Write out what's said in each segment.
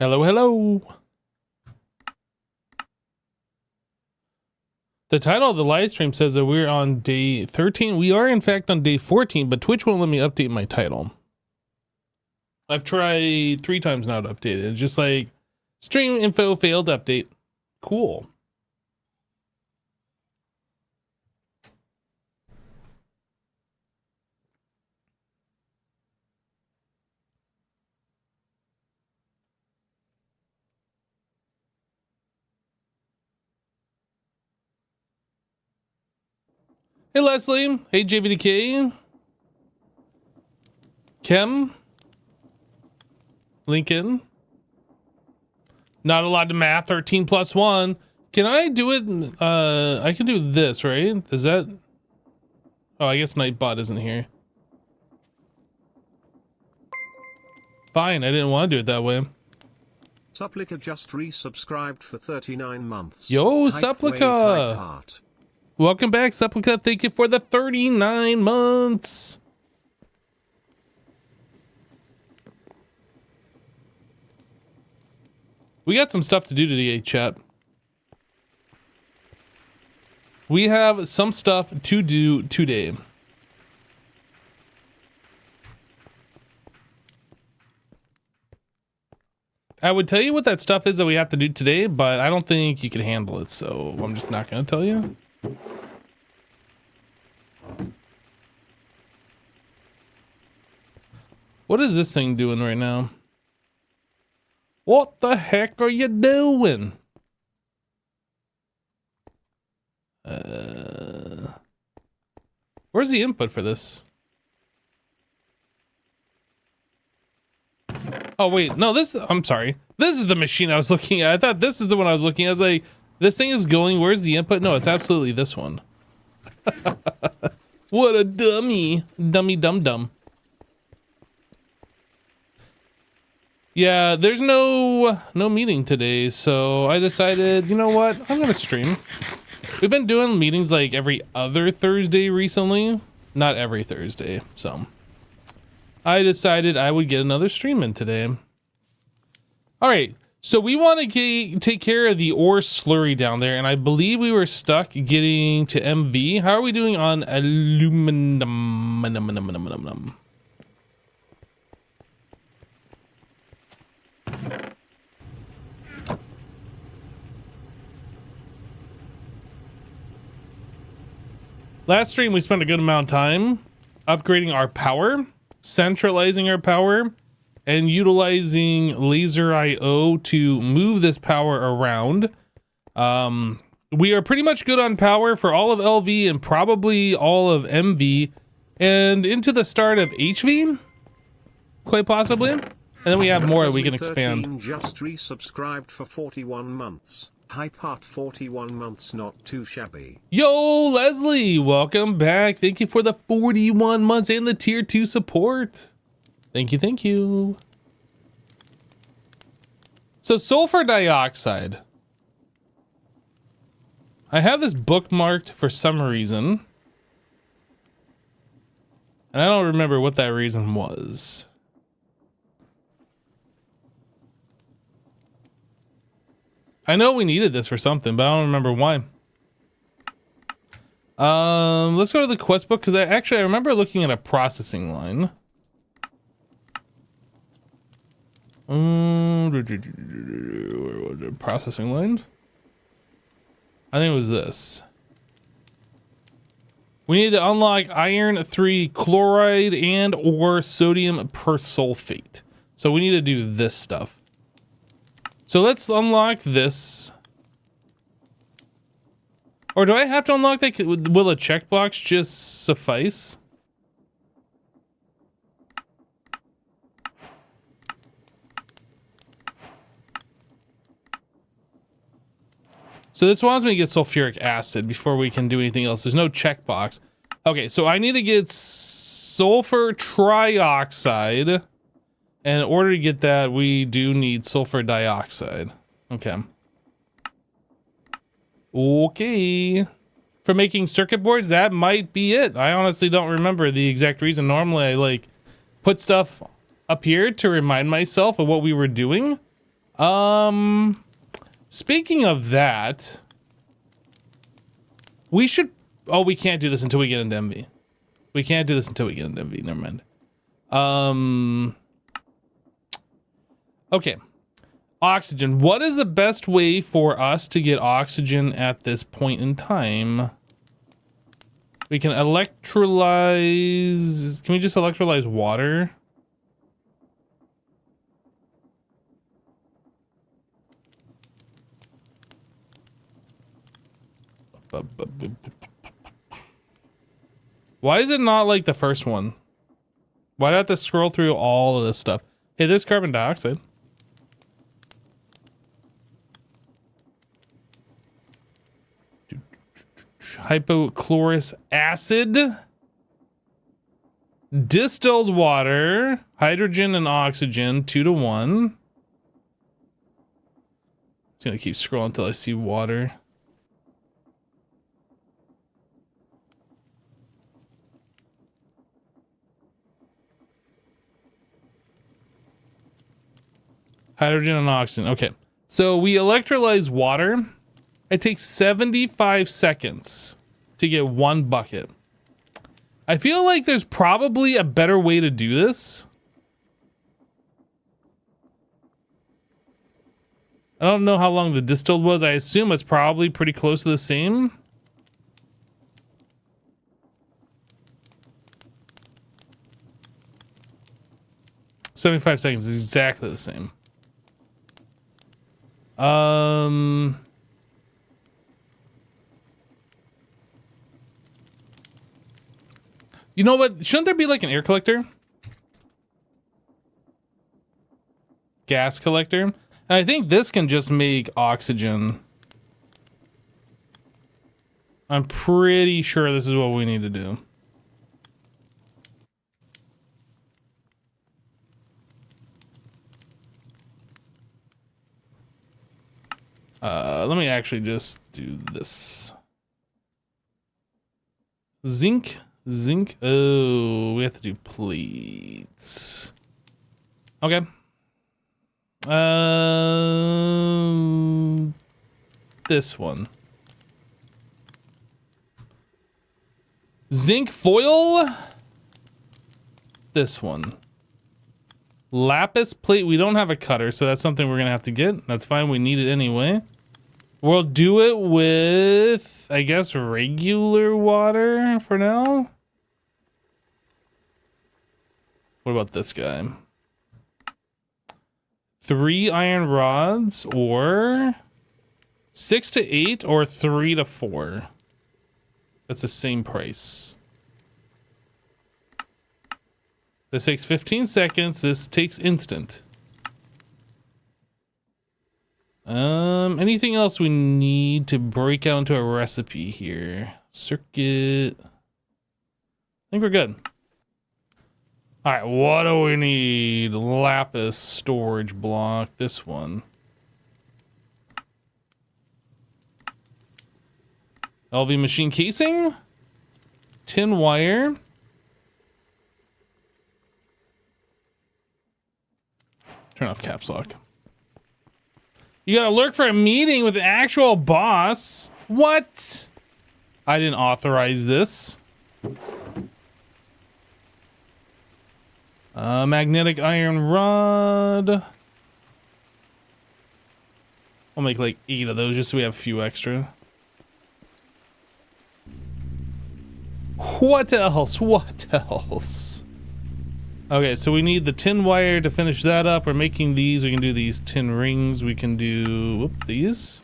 Hello, hello. The title of the live stream says that we're on day 13. We are in fact on day 14, but Twitch won't let me update my title. I've tried 3 times now to update it. It's just like stream info failed update. Cool. Hey Leslie, hey JVDK, Kim, Lincoln. Not a lot to math. 13 plus 1. Can I do it? I can do this, right? Is that? Oh, I guess Nightbot isn't here. Fine, I didn't want to do it that way. Supplica just resubscribed for 39 months. Yo, Supplica! Welcome back, Supplica. Thank you for the 39 months. We got some stuff to do today, chat. We have some stuff to do today. I would tell you what that stuff is that we have to do today, but I don't think you can handle it, so I'm just not going to tell you. What is this thing doing right now? What the heck are you doing? Where's the input for this? Oh wait, no, I'm sorry. This is the machine I was looking at. I thought this is the one I was looking at. I was like, this thing is going, where's the input? No, it's absolutely this one. What a dummy. Dummy dum-dum. Yeah, there's no meeting today, so I decided, you know what? I'm gonna stream. We've been doing meetings like every other Thursday recently. Not every Thursday, so I decided I would get another stream in today. All right, so we want to take care of the ore slurry down there, and I believe we were stuck getting to MV. How are we doing on aluminum? Last stream, we spent a good amount of time upgrading our power, centralizing our power, and utilizing laser IO to move this power around. We are pretty much good on power for all of LV and probably all of MV and into the start of HV, quite possibly. And then we have more we can expand. Just resubscribed for 41 months. High part 41 months, not too shabby. Yo, Leslie, welcome back. Thank you for the 41 months and the tier 2 support. Thank you, thank you. So sulfur dioxide. I have this bookmarked for some reason. And I don't remember what that reason was. I know we needed this for something, but I don't remember why. Let's go to the quest book, because I remember looking at a processing line. Where was it? Processing line? I think it was this. We need to unlock iron 3 chloride and or sodium persulfate. So we need to do this stuff. So let's unlock this. Or do I have to unlock that? Will a checkbox just suffice? So this wants me to get sulfuric acid before we can do anything else. There's no checkbox. Okay, so I need to get sulfur trioxide. And in order to get that, we do need sulfur dioxide. Okay. Okay. For making circuit boards, that might be it. I honestly don't remember the exact reason. Normally, I like put stuff up here to remind myself of what we were doing. Speaking of that, we should... Oh, we can't do this until we get into MV. We can't do this until we get into MV. Never mind. Okay. Oxygen. What is the best way for us to get oxygen at this point in time? We can electrolyze... Can we just electrolyze water? Why is it not like the first one? Why do I have to scroll through all of this stuff? Hey, there's carbon dioxide. Hypochlorous acid. Distilled water. Hydrogen and oxygen, 2 to 1. Just gonna keep scrolling until I see water. Hydrogen and oxygen. Okay. So we electrolyze water. It takes 75 seconds to get 1 bucket. I feel like there's probably a better way to do this. I don't know how long the distilled was. I assume it's probably pretty close to the same. "75 seconds is exactly the same. You know what? Shouldn't there be like an air collector? Gas collector? And I think this can just make oxygen. I'm pretty sure this is what we need to do. Let me actually just do this. Zinc. Oh, we have to do plates. Okay. This one. Zinc foil. This one. Lapis plate. We don't have a cutter, so that's something we're gonna have to get. That's fine. We need it anyway. We'll do it with, I guess, regular water for now. What about this guy? 3 iron rods, or 6 to 8, or 3 to 4. That's the same price. This takes 15 seconds. This takes instant. Anything else we need to break out into a recipe here? Circuit. I think we're good. All right, what do we need? Lapis storage block, this one. LV machine casing. Tin wire. Turn off caps lock. You gotta lurk for a meeting with the actual boss. What? I didn't authorize this. Magnetic iron rod. I'll make like 8 of those just so we have a few extra. What else? What else? Okay, so we need the tin wire to finish that up. We're making these. We can do these tin rings. We can do these.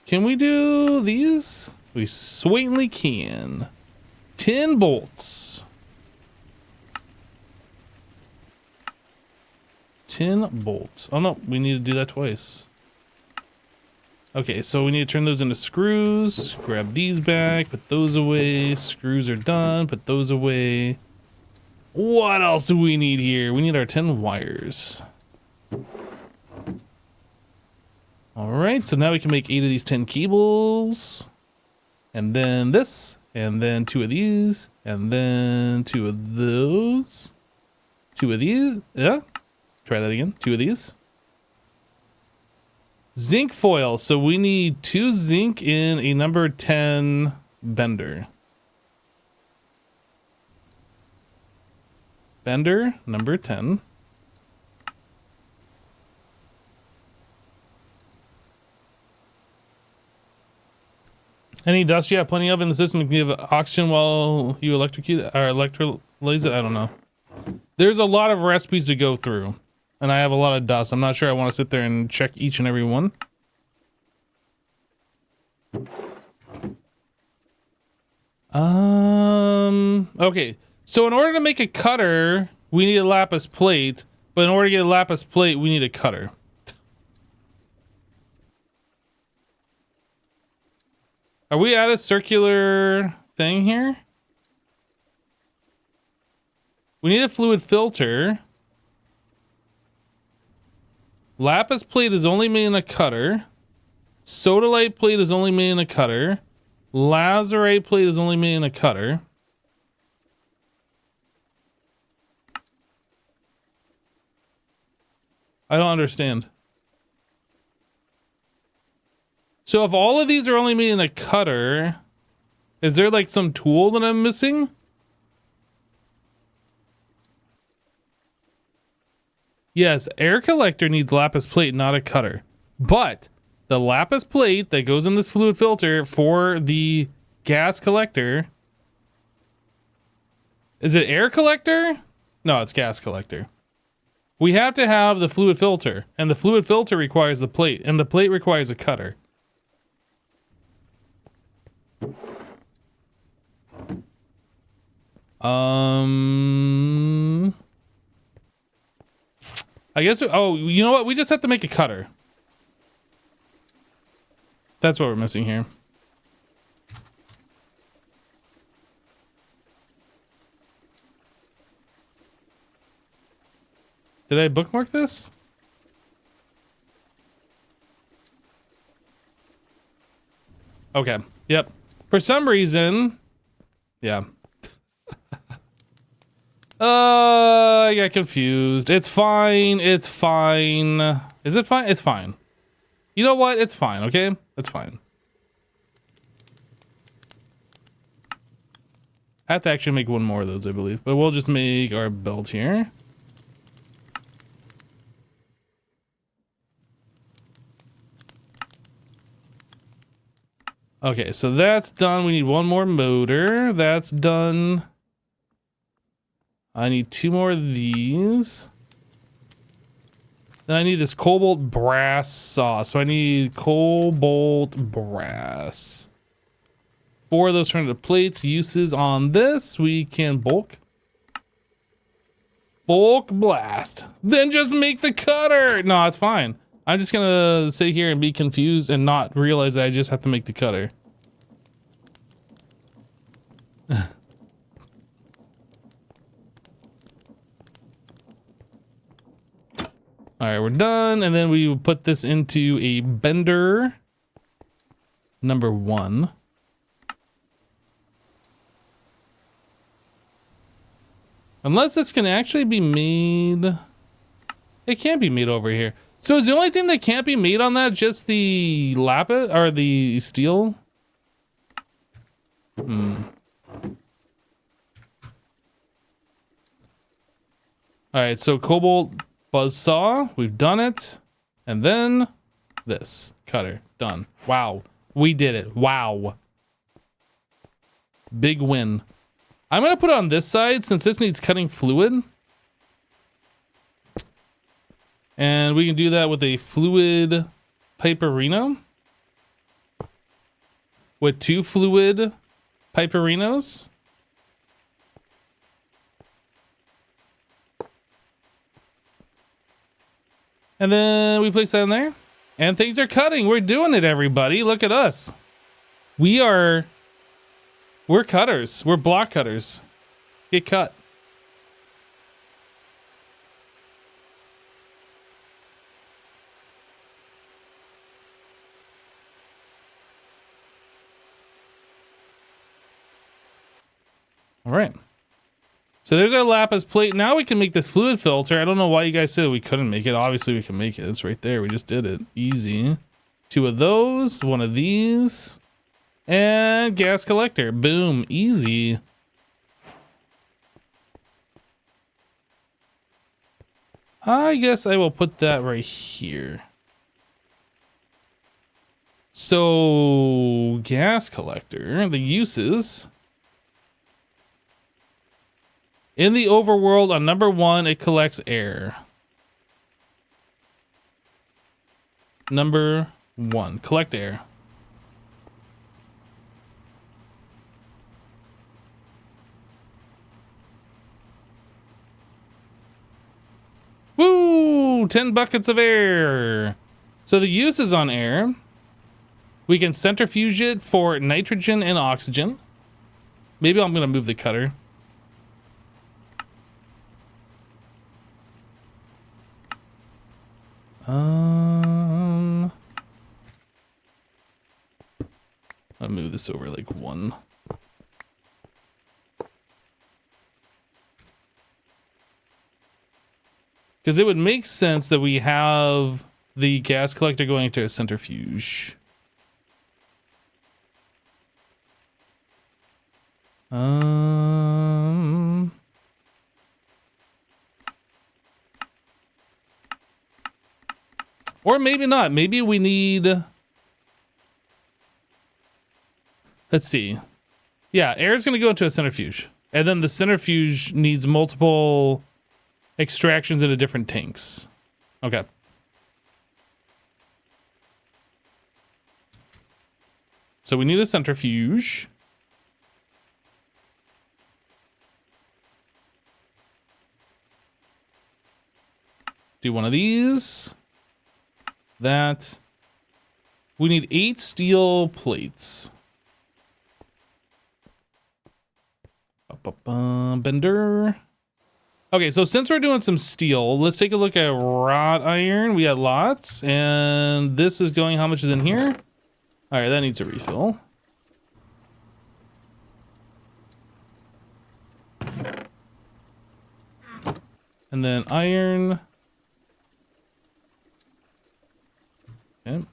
Can we do these? We certainly can. 10 bolts. 10 bolts. Oh no, we need to do that twice. Okay, so we need to turn those into screws. Grab these back, put those away. Screws are done, put those away. What else do we need here? We need our 10 wires. All right, so now we can make 8 of these 10 cables. And then this, and then 2 of these, and then 2 of those. 2 of these, yeah. Try that again. 2 of these. Zinc foil. So we need 2 zinc in a number 10 bender. Bender, number 10. Any dust you have plenty of in the system can give oxygen while you electrocute or electrolyze it? I don't know. There's a lot of recipes to go through. And I have a lot of dust. I'm not sure I want to sit there and check each and every one. Okay. So in order to make a cutter, we need a lapis plate. But in order to get a lapis plate, we need a cutter. Are we at a circular thing here? We need a fluid filter. Lapis plate is only made in a cutter. Sodalite plate is only made in a cutter. Lazurite plate is only made in a cutter. I don't understand. So if all of these are only made in a cutter, is there like some tool that I'm missing? Yes, air collector needs lapis plate, not a cutter. But the lapis plate that goes in this fluid filter for the gas collector, is it air collector? No, it's gas collector. We have to have the fluid filter, and the fluid filter requires the plate, and the plate requires a cutter. I guess, oh, you know what? We just have to make a cutter. That's what we're missing here. Did I bookmark this? Okay. Yep. For some reason, yeah. I got confused. It's fine. It's fine. Is it fine? It's fine. You know what? It's fine. Okay. It's fine. I have to actually make one more of those, I believe, but we'll just make our belt here. Okay, so that's done. We need one more motor. That's done. I need 2 more of these. Then I need this cobalt brass saw. So I need cobalt brass. 4 of those turn into plates. Uses on this. We can bulk blast. Then just make the cutter. No, it's fine. I'm just gonna sit here and be confused and not realize that I just have to make the cutter. All right, we're done. And then we put this into a bender number 1. Unless this can actually be made. It can't be made over here. So is the only thing that can't be made on that just the lapis or the steel? All right, so cobalt buzzsaw, we've done it. And then this cutter, done. Wow, we did it. Wow. Big win. I'm gonna put it on this side since this needs cutting fluid. And we can do that with a fluid piperino. With 2 fluid piperinos. And then we place that in there. And things are cutting. We're doing it, everybody. Look at us. We're cutters. We're block cutters. Get cut. All right. So there's our lapis plate. Now we can make this fluid filter. I don't know why you guys said we couldn't make it. Obviously we can make it. It's right there. We just did it. Easy. 2 of those, 1 of these, and gas collector. Boom. Easy. I guess I will put that right here. So gas collector, the uses. In the overworld, on number 1, it collects air. Number 1, collect air. Woo! 10 buckets of air. So the uses on air, we can centrifuge it for nitrogen and oxygen. Maybe I'm going to move the cutter. I'll move this over like 1. Because it would make sense that we have the gas collector going to a centrifuge. Or maybe not. Maybe we need... Let's see. Yeah, air is going to go into a centrifuge. And then the centrifuge needs multiple extractions into different tanks. Okay. So we need a centrifuge. Do one of these. That. We need 8 steel plates. Bender. Okay, so since we're doing some steel, let's take a look at wrought iron. We got lots, and this is going, how much is in here? All right, that needs a refill. And then iron. Okay.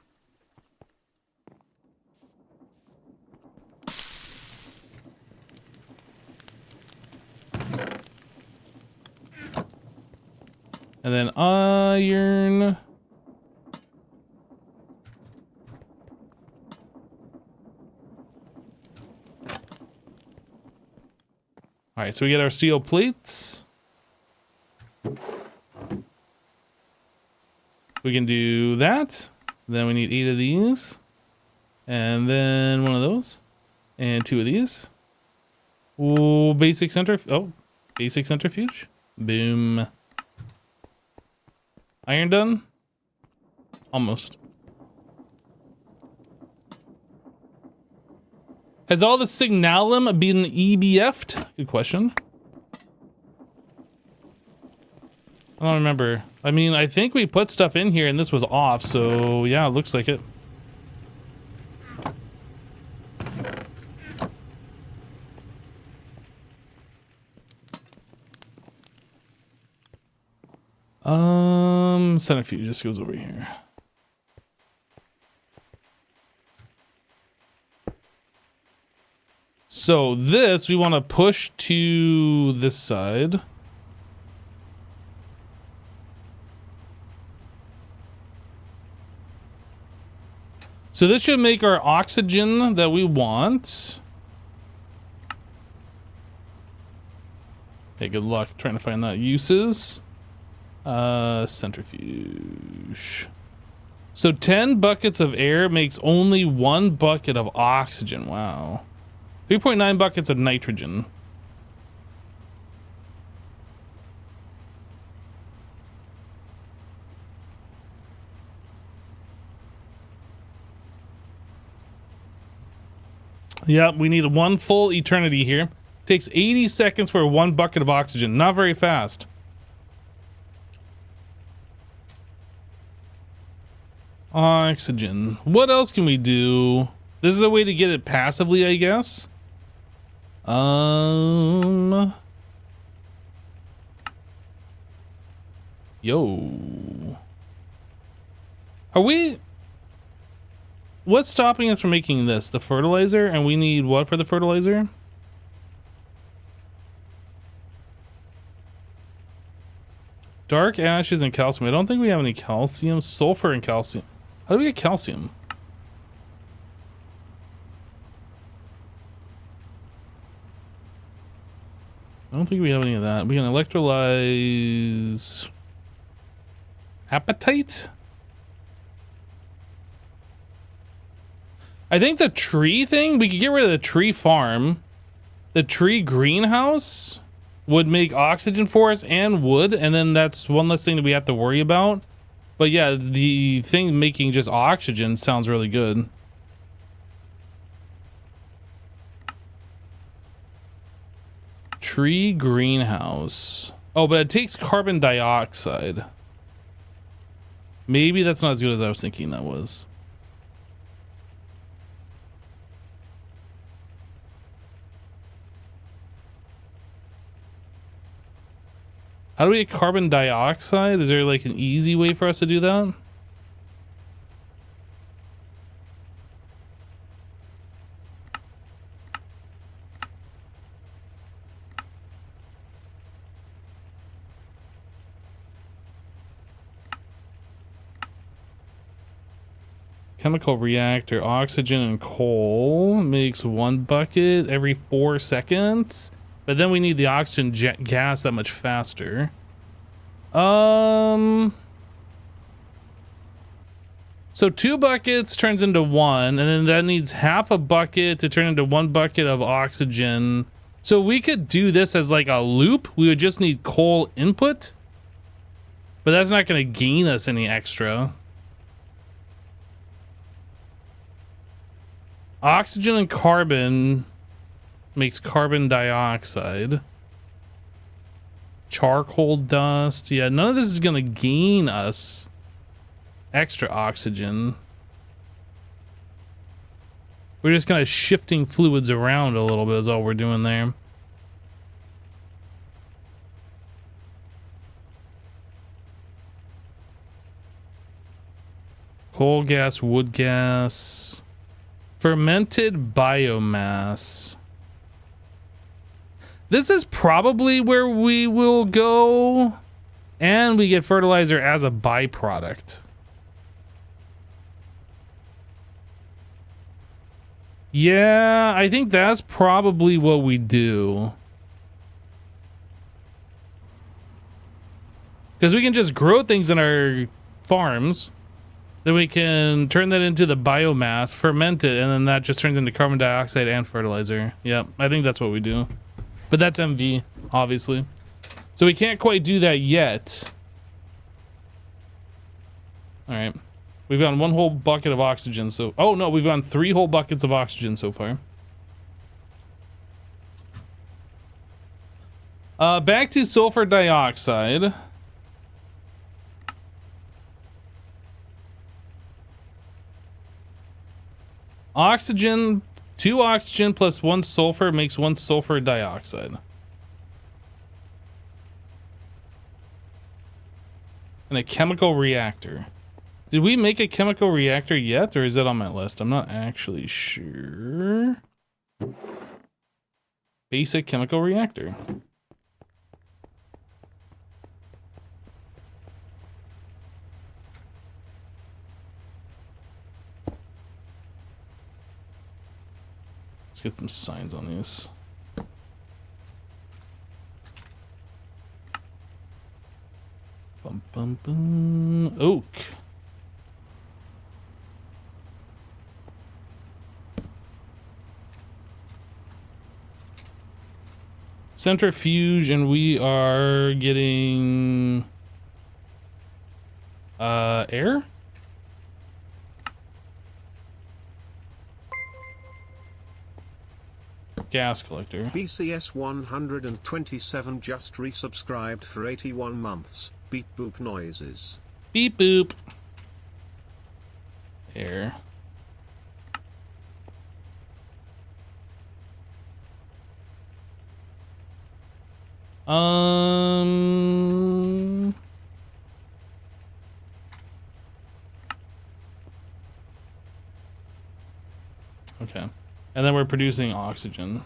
And then iron. All right, so we get our steel plates. We can do that. Then we need 8 of these. And then 1 of those. And 2 of these. Oh, basic centrifuge. Boom. Iron done? Almost. Has all the signalum been EBF'd? Good question. I don't remember. I mean, I think we put stuff in here and this was off, so yeah, it looks like it. Centrifuge just goes over here. So this we want to push to this side. So this should make our oxygen that we want. Okay, good luck trying to find that. Uses. Centrifuge. So 10 buckets of air makes only 1 bucket of oxygen. Wow. 3.9 buckets of nitrogen. Yep, we need 1 full eternity here. Takes 80 seconds for 1 bucket of oxygen. Not very fast. Oxygen. What else can we do? This is a way to get it passively, I guess. Yo. Are we... What's stopping us from making this? The fertilizer? And we need what for the fertilizer? Dark ashes and calcium. I don't think we have any calcium. Sulfur and calcium. How do we get calcium? I don't think we have any of that. We can electrolyze... Apatite? I think the tree thing, we could get rid of the tree farm. The tree greenhouse would make oxygen for us and wood, and then that's one less thing that we have to worry about. But yeah, the thing making just oxygen sounds really good. Tree greenhouse. Oh, but it takes carbon dioxide. Maybe that's not as good as I was thinking that was. How do we get carbon dioxide? Is there like an easy way for us to do that? Chemical reactor, oxygen and coal makes 1 bucket every 4 seconds. But then we need the oxygen gas that much faster. So 2 buckets turns into 1, and then that needs half a bucket to turn into 1 bucket of oxygen. So we could do this as like a loop. We would just need coal input, but that's not going to gain us any extra. Oxygen and carbon makes carbon dioxide. Charcoal dust. Yeah, none of this is going to gain us extra oxygen. We're just kind of shifting fluids around a little bit is all we're doing there. Coal gas, wood gas. Fermented biomass. This is probably where we will go, and we get fertilizer as a byproduct. Yeah, I think that's probably what we do. Because we can just grow things in our farms. Then we can turn that into the biomass, ferment it, and then that just turns into carbon dioxide and fertilizer. Yep, I think that's what we do. But that's MV, obviously. So we can't quite do that yet. All right. We've gotten 1 whole bucket of oxygen. So, oh no, we've gotten 3 whole buckets of oxygen so far. Back to sulfur dioxide. Oxygen, 2 oxygen plus 1 sulfur makes 1 sulfur dioxide. And a chemical reactor. Did we make a chemical reactor yet, or is that on my list? I'm not actually sure. Basic chemical reactor. Get some signs on these. Bum, bum, bum. Oak. Centrifuge, and we are getting air. Gas collector. BCS 127 just resubscribed for 81 months. Beep boop noises. Beep boop. Air. Okay. And then we're producing oxygen.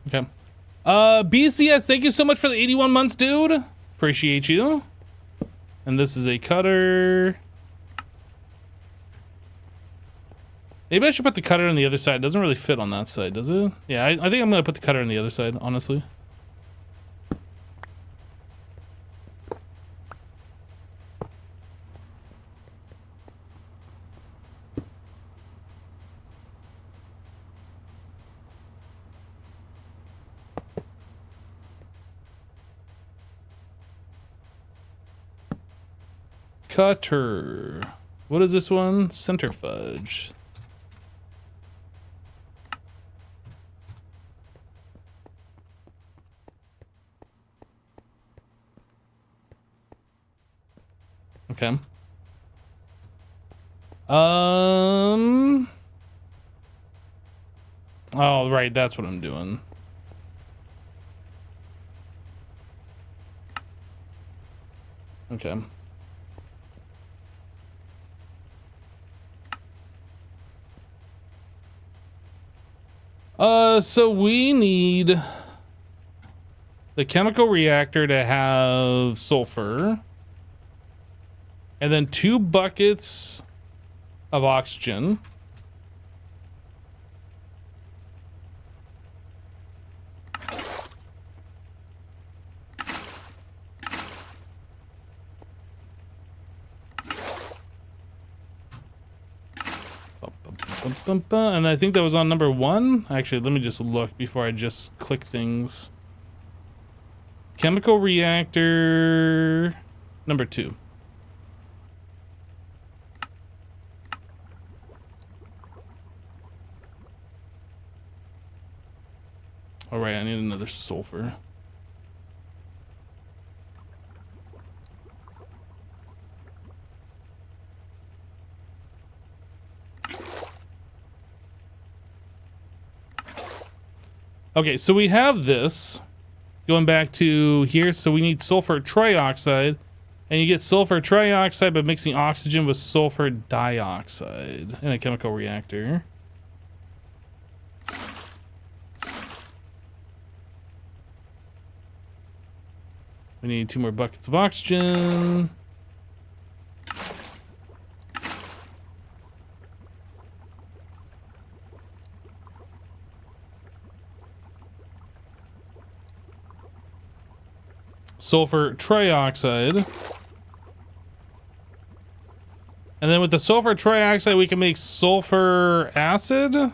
Okay. BCS, thank you so much for the 81 months, dude. Appreciate you. And this is a cutter. Maybe I should put the cutter on the other side. It doesn't really fit on that side, does it? Yeah, I think I'm going to put the cutter on the other side, honestly. Cutter. What is this one? Centrifuge. Okay. Oh, right, that's what I'm doing. Okay. So we need the chemical reactor to have sulfur, and then 2 buckets of oxygen. And I think that was on number 1. Actually, let me just look before I just click things. Chemical reactor number 2. All right, I need another sulfur. Okay, so we have this going back to here. So we need sulfur trioxide, and you get sulfur trioxide by mixing oxygen with sulfur dioxide in a chemical reactor. We need 2 more buckets of oxygen. Sulfur trioxide. And then with the sulfur trioxide, we can make sulfur acid.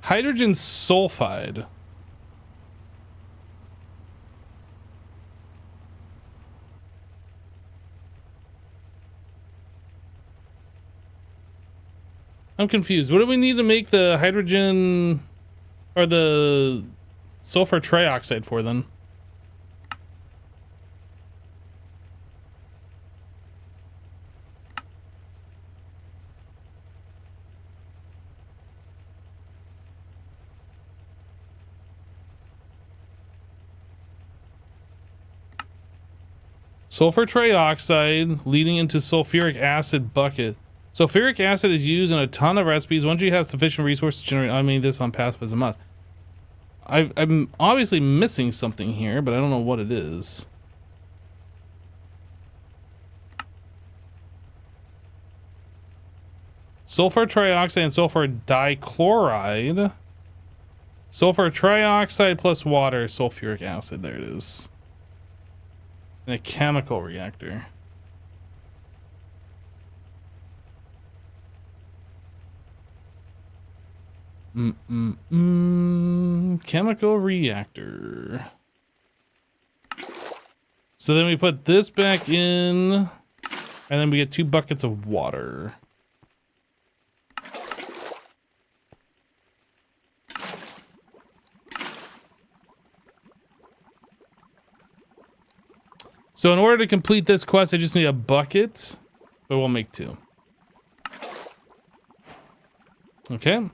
Hydrogen sulfide. I'm confused. What do we need to make the hydrogen or the sulfur trioxide for then? Sulfur trioxide leading into sulfuric acid bucket. Sulfuric acid is used in a ton of recipes. Once you have sufficient resources to generate, I mean, this on passive is a must. I'm obviously missing something here, but I don't know what it is. Sulfur trioxide and sulfur dichloride. Sulfur trioxide plus water, sulfuric acid. There it is. In a chemical reactor. Chemical reactor. So then we put this back in, and then we get 2 buckets of water. So in order to complete this quest, I just need a bucket, but we'll make 2. Okay.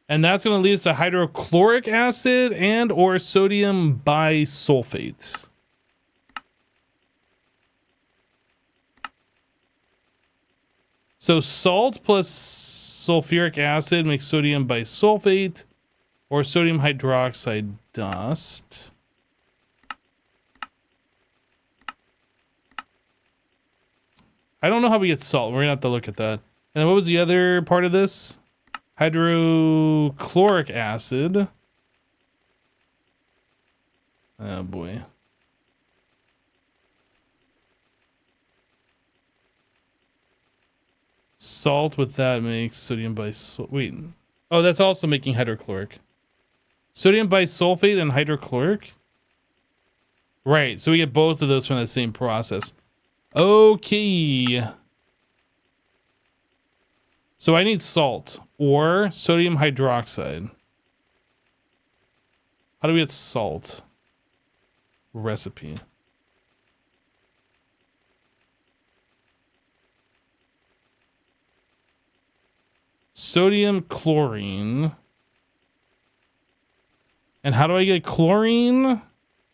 And that's going to lead us to hydrochloric acid and or sodium bisulfate. So salt plus sulfuric acid makes sodium bisulfate or sodium hydroxide dust. I don't know how we get salt. We're going to have to look at that. And then what was the other part of this? Hydrochloric acid. Oh boy. Salt with that makes sodium bisulfate. Wait. Oh, that's also making hydrochloric. Sodium bisulfate and hydrochloric? Right, so we get both of those from the same process. Okay. So I need salt or sodium hydroxide. How do we get salt? Recipe. Sodium chlorine. And how do I get chlorine?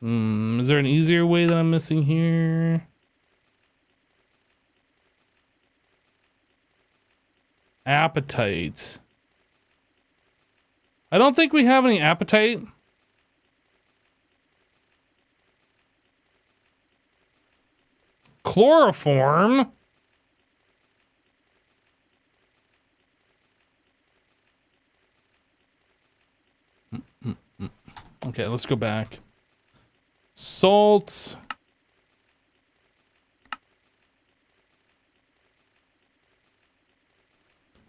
Is there an easier way that I'm missing here? Apatite. I don't think we have any apatite. Chloroform. Okay, let's go back. Salt.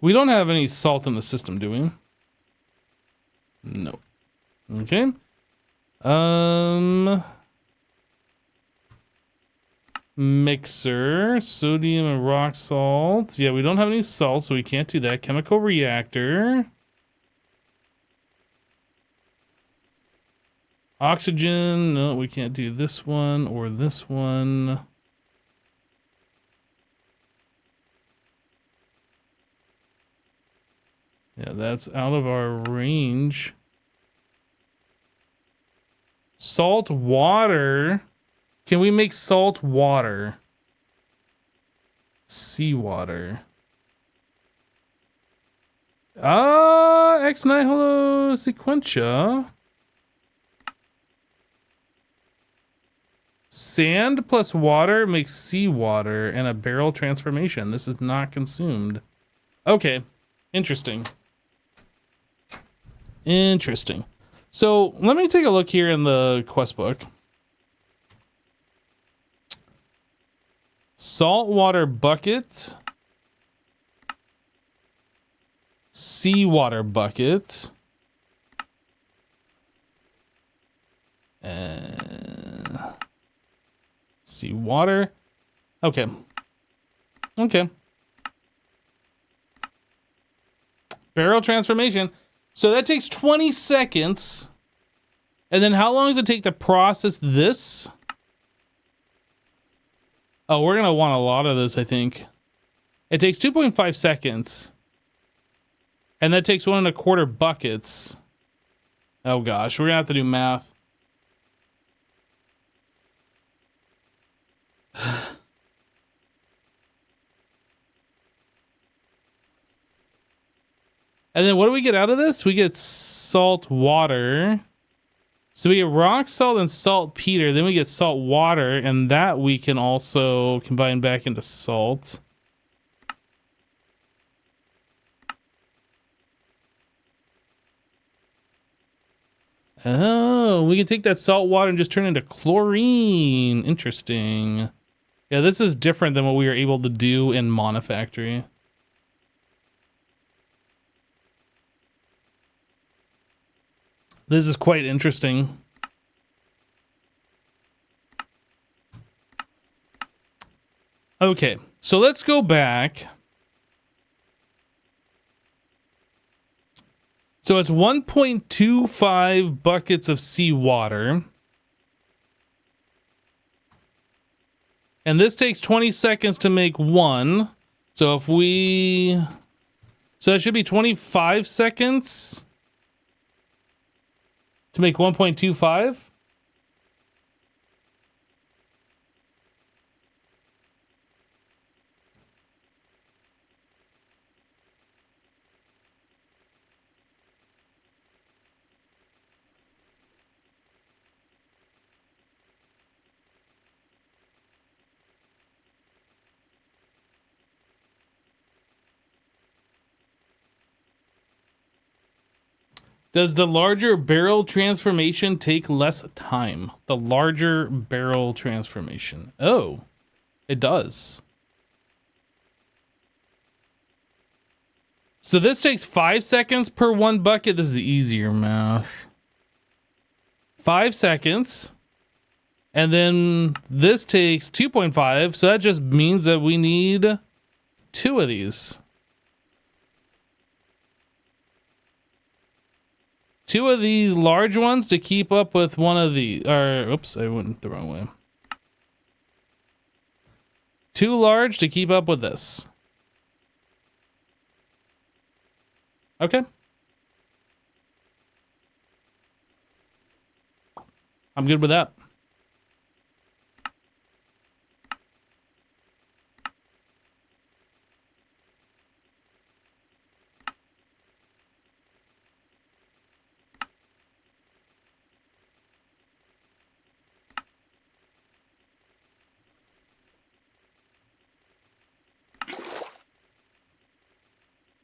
We don't have any salt in the system, do we? No. Okay. Mixer, sodium and rock salt. Yeah, we don't have any salt, so we can't do that. Chemical reactor. Oxygen. No, we can't do this one or this one. Yeah, that's out of our range. Salt water. Can we make salt water? Seawater. Ex nihilo sequentia. Sand plus water makes seawater and a barrel transformation. This is not consumed. Okay, interesting. Interesting. So let me take a look here in the quest book. Saltwater bucket. Seawater bucket. Seawater. Okay. Okay. Barrel transformation. So that takes 20 seconds. And then how long does it take to process this? Oh, we're going to want a lot of this, I think. It takes 2.5 seconds. And that takes 1.25 buckets. Oh gosh, we're going to have to do math. And then what do we get out of this? We get salt water. So we get rock salt and saltpeter. Then we get salt water. And that we can also combine back into salt. Oh, we can take that salt water and just turn it into chlorine. Interesting. Yeah, this is different than what we were able to do in Monofactory. This is quite interesting. Okay, so let's go back. So it's 1.25 buckets of seawater. And this takes 20 seconds to make one. So if we... So that should be 25 seconds. to make 1.25. Does the larger barrel transformation take less time? The larger barrel transformation. Oh, it does. So this takes 5 seconds per one bucket. This is easier math. 5 seconds. And then this takes 2.5. So that just means that we need 2 of these. 2 of these large ones to keep up with one of the, or oops, I went the wrong way. 2 large to keep up with this. Okay. I'm good with that.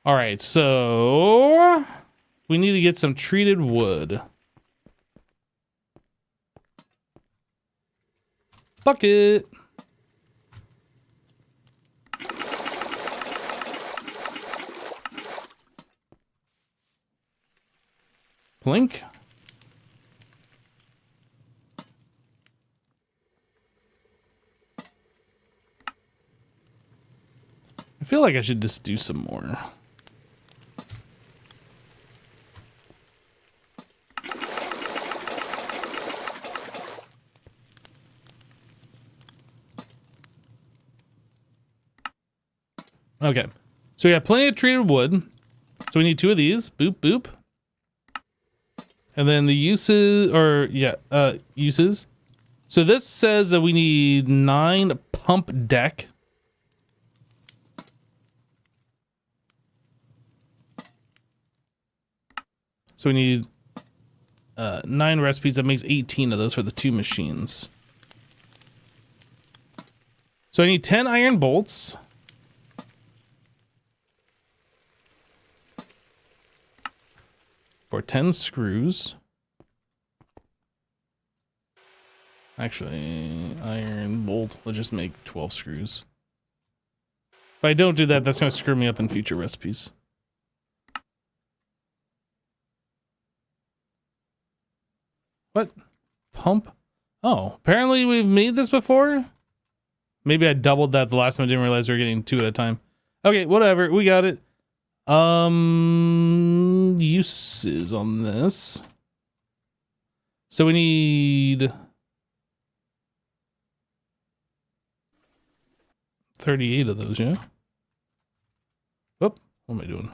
All right, so we need to get some treated wood. Bucket. Blink. I feel like I should just do some more. Okay, so we have plenty of treated wood. So we need 2 of these. Boop, boop. And then the uses, or yeah, uses. So this says that we need 9 pump deck. So we need 9 recipes. That makes 18 of those for the 2 machines. So I need 10 iron bolts. For 10 screws. Actually, iron bolt will just make 12 screws. If I don't do that, that's going to screw me up in future recipes. What? Pump? Oh, apparently we've made this before? Maybe I doubled that the last time. I didn't realize we were getting 2 at a time. Okay, whatever. We got it. Uses on this. So we need 38 of those, yeah? Oh, what am I doing?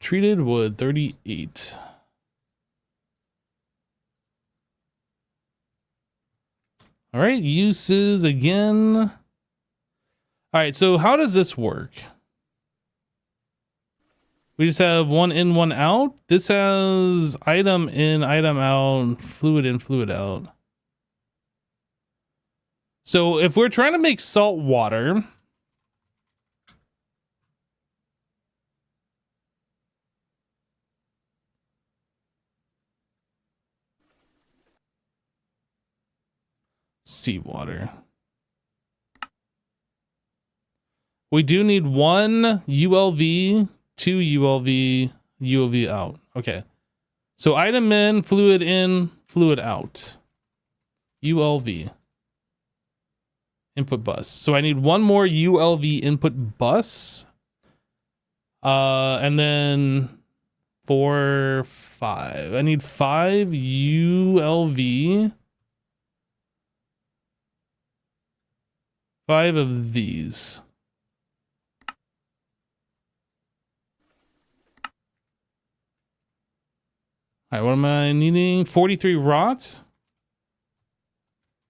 Treated wood, 38. All right, uses again. All right, so how does this work? We just have 1 in, 1 out. This has item in, item out, fluid in, fluid out. So if we're trying to make salt water, seawater. We do need 1 ULV, 2 ULV, ULV out. Okay. So item in, fluid out. ULV. Input bus. So I need 1 more ULV input bus. And then 4, 5. I need 5 ULV. 5 of these. All right, what am I needing? 43 rot.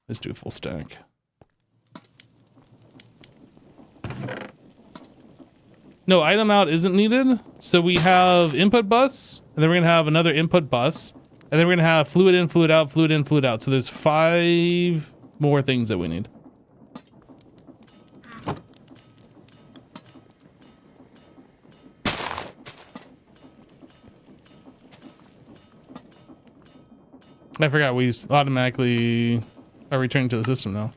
Let's do a full stack. No, item out isn't needed. So we have input bus, and then we're gonna have another input bus, and then we're gonna have fluid in, fluid out, fluid in, fluid out. So there's 5 more things that we need. I forgot we automatically are returning to the system now.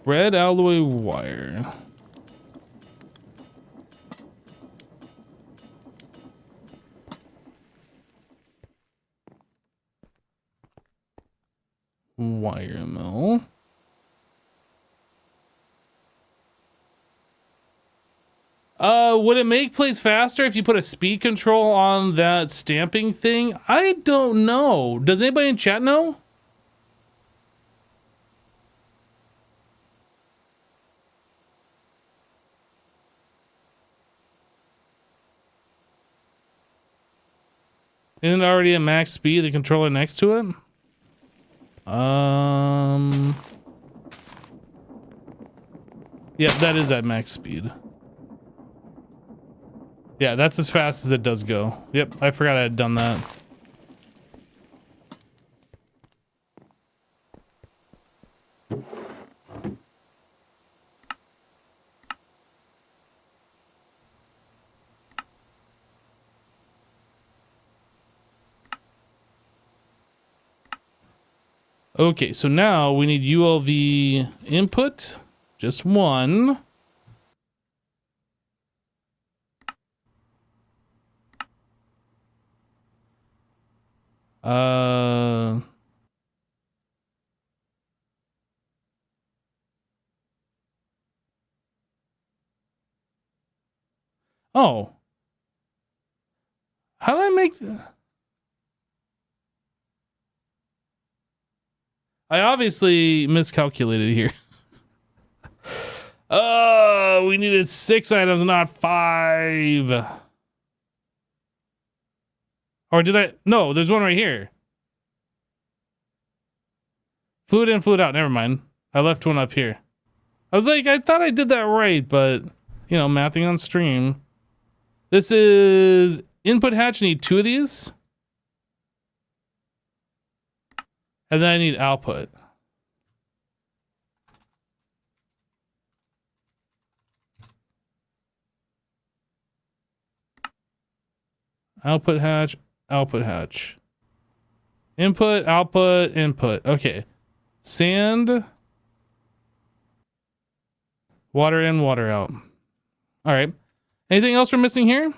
Red alloy wire. Wire mill. Would it make plates faster if you put a speed control on that stamping thing? I don't know. Does anybody in chat know? Isn't it already at max speed, the controller next to it? Yep, that is at max speed. Yeah, that's as fast as it does go. Yep, I forgot I had done that. Okay, so now we need ULV input, just one. Oh. How did I make... I obviously miscalculated here. Oh, we needed 6 items, not 5. Or did I? No, there's one right here. Fluid in, fluid out. Never mind. I left one up here. I was like, I thought I did that right, but, you know, mathing on stream. This is input hatch. I need 2 of these. And then I need output. Output hatch, output hatch. Input, output, input. Okay. Sand. Water in, water out. All right. Anything else we're missing here?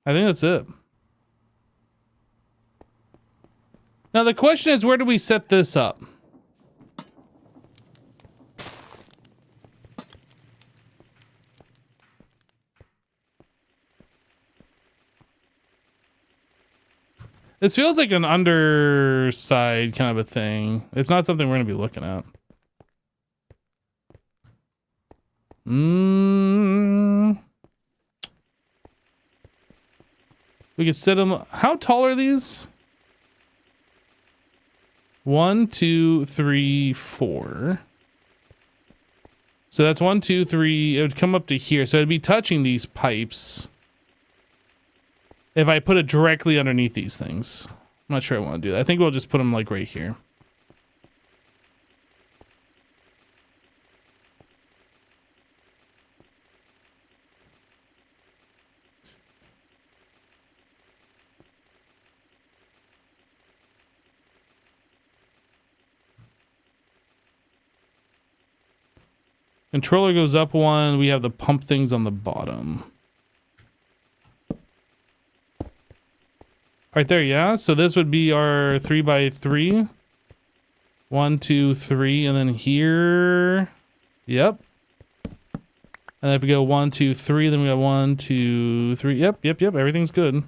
I think that's it. Now the question is, where do we set this up? This feels like an underside kind of a thing. It's not something we're going to be looking at. We could set them. How tall are these? 1, 2, 3, 4. So that's 1, 2, 3. It would come up to here. So it'd be touching these pipes. If I put it directly underneath these things. I'm not sure I want to do that. I think we'll just put them like right here. Controller goes up 1. We have the pump things on the bottom. Right there, yeah. So this would be our 3x3. 1, 2, 3, and then here. Yep. And if we go 1, 2, 3, then we got 1, 2, 3. Yep. Everything's good.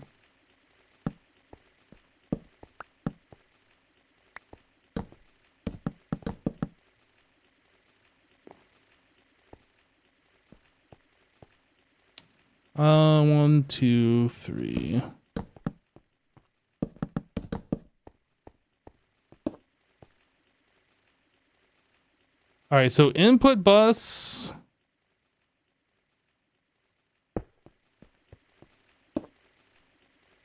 1, 2, 3. All right, so input bus.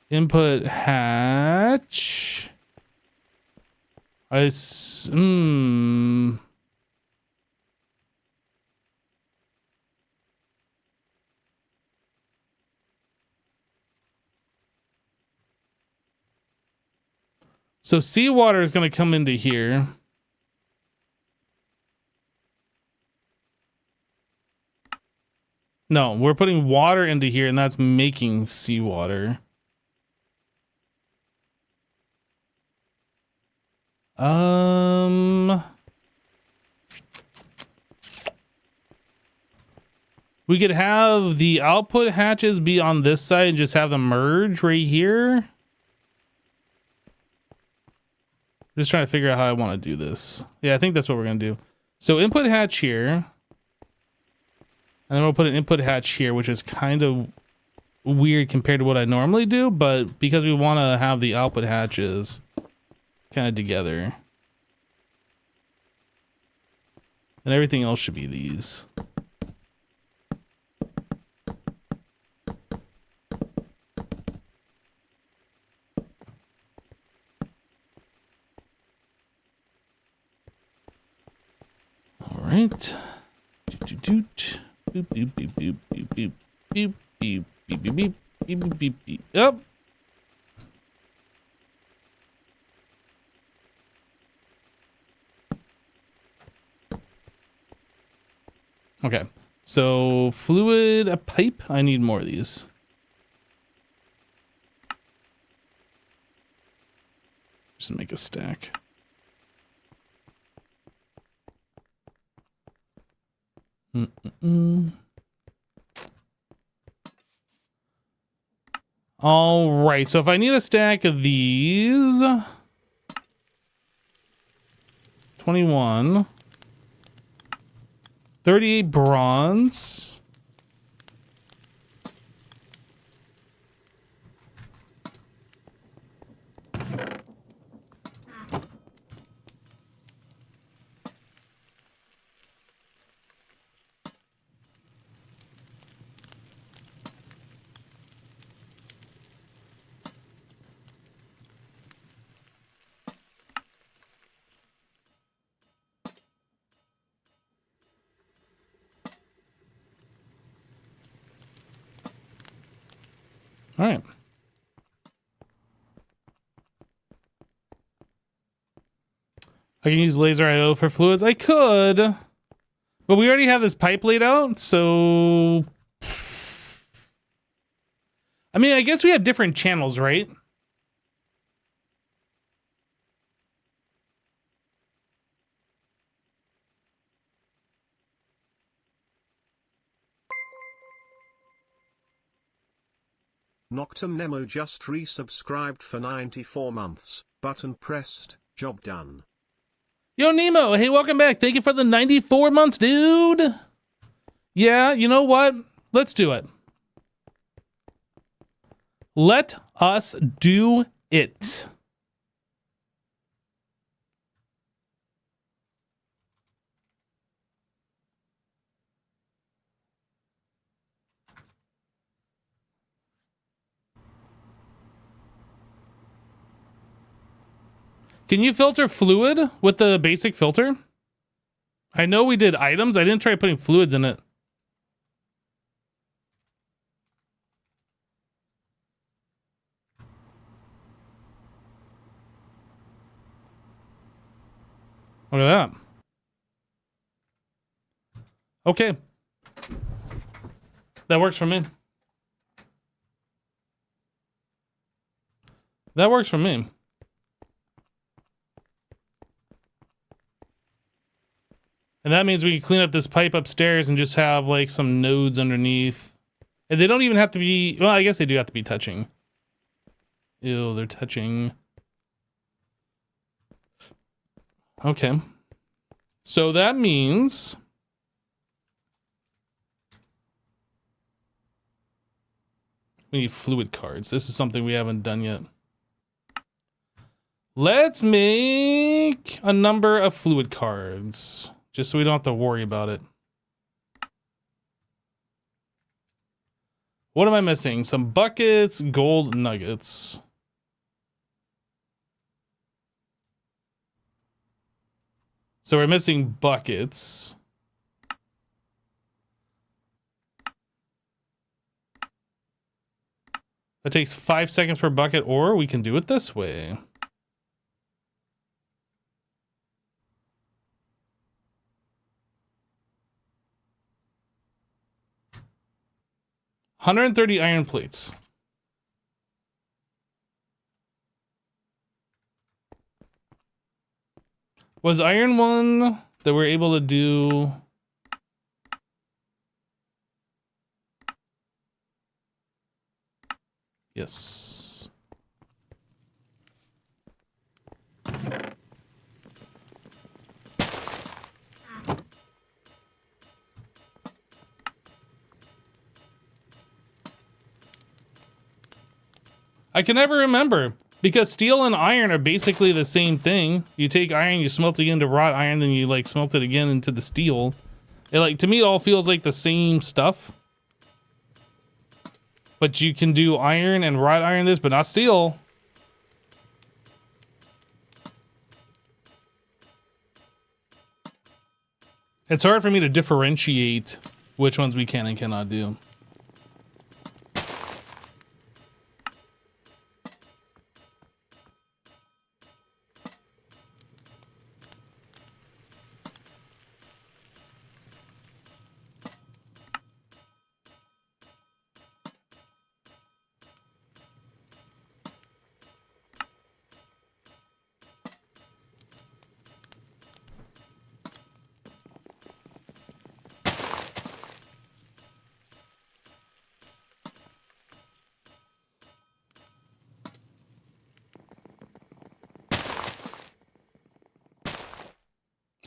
Input hatch. So seawater is going to come into here. No, we're putting water into here, and that's making seawater. We could have the output hatches be on this side and just have them merge right here. Just trying to figure out how I want to do this. Yeah, I think that's what we're going to do. So input hatch here. And then we'll put an input hatch here, which is kind of weird compared to what I normally do, but because we want to have the output hatches kind of together. And everything else should be these. All right. Doot, doot, doot. Boop, boop, boop, boop, boop, boop, boop, boop, beep, beep, beep, beep, beep, beep, beep. Yep. Okay. So fluid, a pipe. I need more of these. Just to make a stack. All right, so if I need a stack of these, 21, 38 bronze. All right. I can use laser IO for fluids. I could, but we already have this pipe laid out. So, I mean, I guess we have different channels, right? Noctum Nemo just resubscribed for 94 months. Button pressed, job done. Yo, Nemo. Hey, welcome back. Thank you for the 94 months, dude. Yeah, you know what? Let's do it. Let us do it. Can you filter fluid with the basic filter? I know we did items. I didn't try putting fluids in it. Look at that. Okay. That works for me. That works for me. And that means we can clean up this pipe upstairs and just have like some nodes underneath. And they don't even have to be, well, I guess they do have to be touching. Ew, they're touching. Okay. So that means We need fluid cards. This is something we haven't done yet. Let's make a number of fluid cards, just so we don't have to worry about it. What am I missing? Some buckets, gold nuggets. So we're missing buckets. That takes 5 seconds per bucket, or we can do it this way. $130 iron plates. Was iron one that we're able to do? Yes. I can never remember, because steel and iron are basically the same thing. You take iron, you smelt it into wrought iron, then you like smelt it again into the steel. It, like, to me, it all feels like the same stuff. But you can do iron and wrought iron this, but not steel. It's hard for me to differentiate which ones we can and cannot do.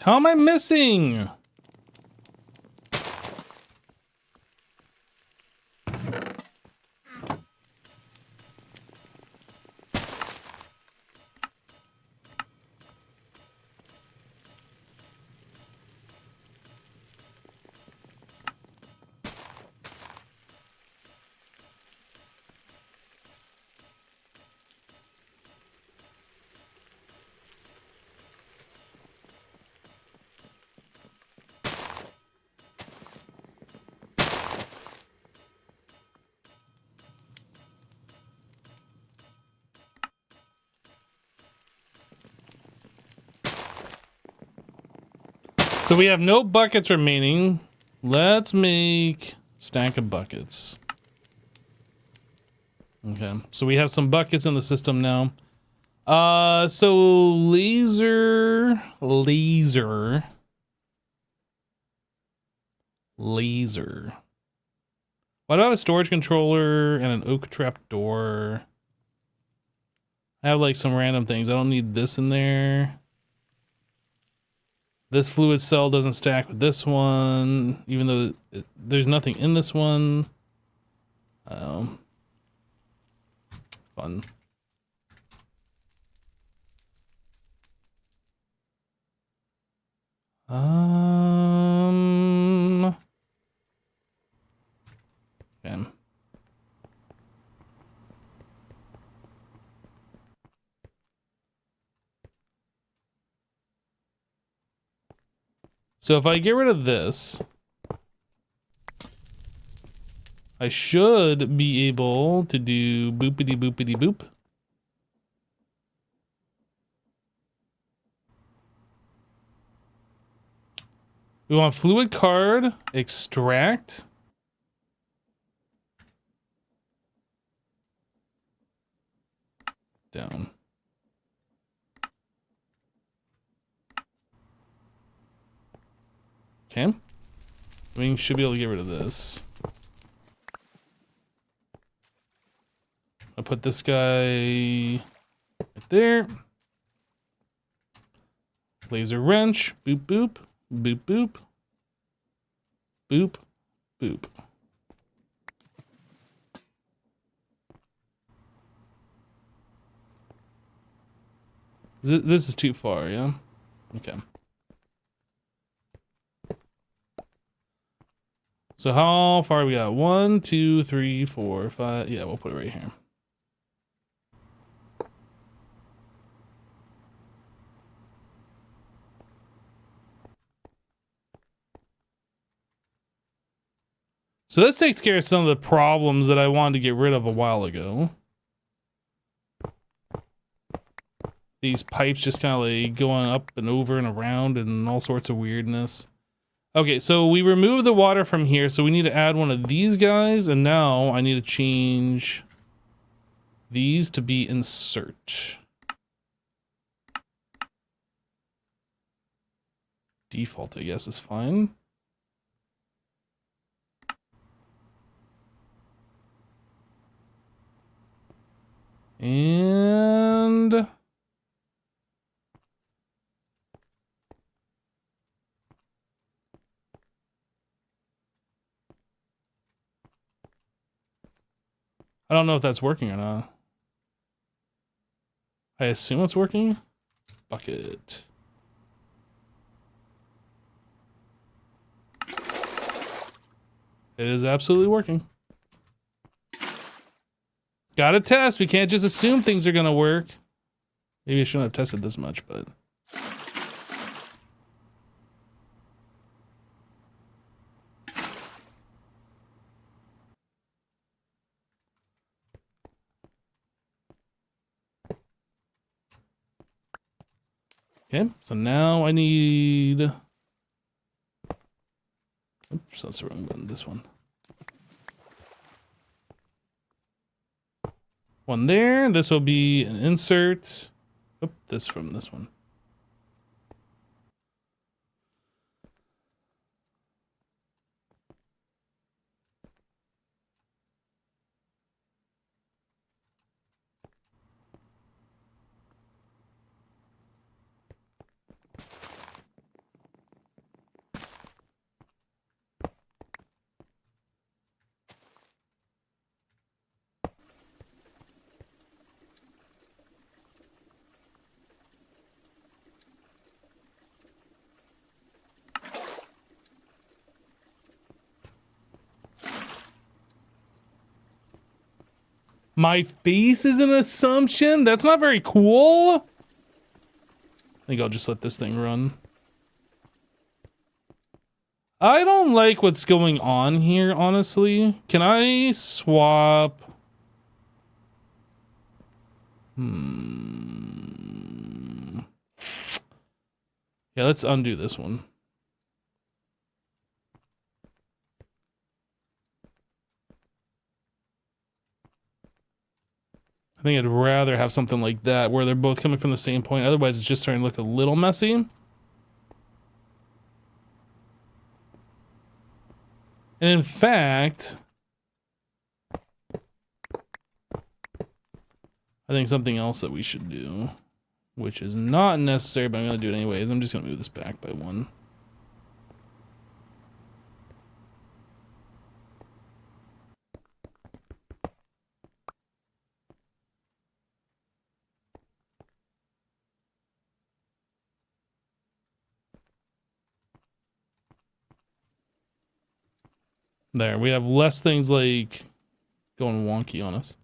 How am I missing? So we have no buckets remaining. Let's make stack of buckets. Okay, so we have some buckets in the system now. So laser. Why do I have a storage controller and an oak trap door? I have like some random things. I don't need this in there. This fluid cell doesn't stack with this one, even though there's nothing in this one. Fun. Okay. So if I get rid of this, I should be able to do boopity boopity boop. We want fluid card, extract. Down. Okay. We should be able to get rid of this. I'll put this guy right there. Laser wrench. Boop, boop. Boop, boop. Boop, boop. This is too far, yeah? Okay. So how far we got? 1, 2, 3, 4, 5. Yeah, we'll put it right here. So this takes care of some of the problems that I wanted to get rid of a while ago. These pipes just kind of like going up and over and around and all sorts of weirdness. Okay, so we removed the water from here, so we need to add one of these guys, and now I need to change these to be insert. Default, I guess, is fine. And I don't know if that's working or not. I assume it's working. Bucket. It is absolutely working. Gotta test. We can't just assume things are gonna work. Maybe I shouldn't have tested this much, but... Okay, so now I need... Oops, that's the wrong button. This one. One there. This will be an insert. Oop, this from this one. My face is an assumption? That's not very cool. I think I'll just let this thing run. I don't like what's going on here, honestly. Can I swap? Yeah, let's undo this one. I think I'd rather have something like that where they're both coming from the same point. Otherwise, it's just starting to look a little messy. And in fact, I think something else that we should do, which is not necessary, but I'm going to do it anyways. I'm just going to move this back by 1. There, we have less things like going wonky on us.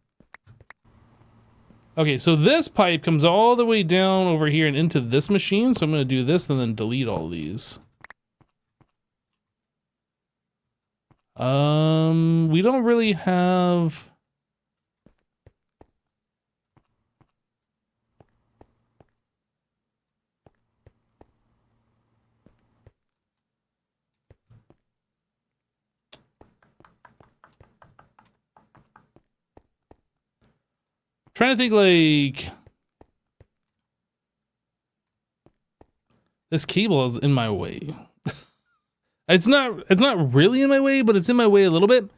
Okay, so this pipe comes all the way down over here and into this machine. So I'm going to do this and then delete all these. We don't really have... Trying to think like... This cable is in my way. It's not really in my way, but it's in my way a little bit.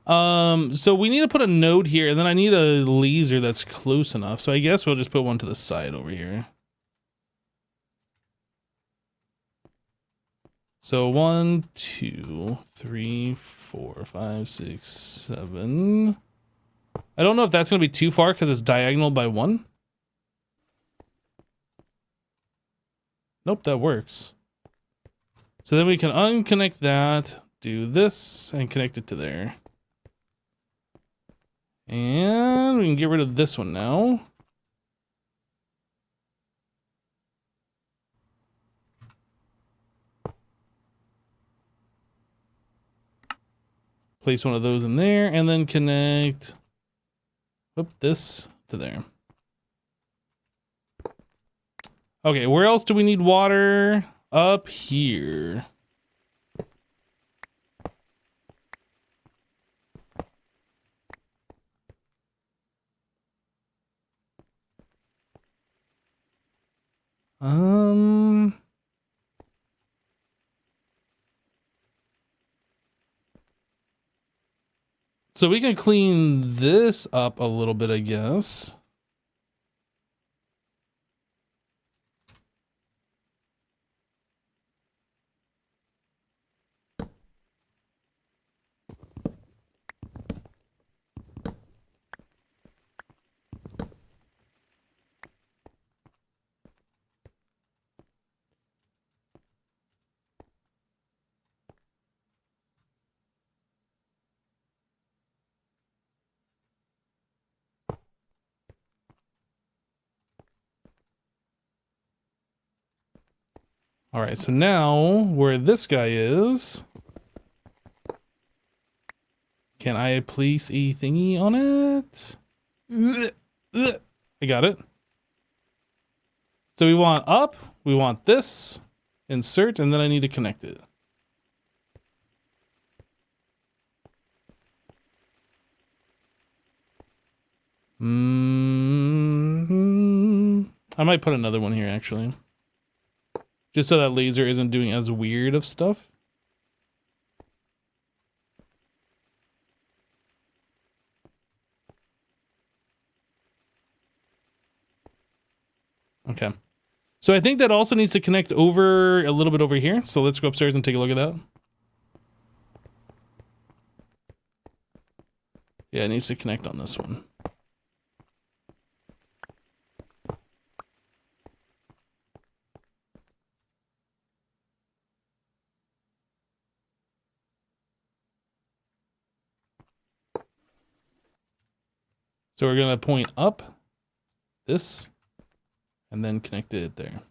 So we need to put a node here, and then I need a laser that's close enough. So I guess we'll just put one to the side over here. So 1, 2, 3, 4, 5, 6, 7. I don't know if that's going to be too far because it's diagonal by 1. Nope, that works. So then we can unconnect that, do this, and connect it to there. And we can get rid of this one now. Place one of those in there, and then connect this to there. Okay, where else do we need water? Up here. So we can clean this up a little bit, I guess. All right, so now where this guy is, can I place a thingy on it? I got it. So we want up, we want this, insert, and then I need to connect it. I might put another one here actually. Just so that laser isn't doing as weird of stuff. Okay. So I think that also needs to connect over a little bit over here. So let's go upstairs and take a look at that. Yeah, it needs to connect on this one. So we're going to point up this and then connect it there.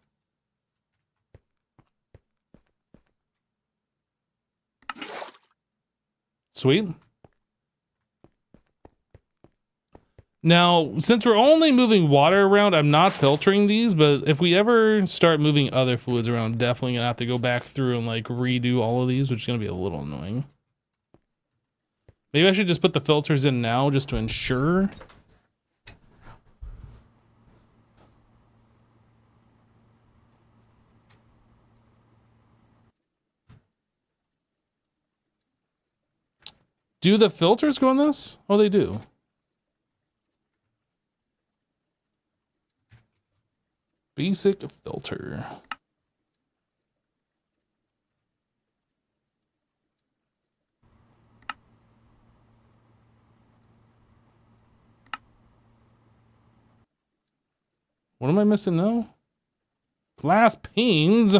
Sweet. Now, since we're only moving water around, I'm not filtering these, but if we ever start moving other fluids around, I'm definitely gonna have to go back through and like redo all of these, which is gonna be a little annoying. Maybe I should just put the filters in now just to ensure. Do the filters go in this? Oh, they do. Basic filter. What am I missing now? Glass panes.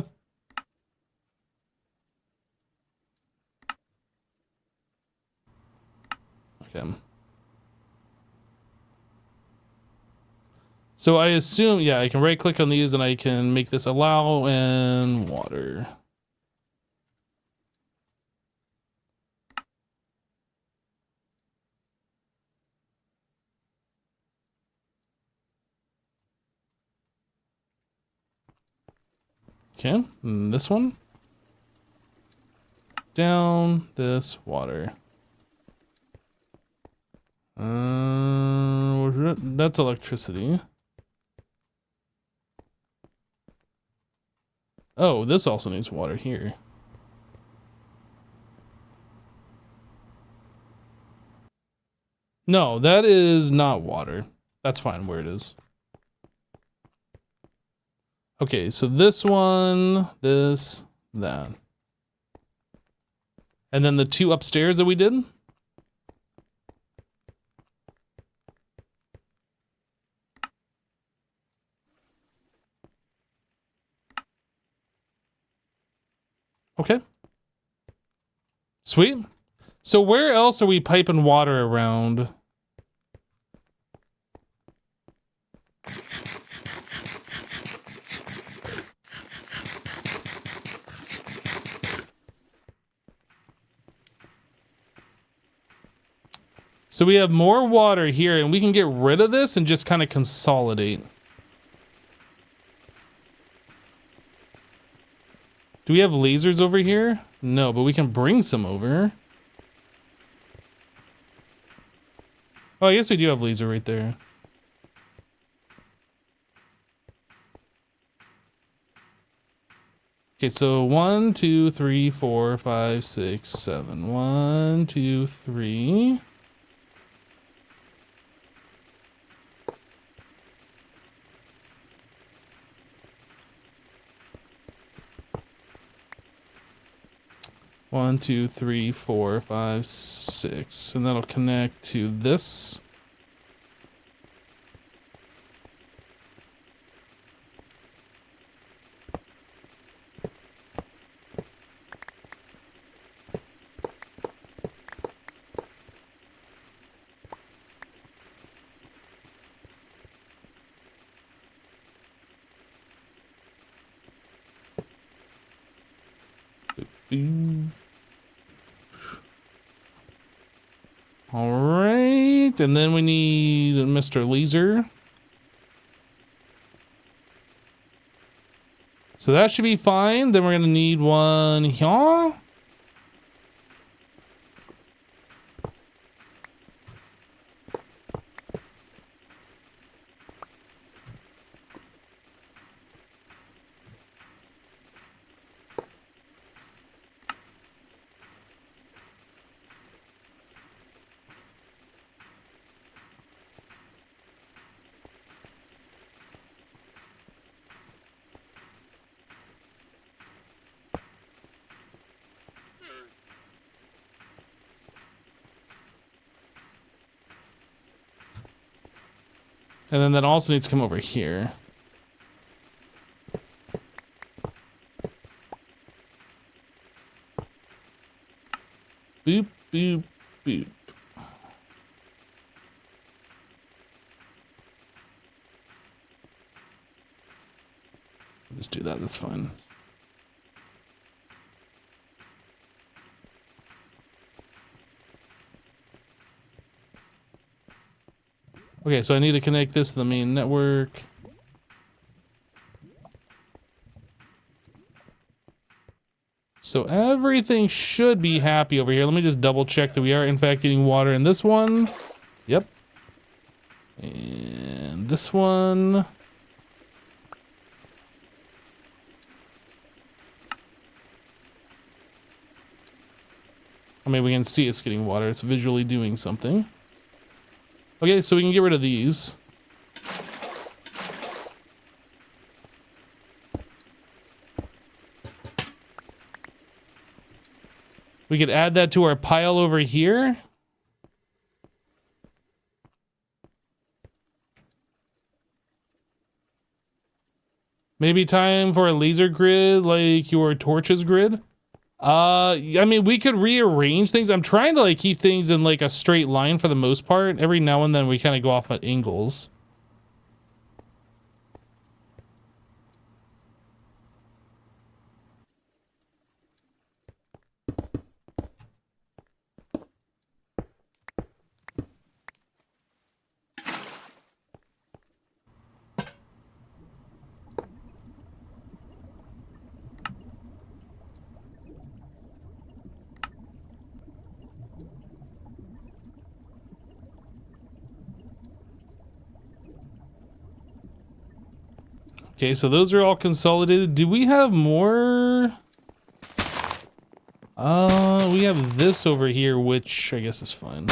Okay. So I assume, yeah, I can right click on these and I can make this allow and water. Okay, and this one. Down this water. That's electricity. Oh, this also needs water here. No, that is not water. That's fine where it is. Okay, so this one, this, that. And then the two upstairs that we did? Okay. Sweet. So where else are we piping water around? So we have more water here, and we can get rid of this and just kind of consolidate. Do we have lasers over here? No, but we can bring some over. Oh, I guess we do have laser right there. Okay, so 1, 2, 3, 4, 5, 6, 7. 1, 2, 3. One, 2, 3, 4, 5, 6, and that'll connect to this. All right, and then we need Mr. Laser. So that should be fine. Then we're gonna need one here. And then that also needs to come over here. Boop, boop, boop. Just do that, that's fine. Okay, so I need to connect this to the main network. So everything should be happy over here. Let me just double check that we are in fact getting water in this one. Yep. And this one. I mean, we can see it's getting water. It's visually doing something. Okay, so we can get rid of these. We could add that to our pile over here. Maybe time for a laser grid like your torches grid. I mean, we could rearrange things. I'm trying to like keep things in like a straight line for the most part. Every now and then we kind of go off at angles. Okay, so those are all consolidated. Do we have more? We have this over here, which I guess is fine.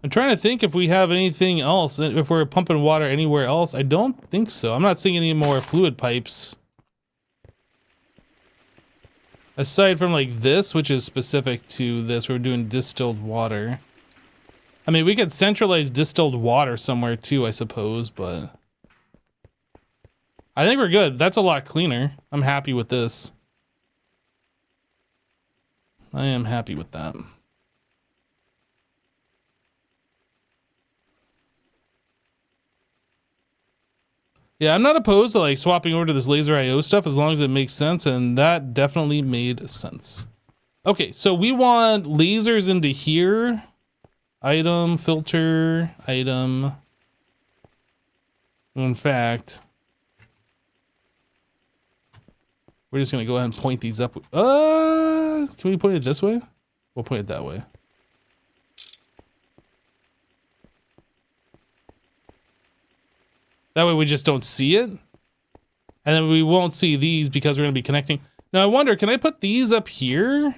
I'm trying to think if we have anything else, if we're pumping water anywhere else. I don't think so. I'm not seeing any more fluid pipes. Aside from like this, which is specific to this, we're doing distilled water. I mean, we could centralize distilled water somewhere too, I suppose, but I think we're good. That's a lot cleaner. I'm happy with this. I am happy with that. Yeah, I'm not opposed to like swapping over to this laser IO stuff as long as it makes sense, and that definitely made sense. Okay, so we want lasers into here. Item, filter, item. In fact, we're just gonna go ahead and point these up. Can we point it this way? We'll point it that way. That way we just don't see it. And then we won't see these because we're gonna be connecting. Now I wonder, can I put these up here?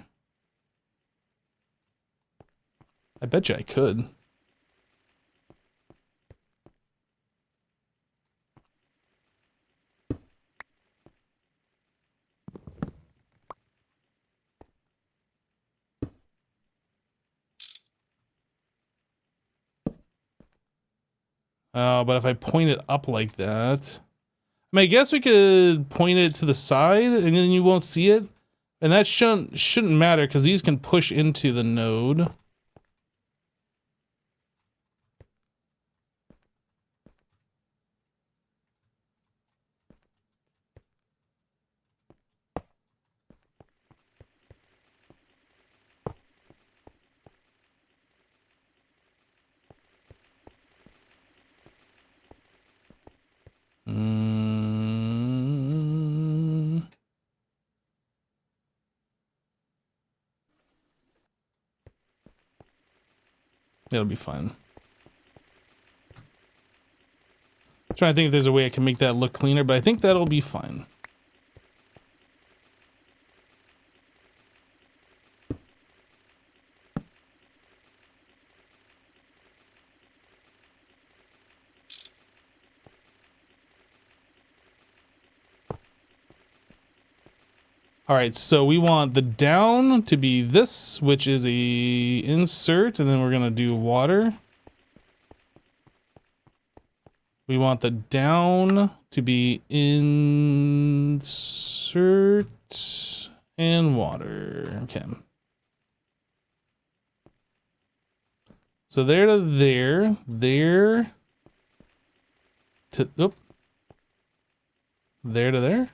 I bet you I could. But if I point it up like that, I mean, I guess we could point it to the side and then you won't see it. And that shouldn't matter because these can push into the node. It'll be fine. I'm trying to think if there's a way I can make that look cleaner, but I think that'll be fine. All right, so we want the down to be this, which is a insert, and then we're gonna do water. We want the down to be insert and water. Okay. So there to there, there to, oop. There to there.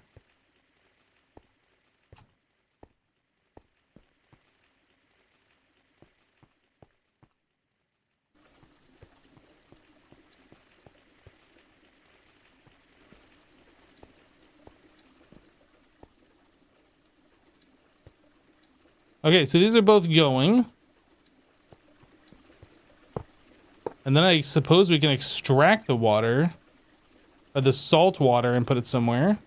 Okay, so these are both going. And then I suppose we can extract the water, the salt water, and put it somewhere.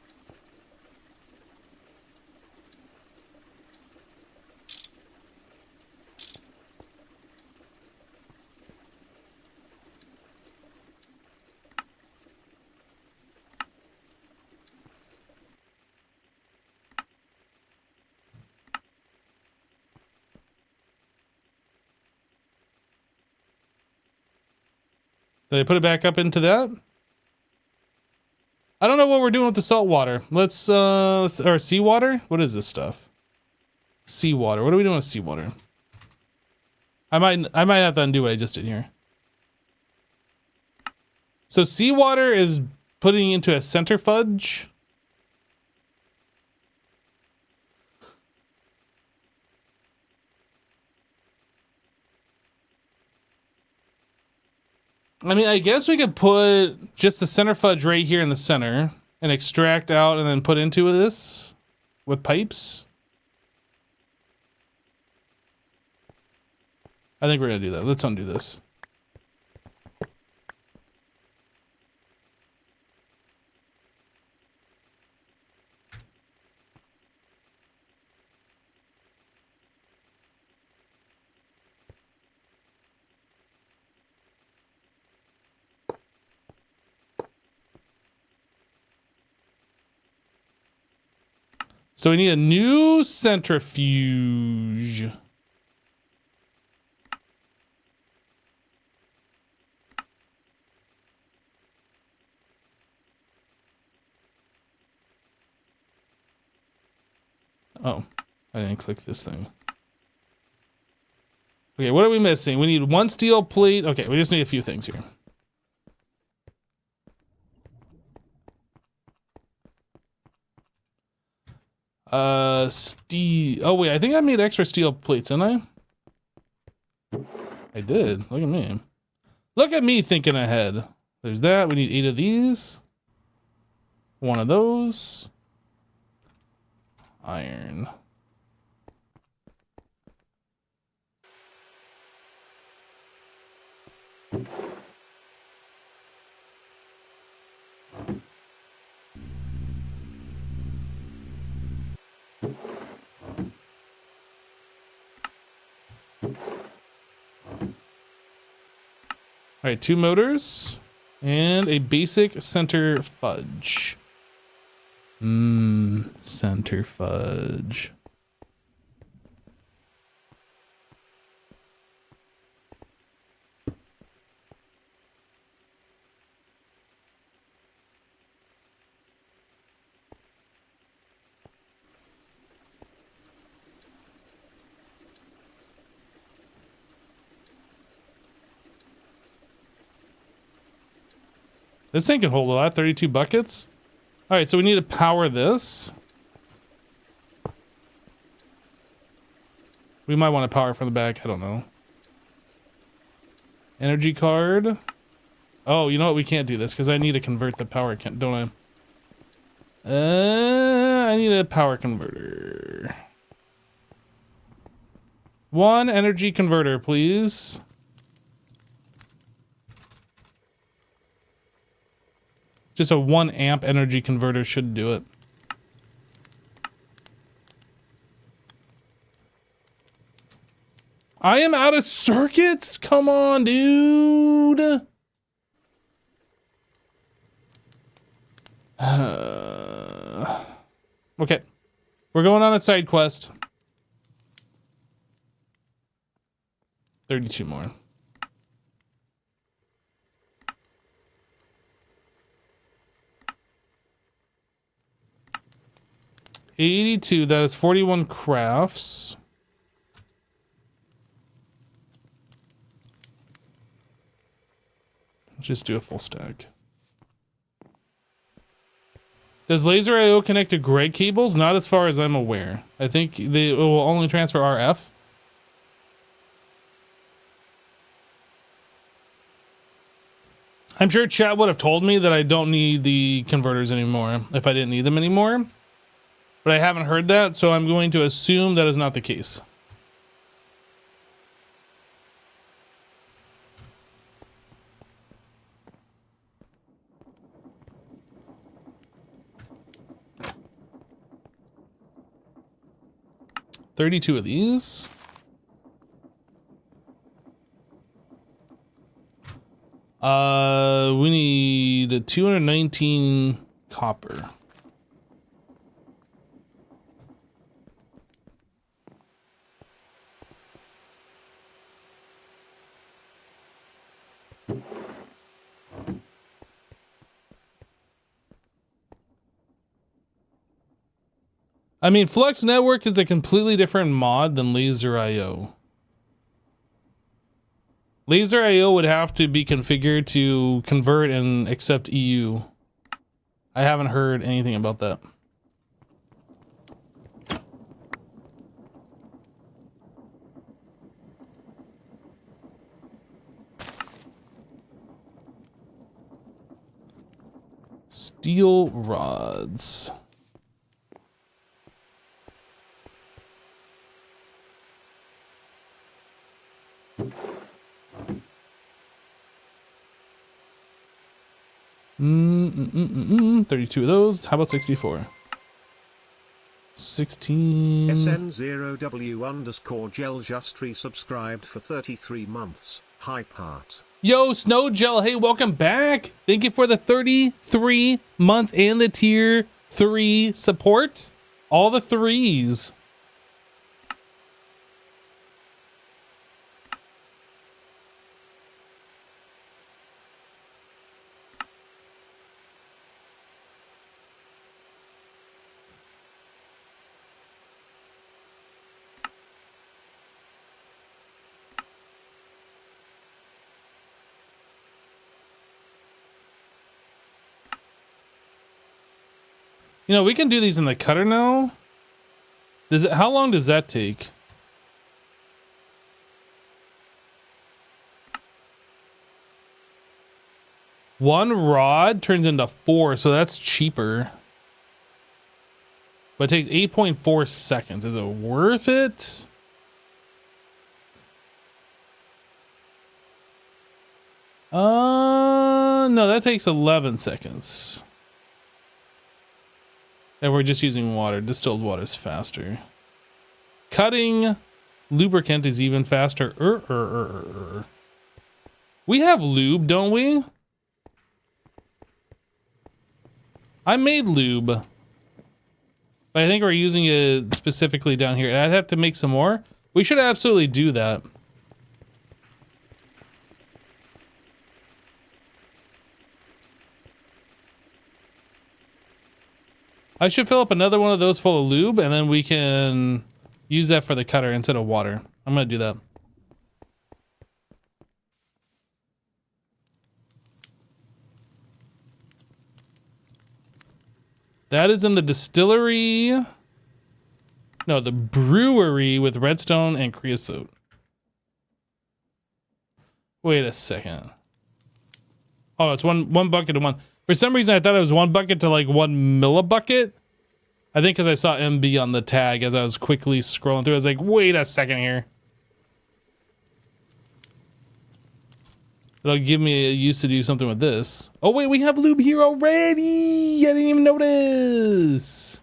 Did I put it back up into that? I don't know what we're doing with the salt water. Let's, or seawater? What is this stuff? Seawater. What are we doing with seawater? I might have to undo what I just did here. So seawater is putting into a centrifuge. I mean, I guess we could put just the centrifuge right here in the center and extract out and then put into this with pipes. I think we're gonna do that. Let's undo this. So we need a new centrifuge. Oh, I didn't click this thing. Okay, what are we missing? We need 1 steel plate. Okay, we just need a few things here. Steel. Oh wait, I think I made extra steel plates, didn't I? I did. Look at me. Look at me thinking ahead. There's that. We need 8 of these. 1 of those. Iron. All right, 2 motors and a basic center fudge. Center fudge. This thing can hold a lot, 32 buckets. All right, so we need to power this. We might want to power from the back, I don't know. Energy card. Oh, you know what? We can't do this because I need to convert the power, don't I? I need a power converter. 1 energy converter, please. Just a 1 amp energy converter should do it. I am out of circuits? Come on, dude. Okay. We're going on a side quest. 32 more. $82, that is 41 crafts. Just do a full stack. Does laser IO connect to gray cables? Not as far as I'm aware. I think it will only transfer RF. I'm sure chat would have told me that I don't need the converters anymore if I didn't need them anymore. But I haven't heard that, so I'm going to assume that is not the case. $32 of these. We need 219 copper. I mean, Flux Network is a completely different mod than Laser IO. Laser IO would have to be configured to convert and accept EU. I haven't heard anything about that. Steel rods. Mm-mm-mm-mm-mm. 32 of those. How about 64? 16. SN0W_gel just resubscribed for 33 months. Hi part. Yo, Snow Gel, hey, welcome back. Thank you for the 33 months and the tier 3 support. All the threes. You know, we can do these in the cutter now. How long does that take? One rod turns into 4, so that's cheaper. But it takes 8.4 seconds. Is it worth it? No, that takes 11 seconds. And we're just using water. Distilled water is faster. Cutting lubricant is even faster. We have lube, don't we? I made lube. But I think we're using it specifically down here. I'd have to make some more. We should absolutely do that. I should fill up another one of those full of lube, and then we can use that for the cutter instead of water. I'm gonna do that. That is in the distillery. No, the brewery with redstone and creosote. Wait a second. Oh, it's one bucket to one. For some reason, I thought it was 1 bucket to like 1 millibucket. I think because I saw MB on the tag as I was quickly scrolling through. I was like, wait a second here. It'll give me a use to do something with this. Oh wait, we have lube here already. I didn't even notice.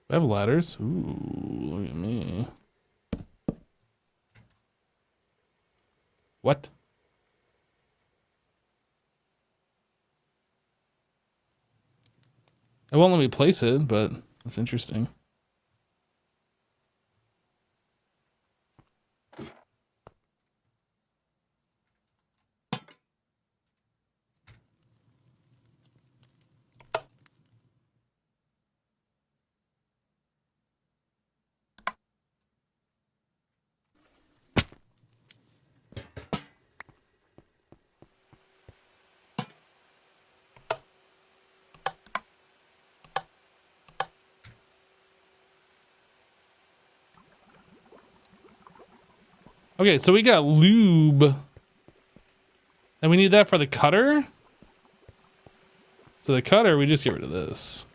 I have ladders. Ooh, look at me. What? It won't let me place it, but that's interesting. Okay, so we got lube. And we need that for the cutter? So the cutter, we just get rid of this.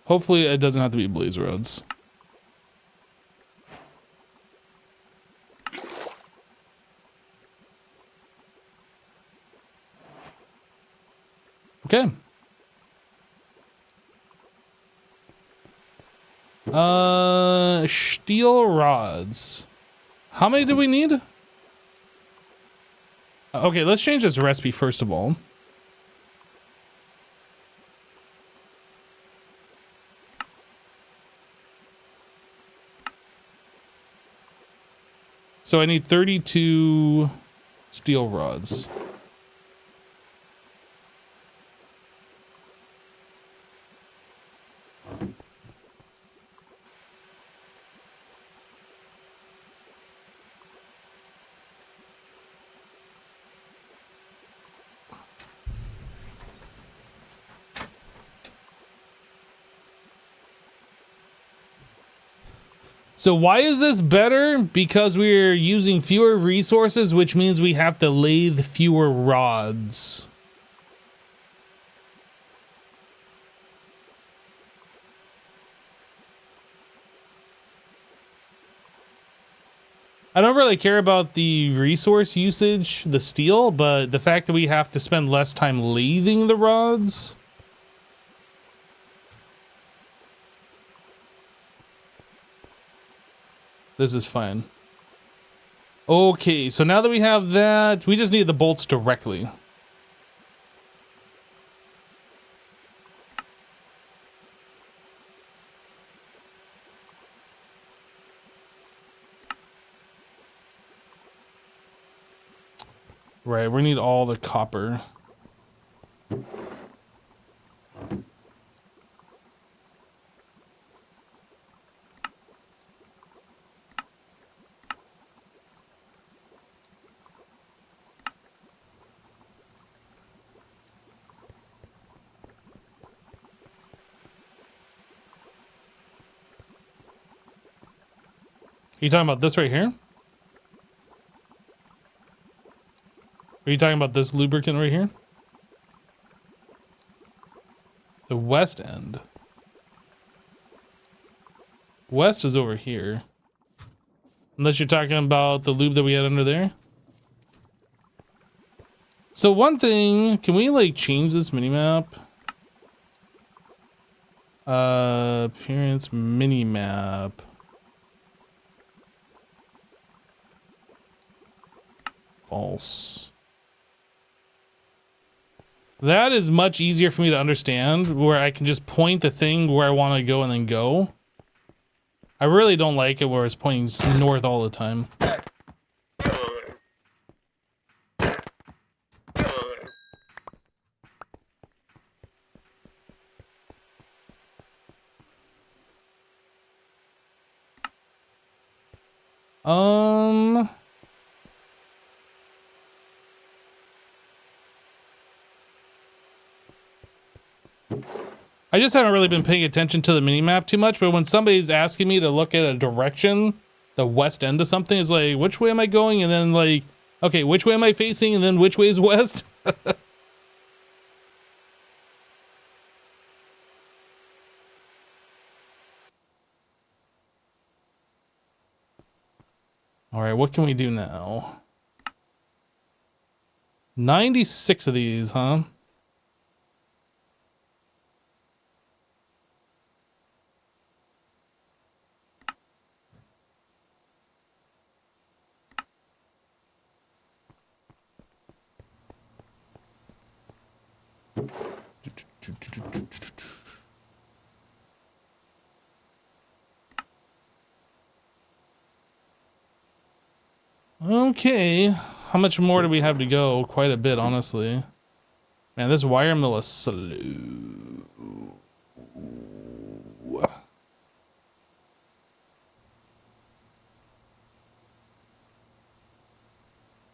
Hopefully it doesn't have to be blaze rods. Okay. Steel rods. How many do we need? Okay, let's change this recipe first of all. So I need 32 steel rods. So why is this better? Because we're using fewer resources, which means we have to lathe fewer rods. I don't really care about the resource usage, the steel, but the fact that we have to spend less time lathing the rods. This is fine. Okay, so now that we have that, we just need the bolts directly. Right, we need all the copper. Are you talking about this right here? Are you talking about this lubricant right here? The west end. West is over here. Unless you're talking about the lube that we had under there. So one thing, can we like change this minimap? Appearance minimap. False. That is much easier for me to understand, where I can just point the thing where I want to go and then go. I really don't like it where it's pointing north all the time. I just haven't really been paying attention to the minimap too much, but when somebody's asking me to look at a direction, the west end of something, is like, which way am I going? And then like, okay, which way am I facing? And then which way is west? All right, what can we do now? 96 of these, huh? Okay, how much more do we have to go? Quite a bit, honestly. Man, this wire mill is slow.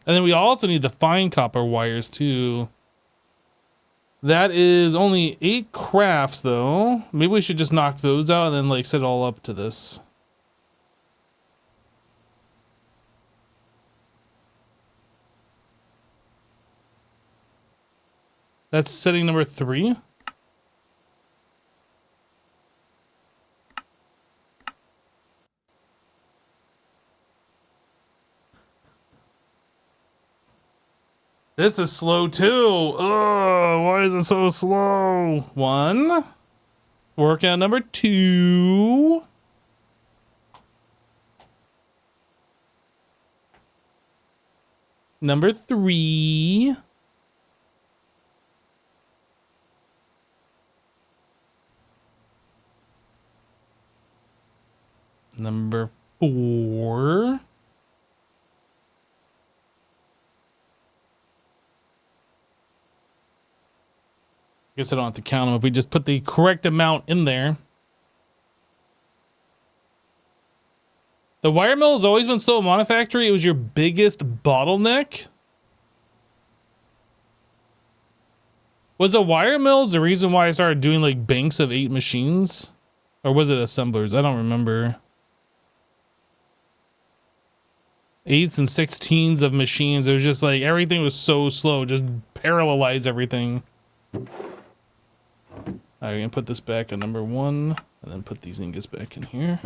And then we also need the fine copper wires too. That is only 8 crafts though. Maybe we should just knock those out and then like set it all up to this. That's setting number 3. This is slow too. Ugh, why is it so slow? 1. Workout number 2. Number 3. Number 4. Guess I don't have to count them if we just put the correct amount in there. The wire mill has always been slow at Monofactory. It was your biggest bottleneck. Was the wire mills the reason why I started doing like banks of 8 machines? Or was it assemblers? I don't remember. 8s and 16s of machines. It was just like everything was so slow. Just parallelize everything. I'm gonna put this back on number 1 and then put these ingots back in here.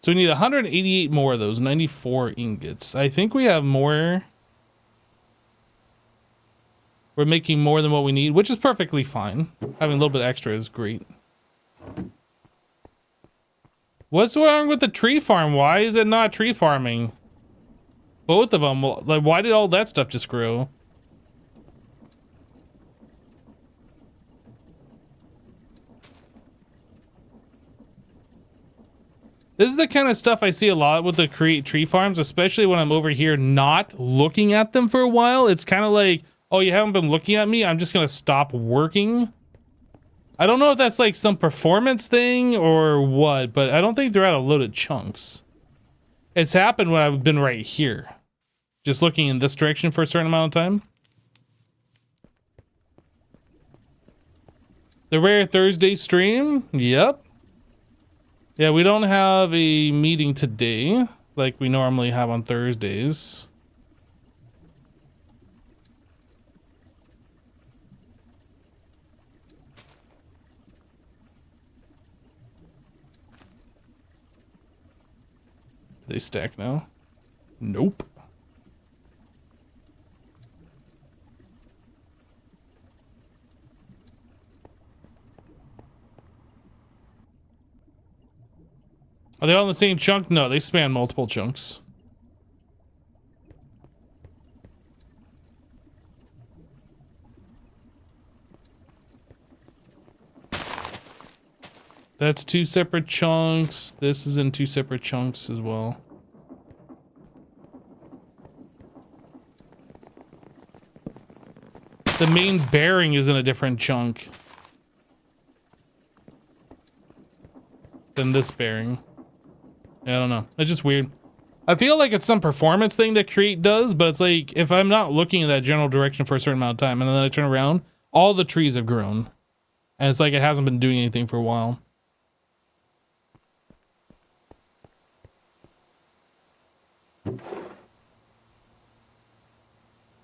So we need 188 more of those, 94 ingots. I think we have more We're making more than what we need, which is perfectly fine. Having a little bit extra is great. What's wrong with the tree farm? Why is it not tree farming? Both of them. Like, why did all that stuff just grow? This is the kind of stuff I see a lot with the create tree farms, especially when I'm over here not looking at them for a while. It's kind of like, oh, you haven't been looking at me? I'm just going to stop working. I don't know if that's like some performance thing or what, but I don't think they're out of loaded chunks. It's happened when I've been right here. Just looking in this direction for a certain amount of time. The rare Thursday stream? Yep. Yeah, we don't have a meeting today like we normally have on Thursdays. Do they stack now? Nope. Are they all in the same chunk? No, they span multiple chunks. That's two separate chunks. This is in two separate chunks as well. The main bearing is in a different chunk than this bearing. Yeah, I don't know. It's just weird. I feel like it's some performance thing that Create does, but it's like, if I'm not looking in that general direction for a certain amount of time, and then I turn around, all the trees have grown. And it's like it hasn't been doing anything for a while.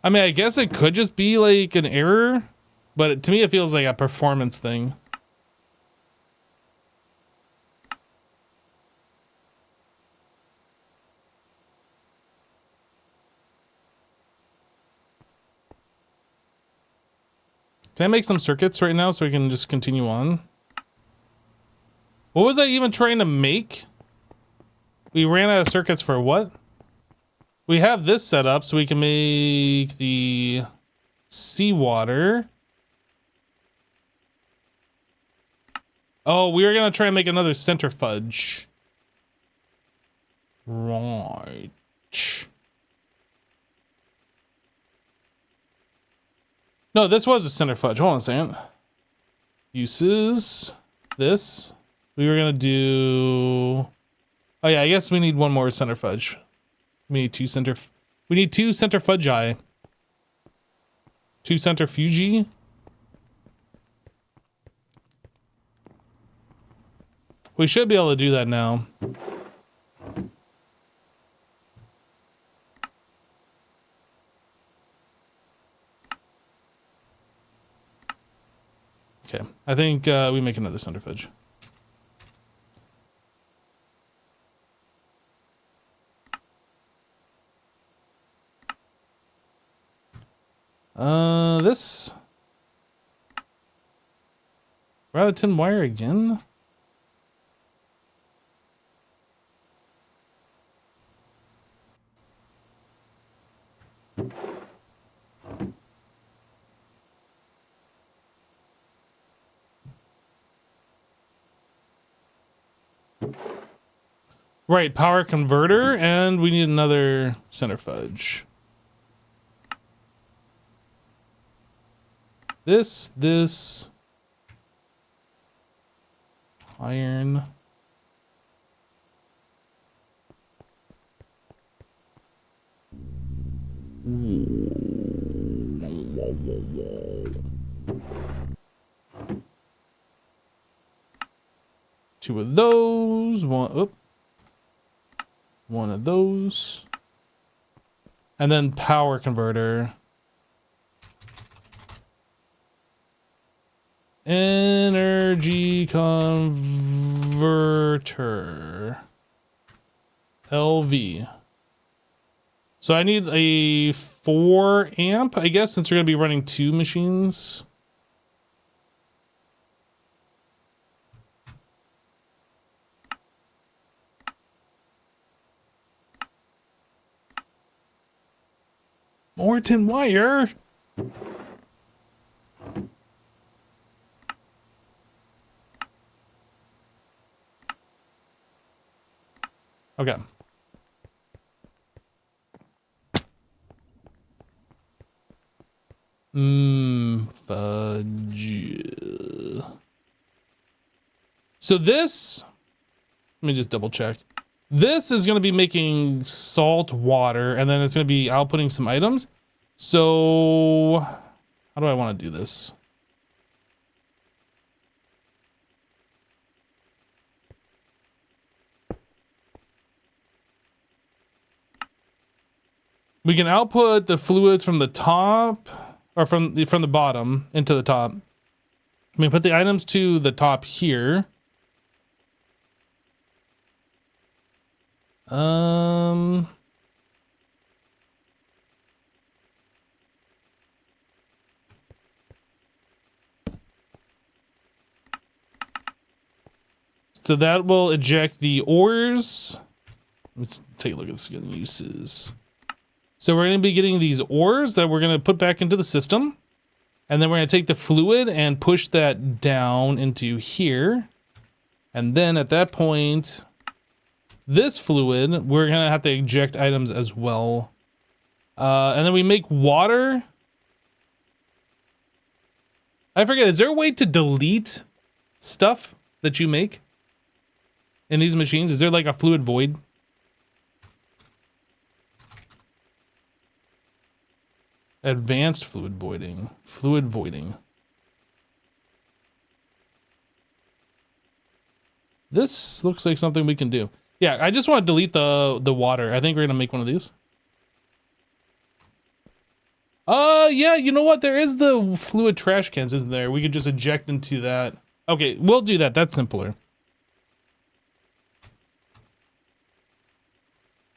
I mean, I guess it could just be like an error, but to me it feels like a performance thing. Can I make some circuits right now so we can just continue on? What was I even trying to make? We ran out of circuits for what? We have this set up so we can make the seawater. Oh, we were gonna try and make another centrifuge. Right. No, this was a centrifuge. Hold on a second. Uses. This. We were gonna do... Oh yeah, I guess we need one more centrifuge. We need two centrifugi. Two centrifugi. We should be able to do that now. Okay, I think we make another centrifuge. This. We're out of tin wire again? Right, power converter, and we need another centrifuge. This, iron. Two of those, one of those, and then power converter. Energy converter. LV. So I need a 4 amp, I guess, since we're going to be running 2 machines. More tin wire. Okay. Fudge. So this, let me just double check. This is going to be making salt water, and then it's going to be outputting some items. So how do I want to do this? We can output the fluids from the top, or from the bottom into the top. We put the items to the top here. So that will eject the ores. Let's take a look at the skill uses. So we're going to be getting these ores that we're going to put back into the system. And then we're going to take the fluid and push that down into here. And then at that point, this fluid, we're going to have to eject items as well. And then we make water. I forget, is there a way to delete stuff that you make in these machines? Is there like a fluid void? Advanced fluid voiding. Fluid voiding. This looks like something we can do. Yeah, I just want to delete the water. I think we're gonna make one of these. Yeah, you know what? There is the fluid trash cans, isn't there? We could just eject into that. Okay, we'll do that. That's simpler.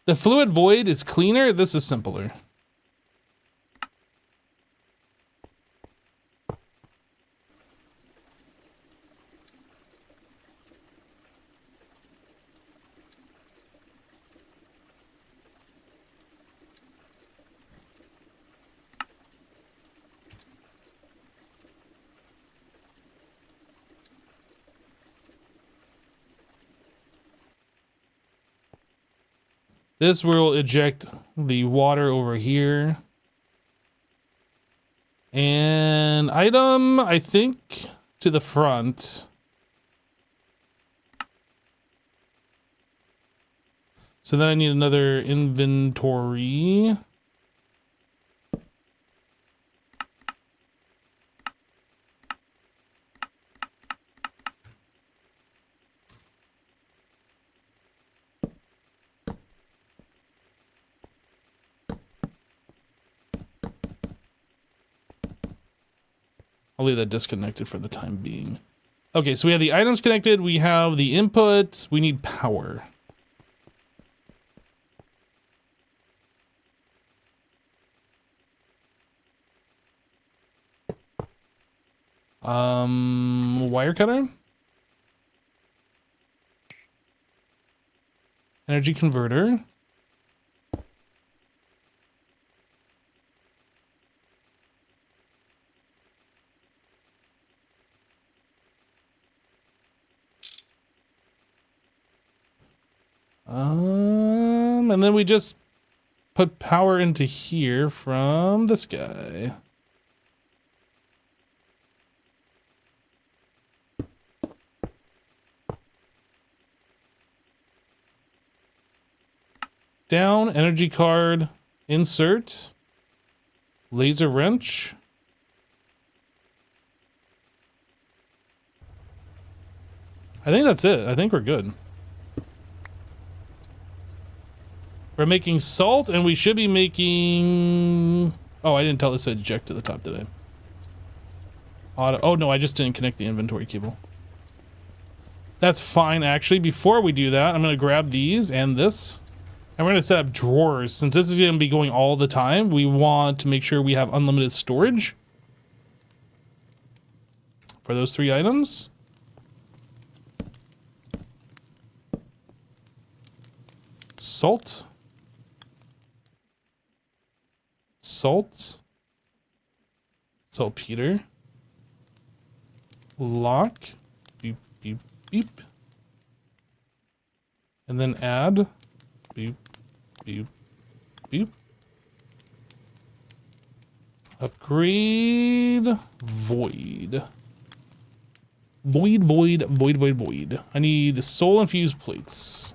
The fluid void is cleaner. This is simpler. This will eject the water over here. And item, I think, to the front. So then I need another inventory. I'll leave that disconnected for the time being. Okay, so we have the items connected. We have the input. We need power. Wire cutter. Energy converter. And then we just put power into here from this guy. Down, energy card, insert, laser wrench. I think that's it. I think we're good. We're making salt, and we should be making... Oh, I didn't tell this to eject to the top, did I? Auto... Oh, no, I just didn't connect the inventory cable. That's fine, actually. Before we do that, I'm going to grab these and this. And we're going to set up drawers. Since this is going to be going all the time, we want to make sure we have unlimited storage for those 3 items. Salt. Salt. Saltpeter. Lock. Beep, beep, beep. And then add. Beep, beep, beep. Upgrade. Void. Void, void, void, void, void. I need soul infused plates.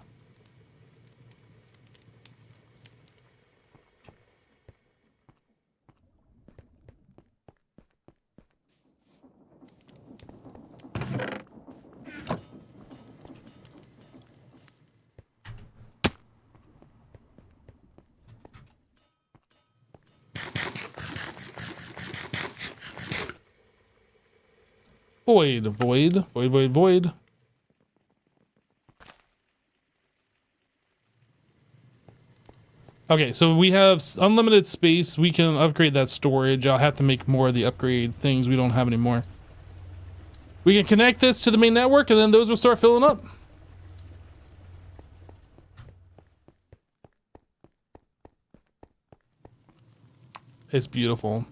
Void, void, void, void, void. Okay, so we have unlimited space. We can upgrade that storage. I'll have to make more of the upgrade things we don't have anymore. We can connect this to the main network, and then those will start filling up. It's beautiful.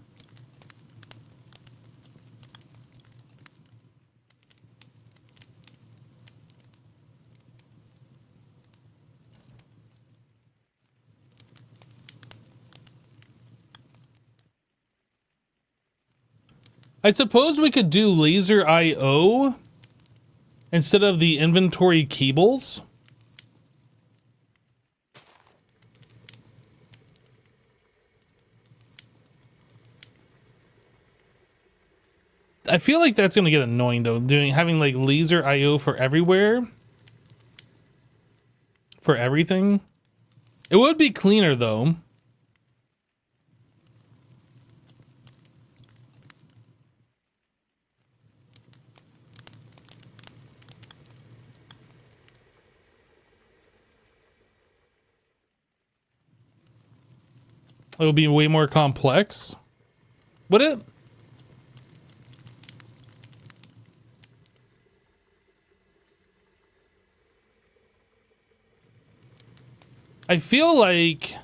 I suppose we could do laser IO instead of the inventory cables. I feel like that's gonna get annoying though, having like laser IO for everywhere. For everything. It would be cleaner though. It would be way more complex. Would it? I feel like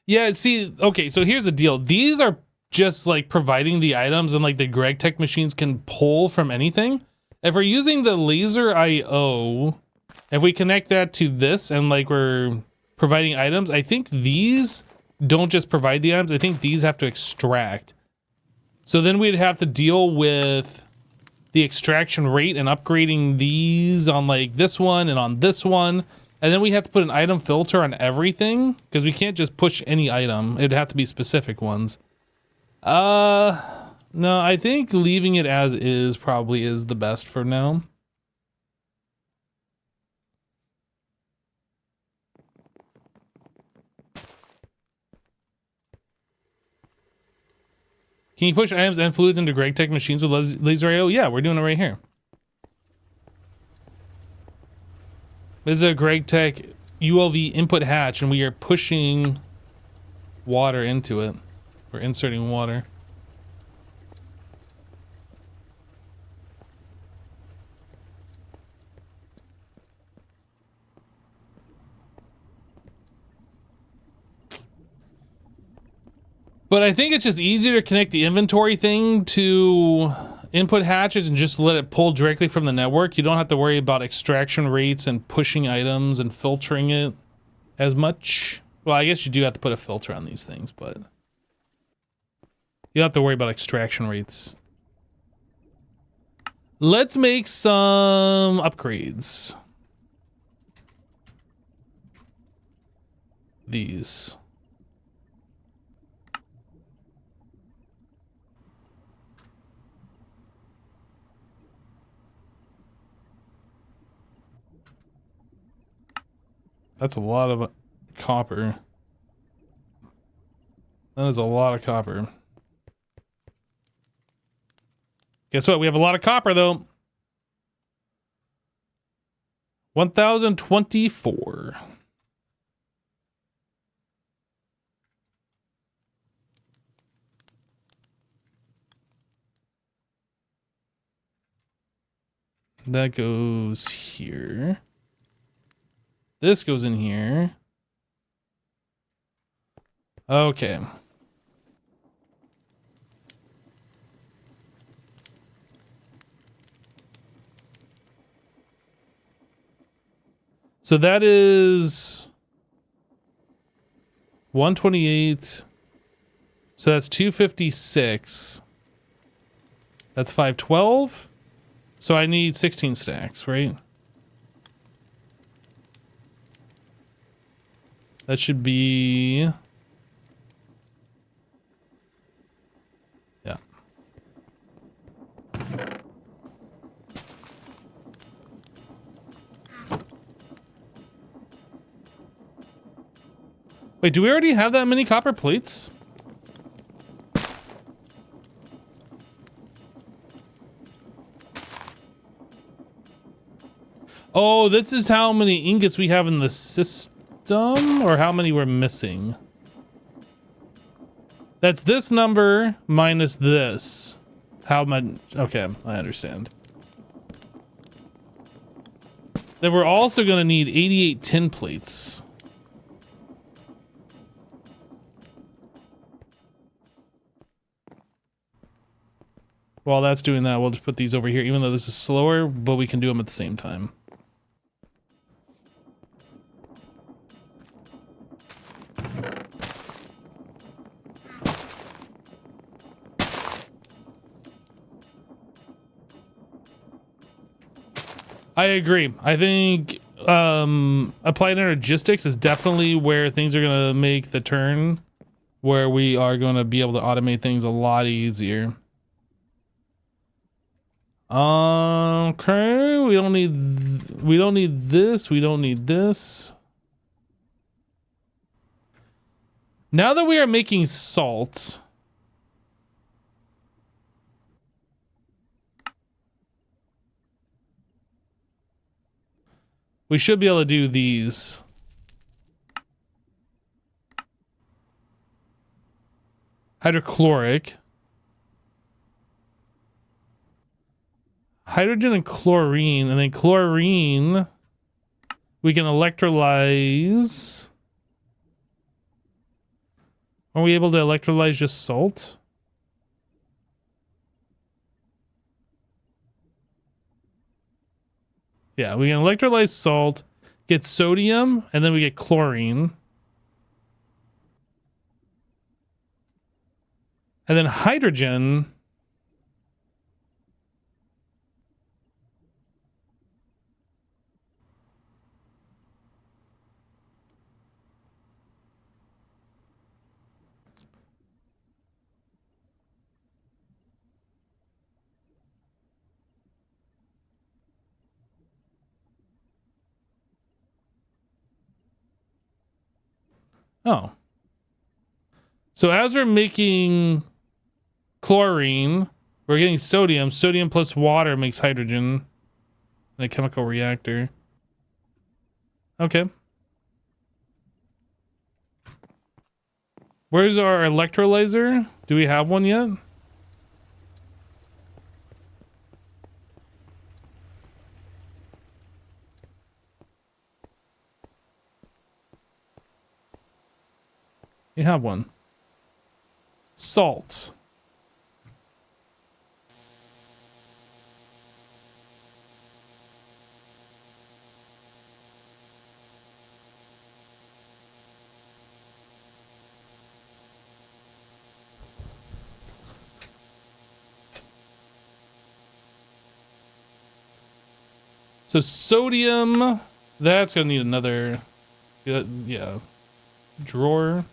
yeah, see, okay, so here's the deal. These are just like providing the items and like the Greg Tech machines can pull from anything. If we're using the laser IO, if we connect that to this and like we're providing items, I think these don't just provide the items. I think these have to extract. So then we'd have to deal with the extraction rate and upgrading these on like this one and on this one. And then we have to put an item filter on everything because we can't just push any item. It'd have to be specific ones. No, I think leaving it as is probably is the best for now. Can you push items and fluids into Greg Tech machines with laser IO? Yeah, we're doing it right here. This is a Greg Tech ULV input hatch, and we are pushing water into it. We're inserting water. But I think it's just easier to connect the inventory thing to input hatches and just let it pull directly from the network. You don't have to worry about extraction rates and pushing items and filtering it as much. Well, I guess you do have to put a filter on these things, but you don't have to worry about extraction rates. Let's make some upgrades. These. That's a lot of copper. That is a lot of copper. Guess what? We have a lot of copper, though. 1024. That goes here. This goes in here. Okay. So that is 128. So that's 256. That's 512. So I need 16 stacks, right? That should be... yeah. Wait, do we already have that many copper plates? Oh, this is how many ingots we have in the system, or how many we're missing. That's this number minus this. How much? Okay, I understand. Then we're also going to need 88 tin plates. While that's doing that, we'll just put these over here, even though this is slower, but we can do them at the same time. I agree. I think applied energistics is definitely where things are going to make the turn, where we are going to be able to automate things a lot easier. Okay, we don't need this, we don't need this. Now that we are making salt, we should be able to do these. Hydrochloric. Hydrogen and chlorine, and then chlorine we can electrolyze. Are we able to electrolyze just salt? Yeah, we can electrolyze salt, get sodium, and then we get chlorine. And then hydrogen. Oh. So as we're making chlorine, we're getting sodium. Sodium plus water makes hydrogen in a chemical reactor. Okay. Where's our electrolyzer? Do we have one yet? We have one. Salt. So sodium, that's gonna need another, yeah, drawer.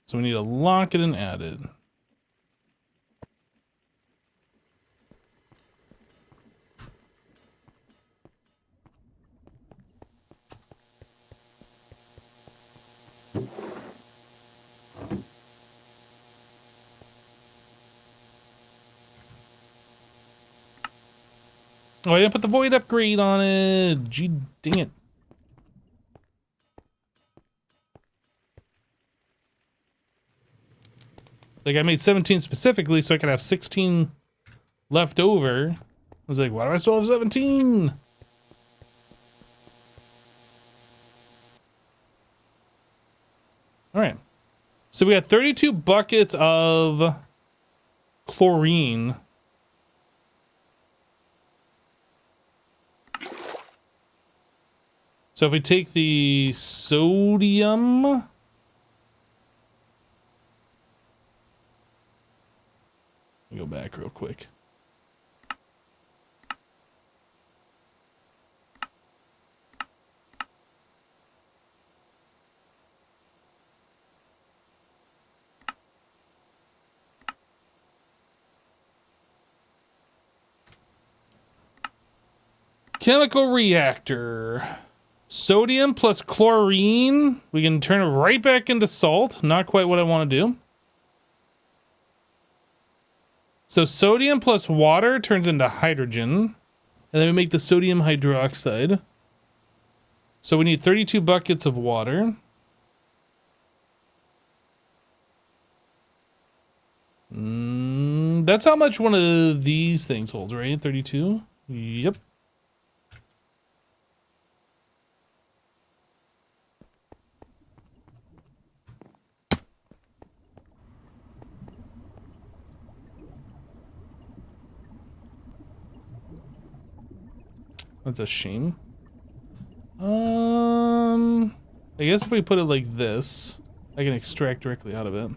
So we need to lock it and add it. Oh, I didn't put the void upgrade on it. Gee, dang it. Like, I made 17 specifically so I could have 16 left over. I was like, why do I still have 17? All right. So we had 32 buckets of chlorine. So if we take the sodium, let me go back real quick. Chemical reactor. Sodium plus chlorine. We can turn it right back into salt. Not quite what I want to do. So sodium plus water turns into hydrogen. And then we make the sodium hydroxide. So we need 32 buckets of water. That's how much one of these things holds, right? 32? Yep. That's a shame. I guess if we put it like this, I can extract directly out of it.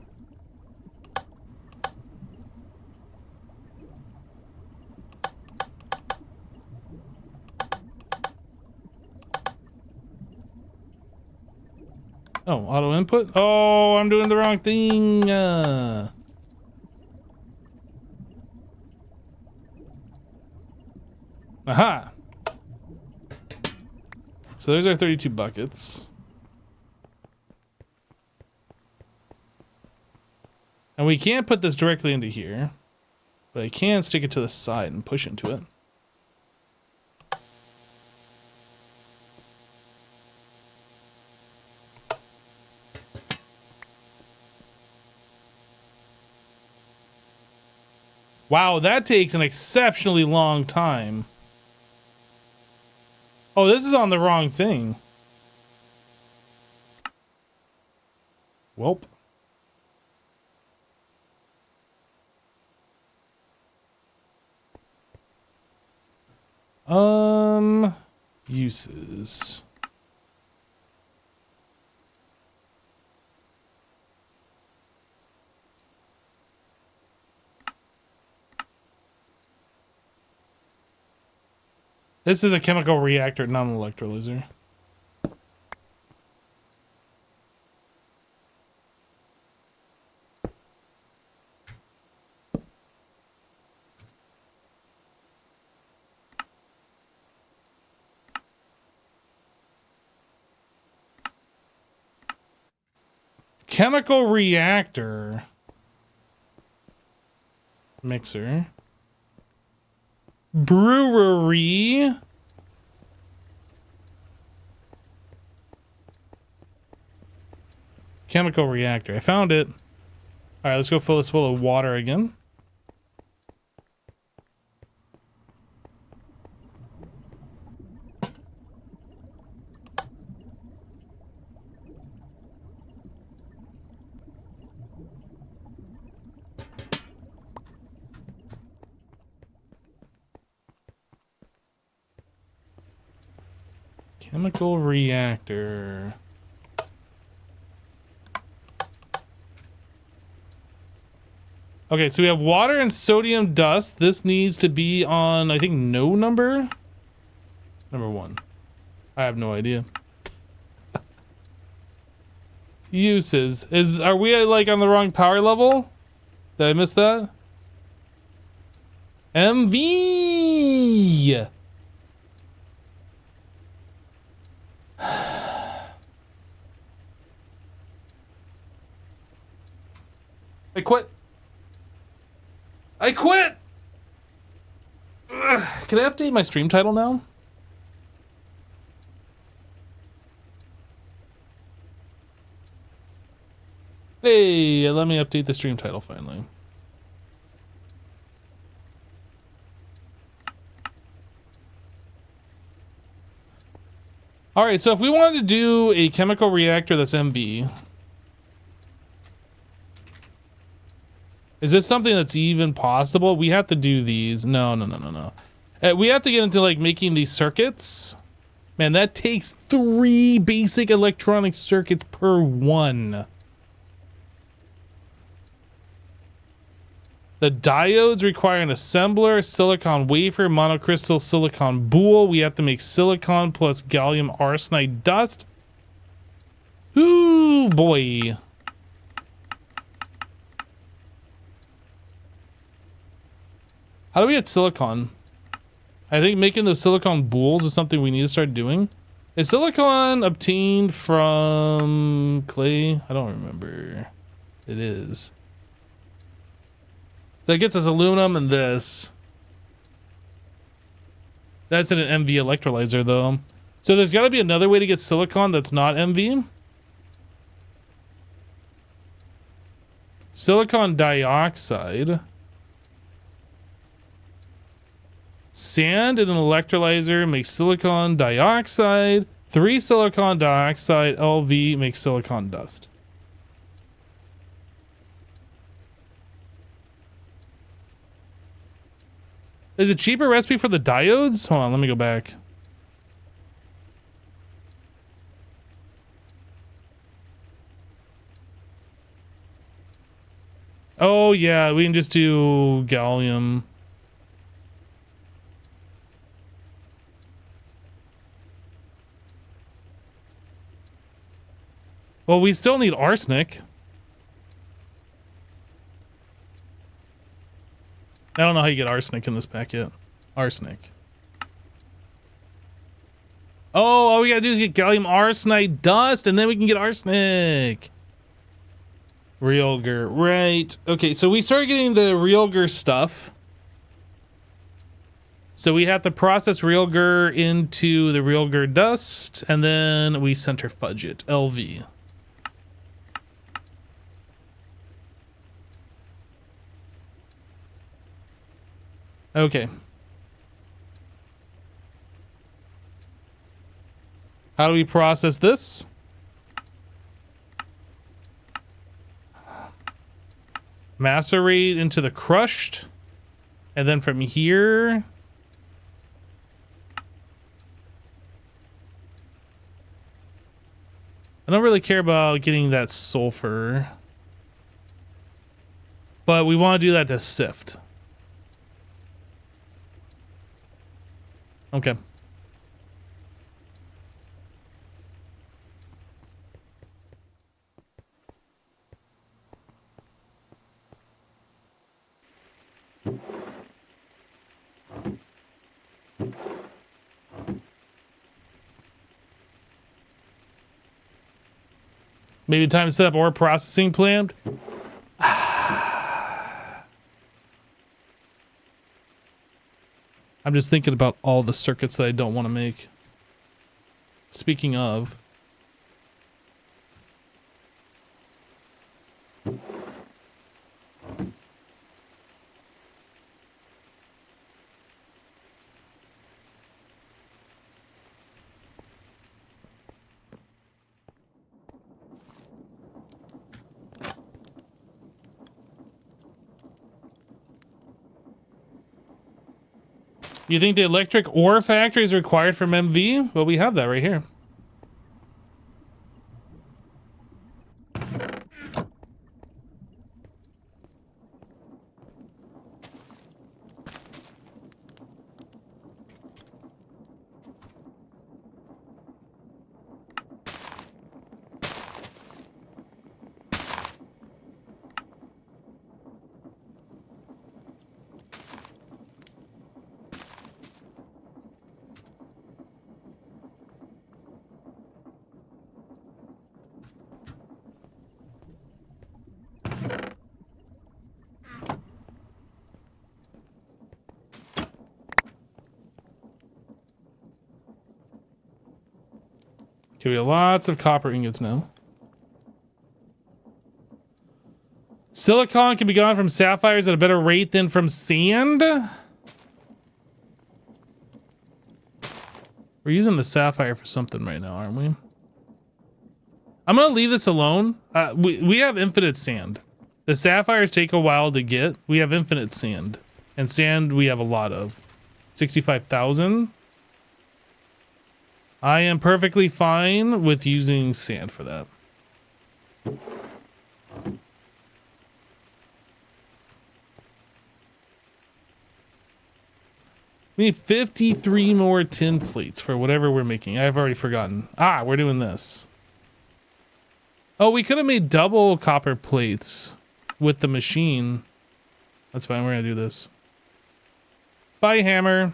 Oh, auto input? Oh, I'm doing the wrong thing. Aha! So there's our 32 buckets. And we can't put this directly into here, but I can stick it to the side and push into it. Wow, that takes an exceptionally long time. Oh, this is on the wrong thing. Welp. Uses. This is a chemical reactor, not an electrolyzer. Chemical reactor. Mixer. Brewery. Chemical reactor. I found it. All right, let's go fill this full of water again. Chemical reactor. Okay, so we have water and sodium dust. This needs to be on, I think, no number? Number 1. I have no idea. Uses. Are we like on the wrong power level? Did I miss that? MV! I quit. I quit! Can I update my stream title now? Hey, let me update the stream title finally. All right, so if we wanted to do a chemical reactor that's MV, is this something that's even possible? We have to do these. No. We have to get into like making these circuits. Man, that takes 3 basic electronic circuits per one. The diodes require an assembler, silicon wafer, monocrystal silicon boule. We have to make silicon plus gallium arsenide dust. Ooh, boy. How do we get silicon? I think making those silicon boules is something we need to start doing. Is silicon obtained from clay? I don't remember. It is. That gets us aluminum and this. That's in an MV electrolyzer though. So there's got to be another way to get silicon that's not MV. Silicon dioxide. Sand in an electrolyzer makes silicon dioxide. 3 silicon dioxide LV makes silicon dust. There's a cheaper recipe for the diodes? Hold on, let me go back. Oh yeah, we can just do gallium. Well, we still need arsenic. I don't know how you get arsenic in this pack yet. Arsenic. Oh, all we gotta do is get gallium arsenide dust, and then we can get arsenic. Realger, right. Okay, so we started getting the realger stuff. So we have to process realger into the realger dust, and then we centrifuge it, LV. Okay. How do we process this? Macerate into the crushed. And then from here... I don't really care about getting that sulfur. But we want to do that to sift. Okay. Maybe time to set up ore processing plant. I'm just thinking about all the circuits that I don't want to make. Speaking of. You think the electric ore factory is required from MV? Well, we have that right here. Okay, we have lots of copper ingots now. Silicon can be gotten from sapphires at a better rate than from sand? We're using the sapphire for something right now, aren't we? I'm gonna leave this alone. We have infinite sand. The sapphires take a while to get. We have infinite sand. And sand we have a lot of. 65,000. I am perfectly fine with using sand for that. We need 53 more tin plates for whatever we're making. I've already forgotten. Ah, we're doing this. Oh, we could have made double copper plates with the machine. That's fine. We're going to do this. Bye, hammer.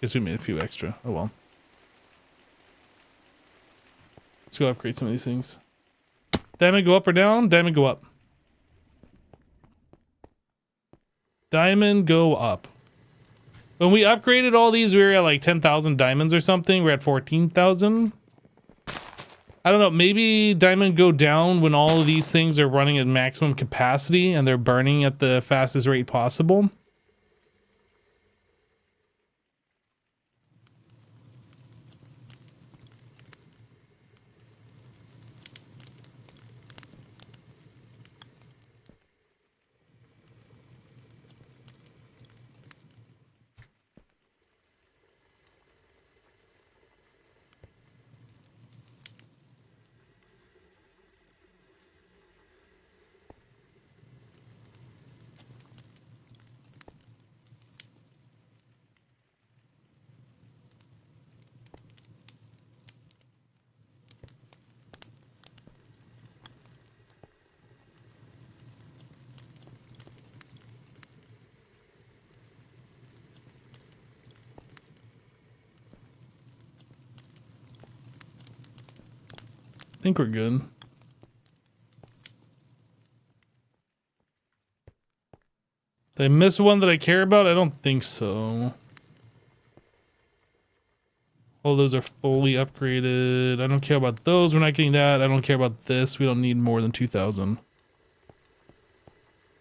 Guess we made a few extra. Oh well. Let's go upgrade some of these things. Diamond go up or down? Diamond go up. Diamond go up. When we upgraded all these, we were at like 10,000 diamonds or something. We're at 14,000. I don't know. Maybe diamond go down when all of these things are running at maximum capacity and they're burning at the fastest rate possible. I think we're good. Did I miss one that I care about? I don't think so. All those are fully upgraded. I don't care about those. We're not getting that. I don't care about this. We don't need more than 2,000.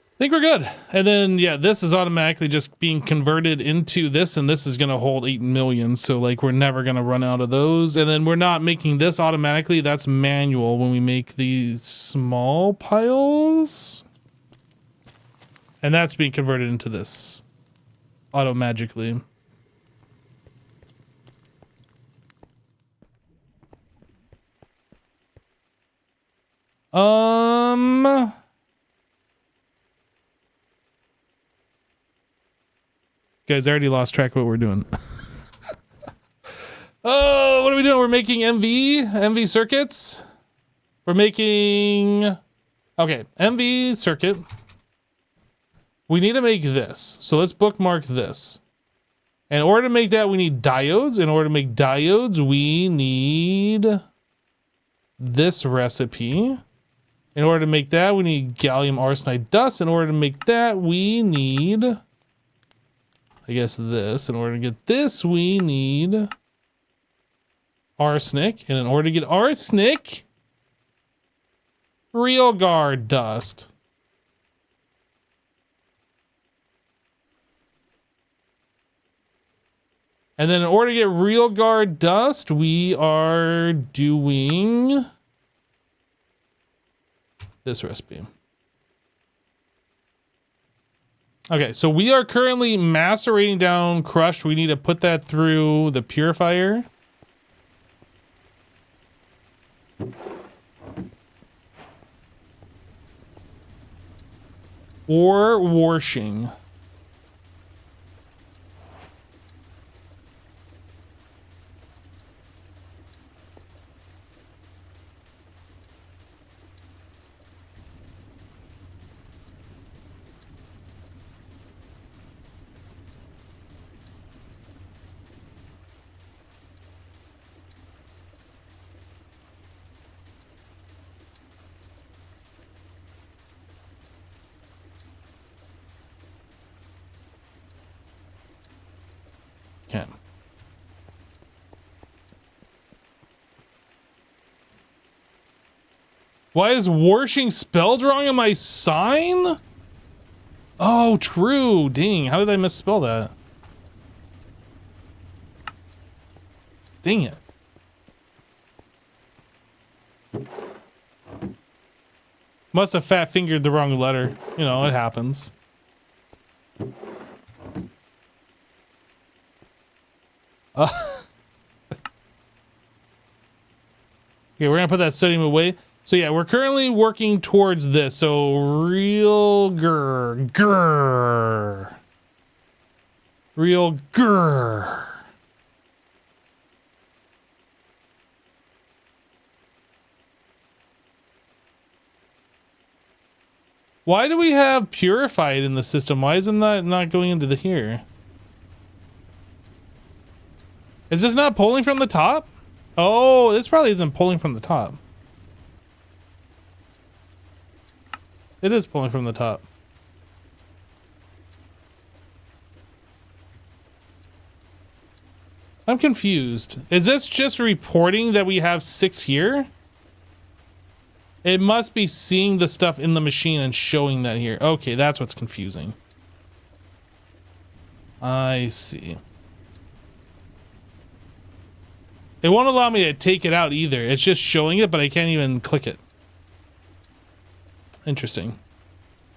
I think we're good. And then, yeah, this is automatically just being converted into this, and this is going to hold 8 million. So, like, we're never going to run out of those. And then we're not making this automatically. That's manual when we make these small piles. And that's being converted into this auto-magically. Guys, I already lost track of what we're doing. Oh, what are we doing? We're making MV circuits. We're making, okay, MV circuit. We need to make this. So let's bookmark this. In order to make that, we need diodes. In order to make diodes, we need this recipe. In order to make that, we need gallium arsenide dust. In order to make that, we need, I guess, this. In order to get this, we need arsenic. And in order to get arsenic, real guard dust. And then in order to get real guard dust, we are doing this recipe. Okay, so we are currently macerating down crushed. We need to put that through the purifier. Or washing. Okay. Why is washing spelled wrong on my sign? Oh, true. Dang, how did I misspell that? Dang it. Must have fat fingered the wrong letter. You know, it happens. Okay, we're gonna put that sodium away. So yeah, we're currently working towards this. So real grr. Real grr. Why do we have purified in the system? Why isn't that not going into the here? Is this not pulling from the top? Oh, this probably isn't pulling from the top. It is pulling from the top. I'm confused. Is this just reporting that we have 6 here? It must be seeing the stuff in the machine and showing that here. Okay, that's what's confusing. I see. It won't allow me to take it out either. It's just showing it, but I can't even click it. Interesting.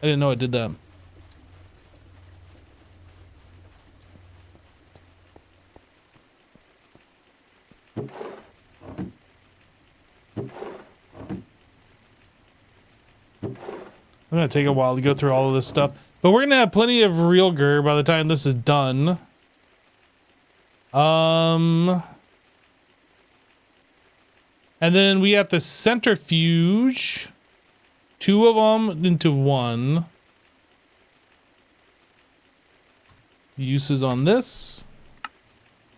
I didn't know it did that. I'm gonna take a while to go through all of this stuff, but we're gonna have plenty of real GUR by the time this is done. And then we have the centrifuge, 2 of them into 1. Uses on this.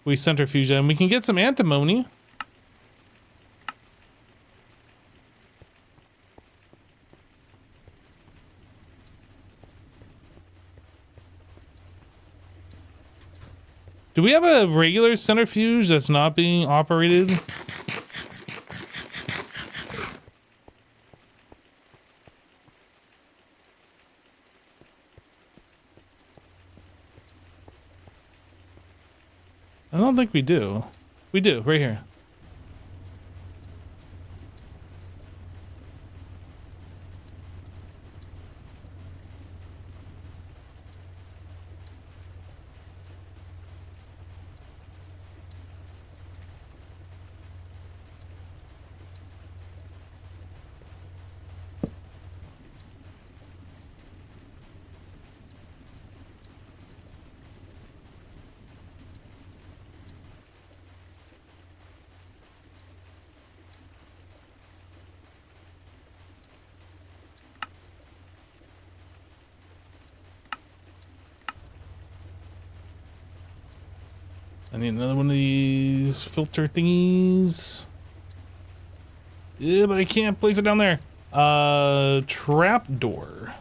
We centrifuge and we can get some antimony. Do we have a regular centrifuge that's not being operated? I don't think we do. We do, right here. I need another one of these filter thingies. Yeah, but I can't place it down there. Trap door.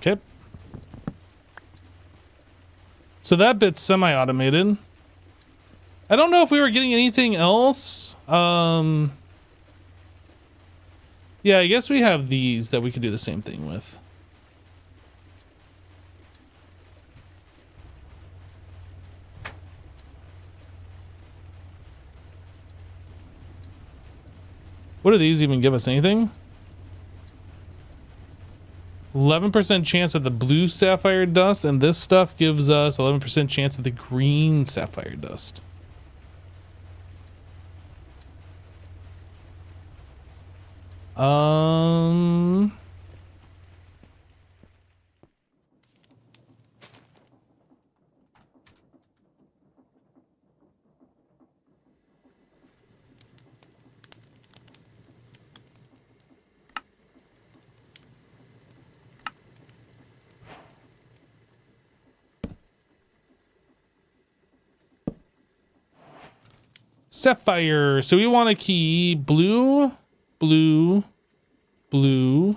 Okay. So that bit's semi-automated. I don't know if we were getting anything else. Yeah, I guess we have these that we could do the same thing with. What do these even give us? Anything? 11% chance of the blue sapphire dust, and this stuff gives us 11% chance of the green sapphire dust. Sapphire. So we want to keep blue, blue, blue,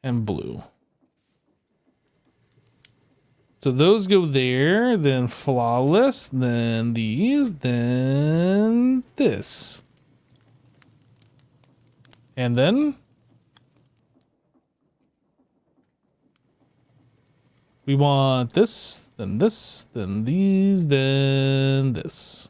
and blue. So those go there, then flawless, then these, then this. And then we want this, then these, then this.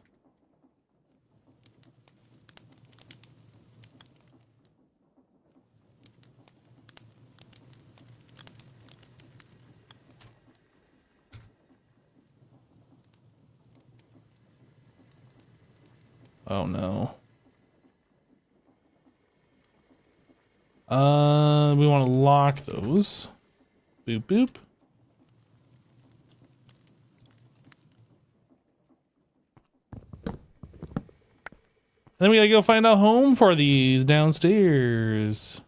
Oh no. We want to lock those. Boop boop. Then we gotta go find a home for these downstairs.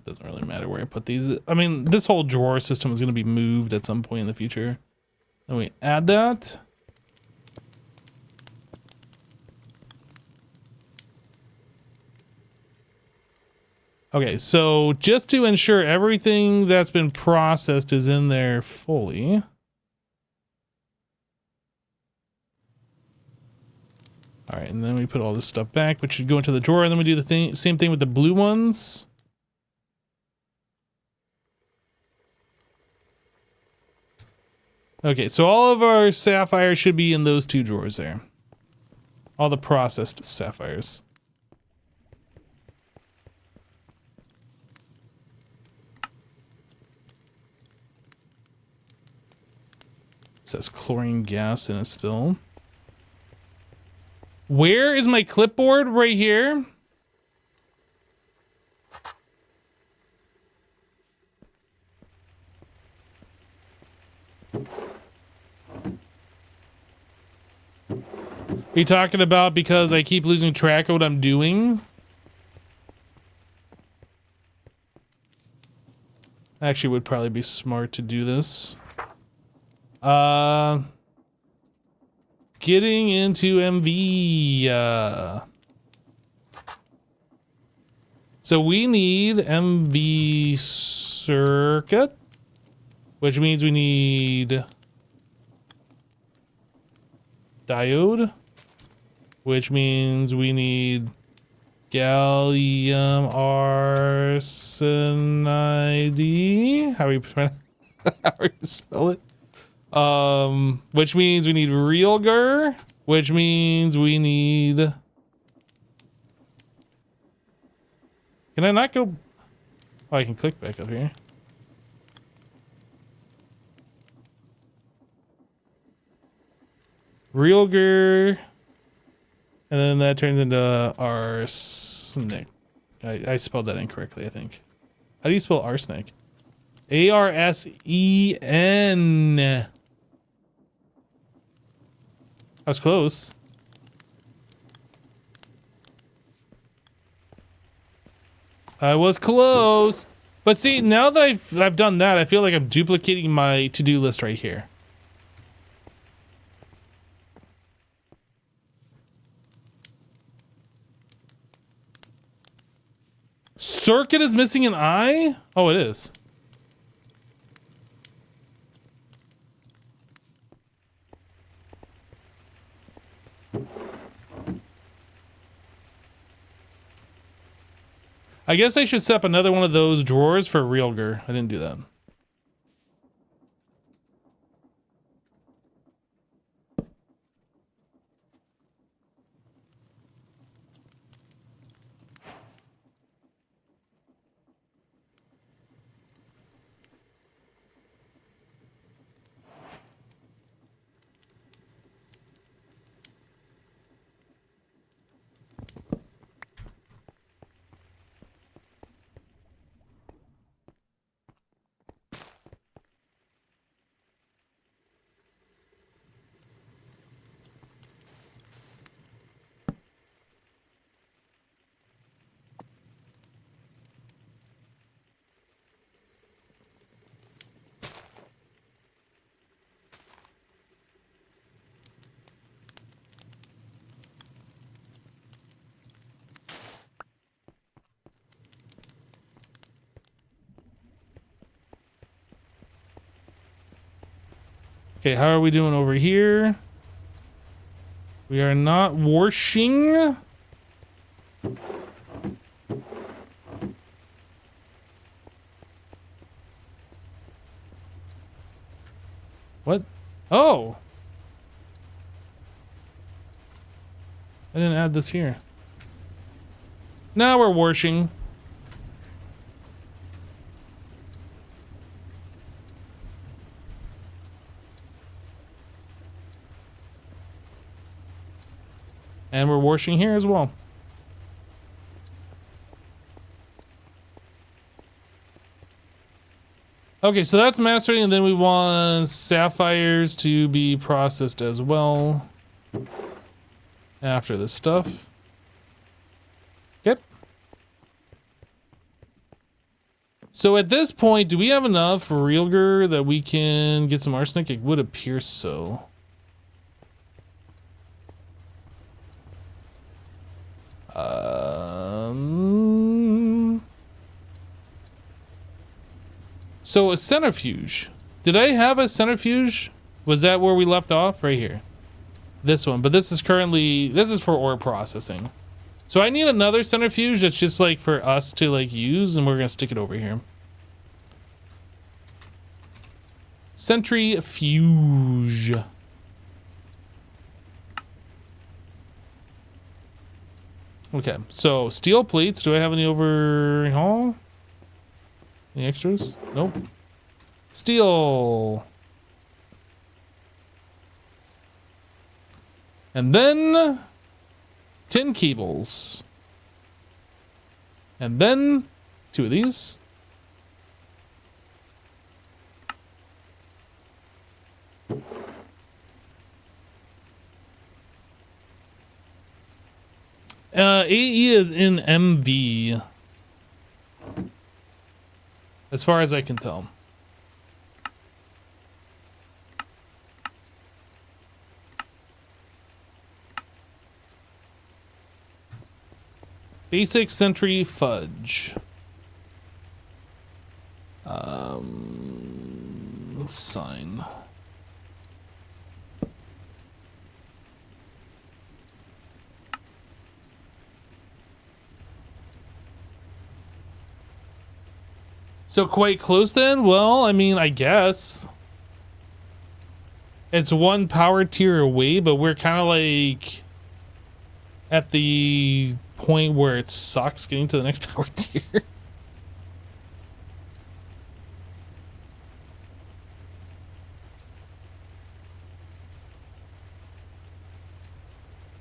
Doesn't really matter where I put these. I mean, this whole drawer system is gonna be moved at some point in the future. Then we add that. Okay, so just to ensure everything that's been processed is in there fully. All right, and then we put all this stuff back, which should go into the drawer, and then we do the same thing with the blue ones. Okay, so all of our sapphires should be in those two drawers there. All the processed sapphires. It says chlorine gas in it still. Where is my clipboard? Right here. Are you talking about because I keep losing track of what I'm doing? Actually, would probably be smart to do this. Getting into MV. So we need MV circuit, which means we need diode, which means we need gallium arsenide. How do we spell it? Which means we need realgar, which means we need... Can I not go... Oh, I can click back up here. Realgar, and then that turns into arsenic. I spelled that incorrectly, I think. How do you spell arsenic? A-R-S-E-N. I was close. I was close. But see, now that I've done that, I feel like I'm duplicating my to-do list right here. Circuit is missing an eye? Oh, it is. I guess I should set up another one of those drawers for realgar. I didn't do that. Okay, how are we doing over here? We are not washing. What? Oh! I didn't add this here. Now we're washing. And we're washing here as well. Okay, so that's mastering, and then we want sapphires to be processed as well after this stuff. Yep. So at this point, do we have enough realgar that we can get some arsenic? It would appear so. So a centrifuge. Did I have a centrifuge? Was that where we left off? Right here. This one. But this is currently... This is for ore processing. So I need another centrifuge that's just like for us to like use. And we're going to stick it over here. Centrifuge. Okay. So steel plates. Do I have any overhaul? Any extras? Nope. Steel. And then tin cables. And then 2 of these. AE is in MV. As far as I can tell. Basic centrifuge. Let's sign. So quite close then? Well, I mean, I guess. It's 1 power tier away, but we're kind of like at the point where it sucks getting to the next power tier.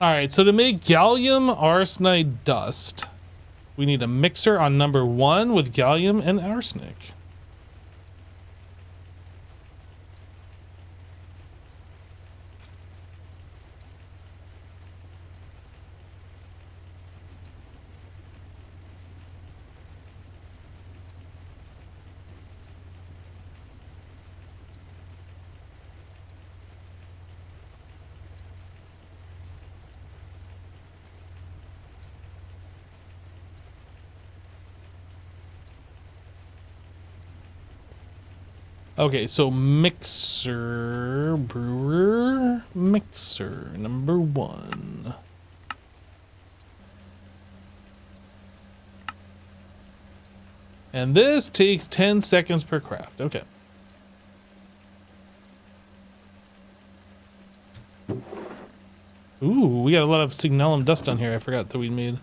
Alright, so to make gallium arsenide dust, we need a mixer on number 1 with gallium and arsenic. Okay, so mixer, brewer, mixer, number 1. And this takes 10 seconds per craft. Okay. Ooh, we got a lot of signalum dust on here. I forgot that we made.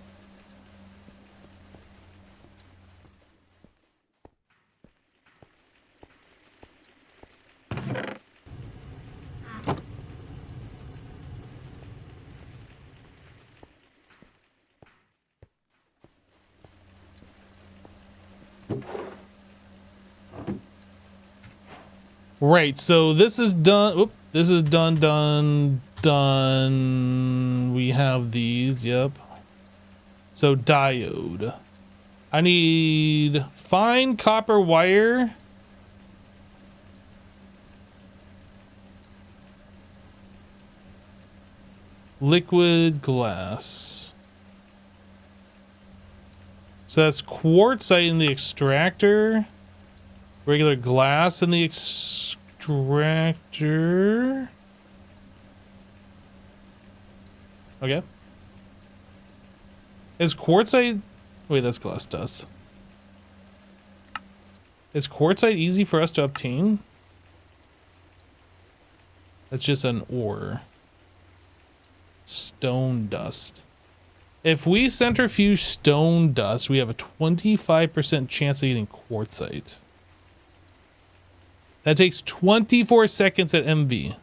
Right, so this is done. Oop, this is done. We have these, yep. So diode. I need fine copper wire. Liquid glass. So that's quartzite in the extractor. Regular glass in the extractor. extractor. Okay. Is quartzite... Wait, that's glass dust. Is quartzite easy for us to obtain? That's just an ore. Stone dust. If we centrifuge stone dust, we have a 25% chance of getting quartzite. That takes 24 seconds at MV.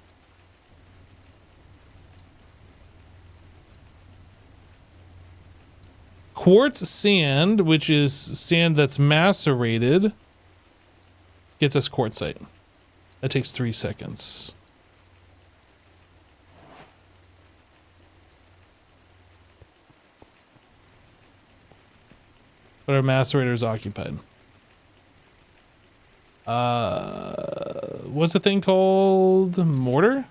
Quartz sand, which is sand that's macerated, gets us quartzite. That takes 3 seconds. But our macerator is occupied. What's the thing called? Mortar?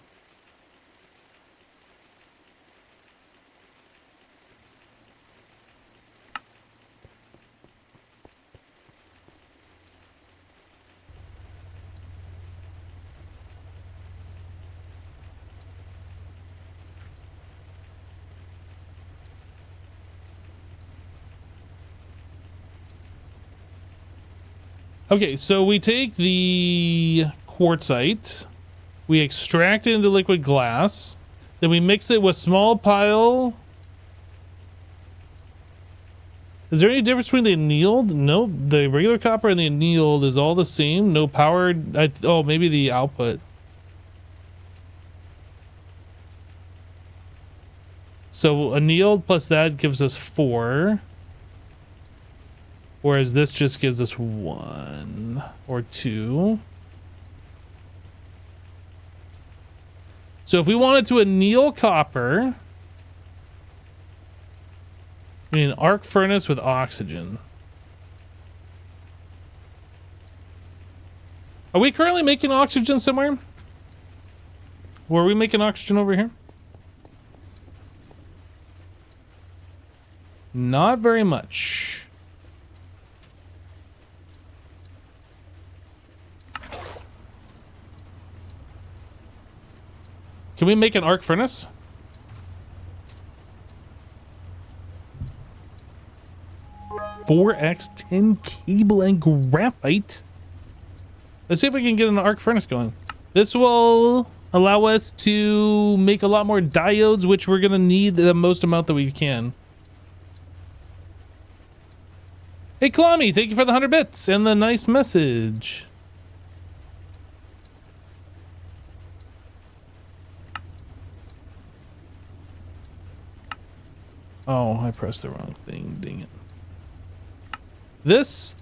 Okay, so we take the quartzite, we extract it into liquid glass, then we mix it with small pile. Is there any difference between the annealed? No, the regular copper and the annealed is all the same. No power. Oh, maybe the output. So annealed plus that gives us 4. Whereas this just gives us 1 or 2. So if we wanted to anneal copper, we need an arc furnace with oxygen. Are we currently making oxygen somewhere? Were we making oxygen over here? Not very much. Can we make an arc furnace? (4x10) cable and graphite. Let's see if we can get an arc furnace going. This will allow us to make a lot more diodes, which we're going to need the most amount that we can. Hey, Klami, thank you for the 100 bits and the nice message. Oh, I pressed the wrong thing. Dang it. This.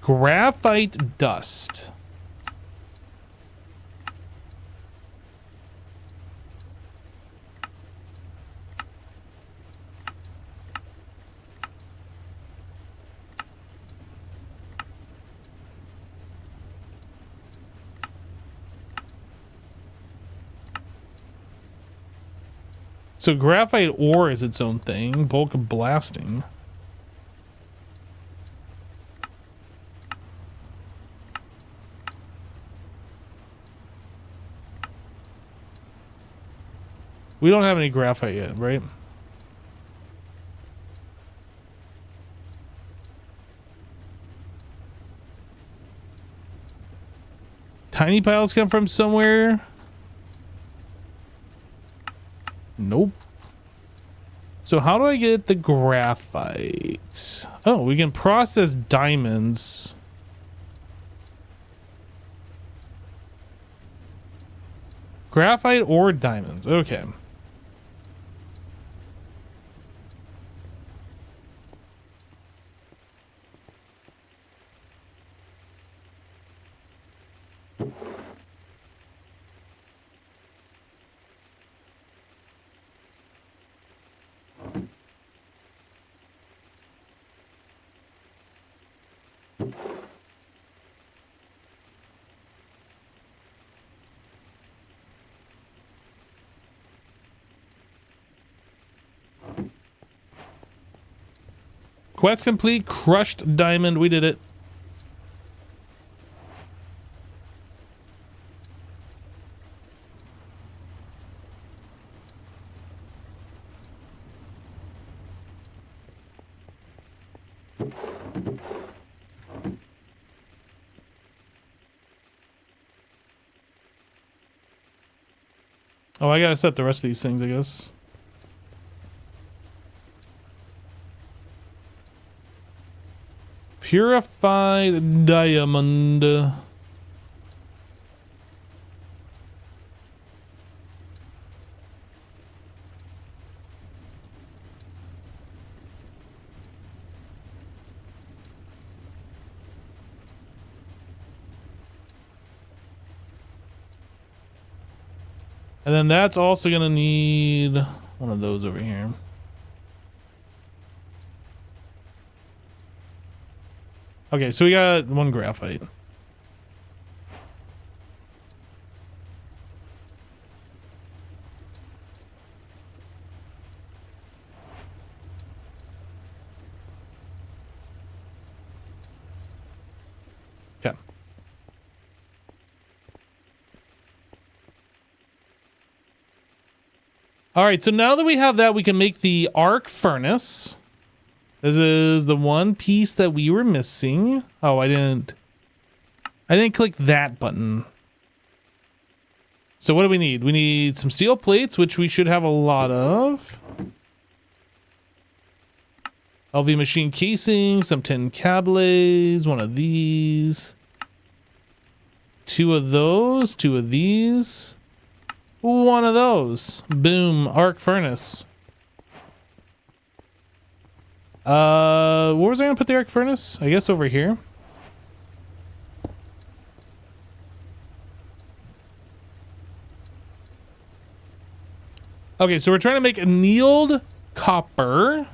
Graphite dust. So graphite ore is its own thing. Bulk blasting. We don't have any graphite yet, right? Tiny piles come from somewhere. Nope. So how do I get the graphite? Oh, we can process diamonds. Graphite or diamonds. Okay. Quest complete. Crushed diamond. We did it. Oh, I gotta set the rest of these things, I guess. Purified diamond. And then that's also gonna need one of those over here. Okay, so we got one graphite. Okay. All right, so now that we have that, we can make the arc furnace. This is the one piece that we were missing. Oh, I didn't click that button. So what do we need? We need some steel plates, which we should have a lot of. LV machine casing, some tin cables, one of these. Two of those, two of these. One of those. Boom, arc furnace. Where was I gonna put the arc furnace? I guess over here. Okay, so we're trying to make annealed copper.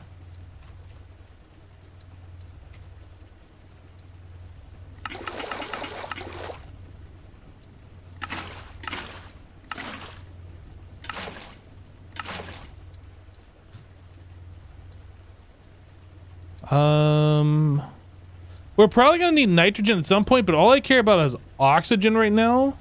We're probably gonna need nitrogen at some point, but all I care about is oxygen right now.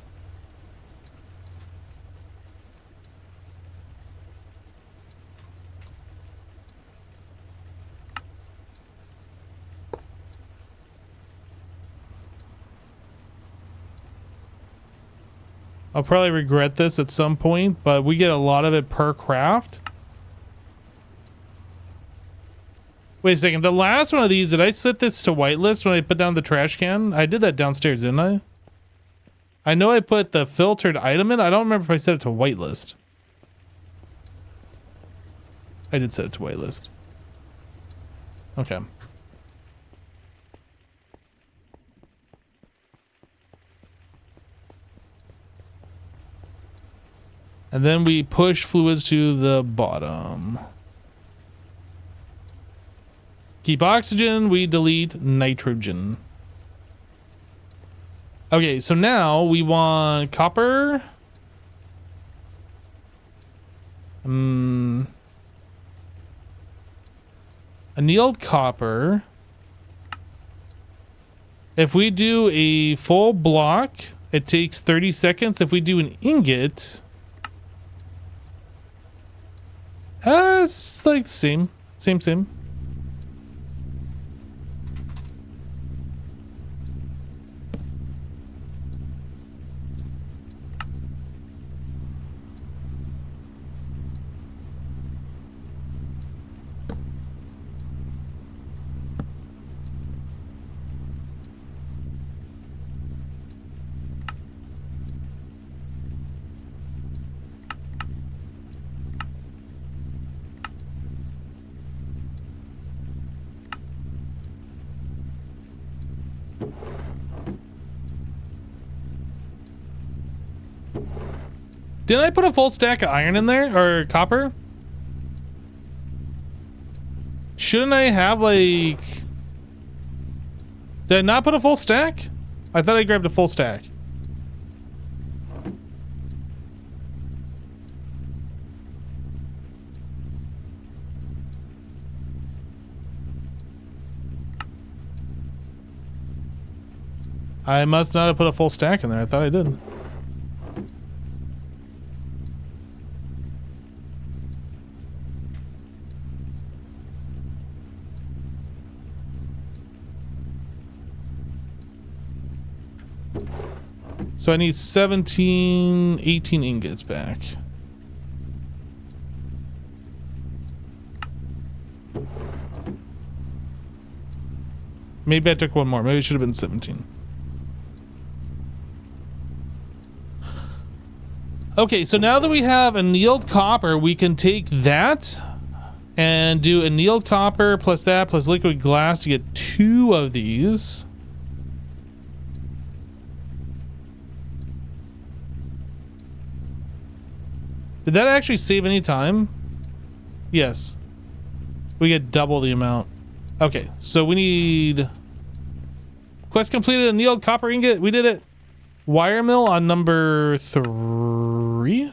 I'll probably regret this at some point, but we get a lot of it per craft. Wait a second, the last one of these, did I set this to whitelist when I put down the trash can? I did that downstairs, didn't I? I know I put the filtered item in. I don't remember if I set it to whitelist. I did set it to whitelist. Okay. And then we push fluids to the bottom. Keep oxygen, we delete nitrogen. Okay, so now we want copper. Annealed copper. If we do a full block, it takes 30 seconds. If we do an ingot, it's like the same. Same. Didn't I put a full stack of iron in there? Or copper? Shouldn't I have, like... Did I not put a full stack? I thought I grabbed a full stack. I must not have put a full stack in there. I thought I did. So I need 17, 18 ingots back. Maybe I took one more. Maybe it should have been 17. Okay, so now that we have annealed copper, we can take that and do annealed copper plus that plus liquid glass to get 2 of these. Did that actually save any time? Yes. We get double the amount. Okay, so we need... Quest completed, annealed copper ingot. We did it. Wire mill on number 3.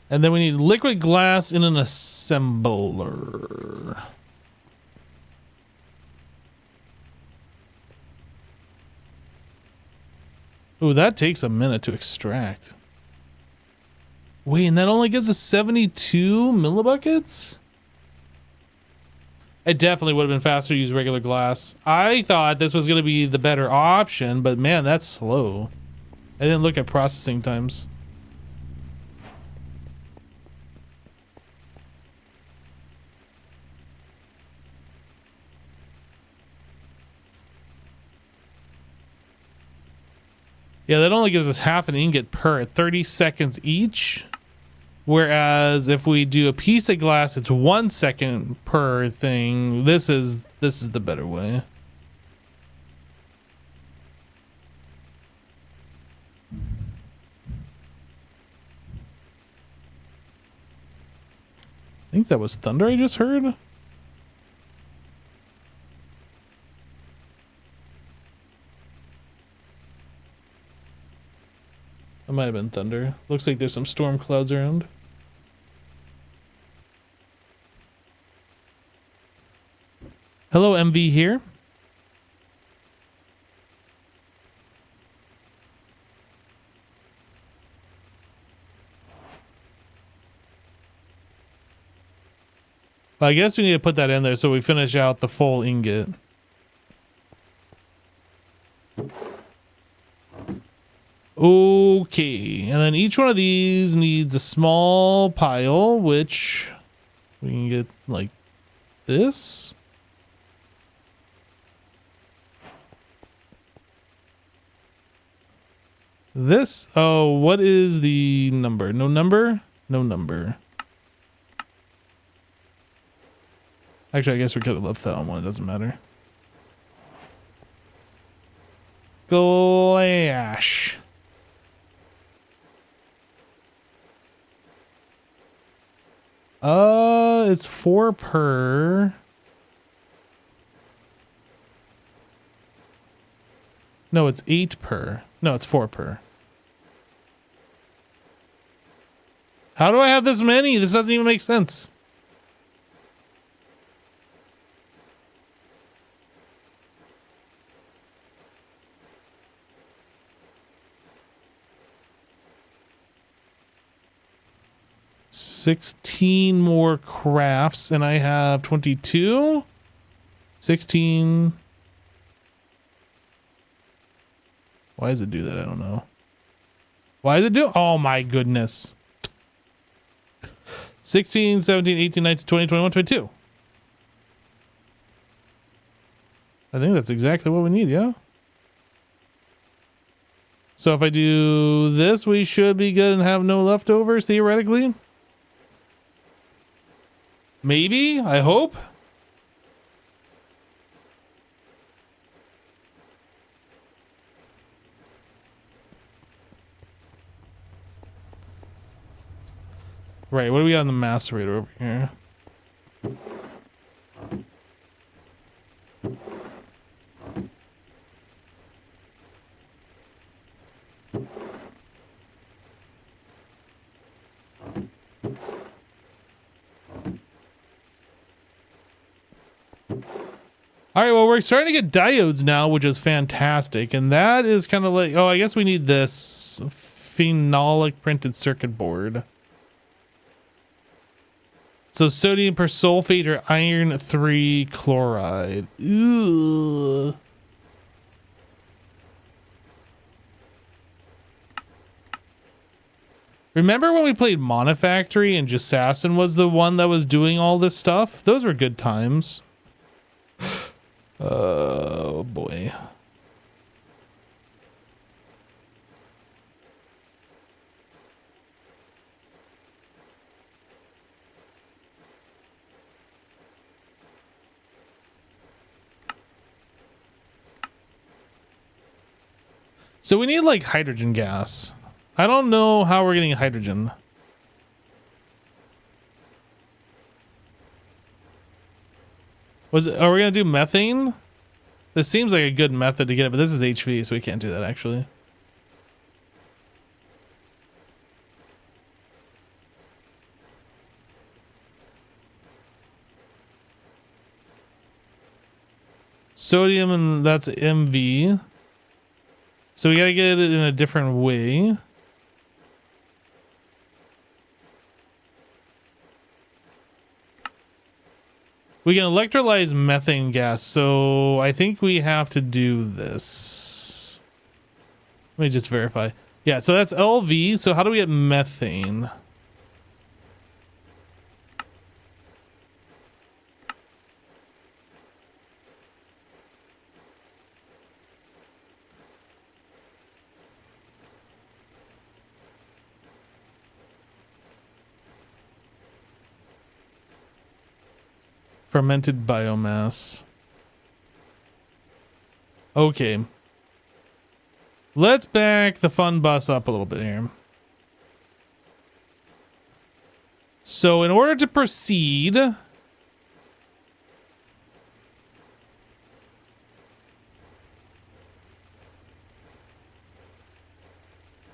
And then we need liquid glass in an assembler. Ooh, that takes a minute to extract. Wait, and that only gives us 72 millibuckets? It definitely would have been faster to use regular glass. I thought this was going to be the better option, but man, that's slow. I didn't look at processing times. Yeah, that only gives us half an ingot per 30 seconds each. Whereas if we do a piece of glass, it's 1 second per thing. This is the better way. I think that was thunder I just heard. That might have been thunder. Looks like there's some storm clouds around. Hello, MV here. Well, I guess we need to put that in there so we finish out the full ingot. Okay, and then each one of these needs a small pile, which we can get like this. This, oh, what is the number? No number? No number. Actually, I guess we could have left that on one, it doesn't matter. Glash. It's 4 per. No, it's 8 per. No, it's 4 per. How do I have this many? This doesn't even make sense. $16 more crafts, and I have 22. 16. Why does it do that? I don't know. Why does it do? Oh my goodness. 16, 17, 18, 19, 20, 21, 22. I think that's exactly what we need, yeah? So if I do this, we should be good and have no leftovers, theoretically. Maybe? I hope? Right, what do we got on the macerator over here? All right, well, we're starting to get diodes now, which is fantastic. And that is kind of like, oh, I guess we need this phenolic printed circuit board. So sodium persulfate or iron 3 chloride. Ooh. Remember when we played Monofactory and Jasassin was the one that was doing all this stuff? Those were good times. Oh boy. So we need like hydrogen gas. I don't know how we're getting hydrogen. Are we gonna do methane? This seems like a good method to get it, but this is HV, so we can't do that actually. Sodium, and that's MV. So we gotta get it in a different way. We can electrolyze methane gas, so I think we have to do this. Let me just verify. Yeah, so that's LV. So how do we get methane? Fermented biomass. Okay. Let's back the fun bus up a little bit here. So in order to proceed, I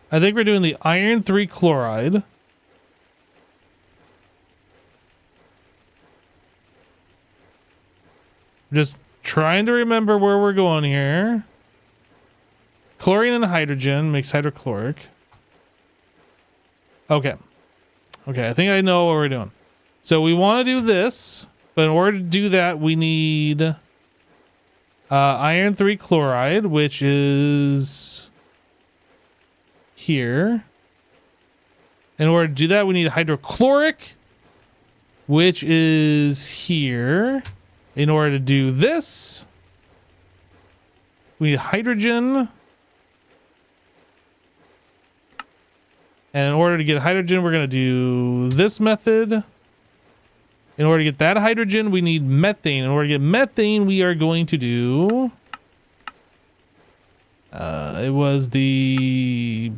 think we're doing the iron 3 chloride. Just trying to remember where we're going here. Chlorine and hydrogen makes hydrochloric. Okay. Okay, I think I know what we're doing. So we want to do this, but in order to do that, we need iron 3 chloride, which is here. In order to do that, we need hydrochloric, which is here. In order to do this, we need hydrogen. And in order to get hydrogen, we're going to do this method. In order to get that hydrogen, we need methane. In order to get methane, we are going to do... it was the...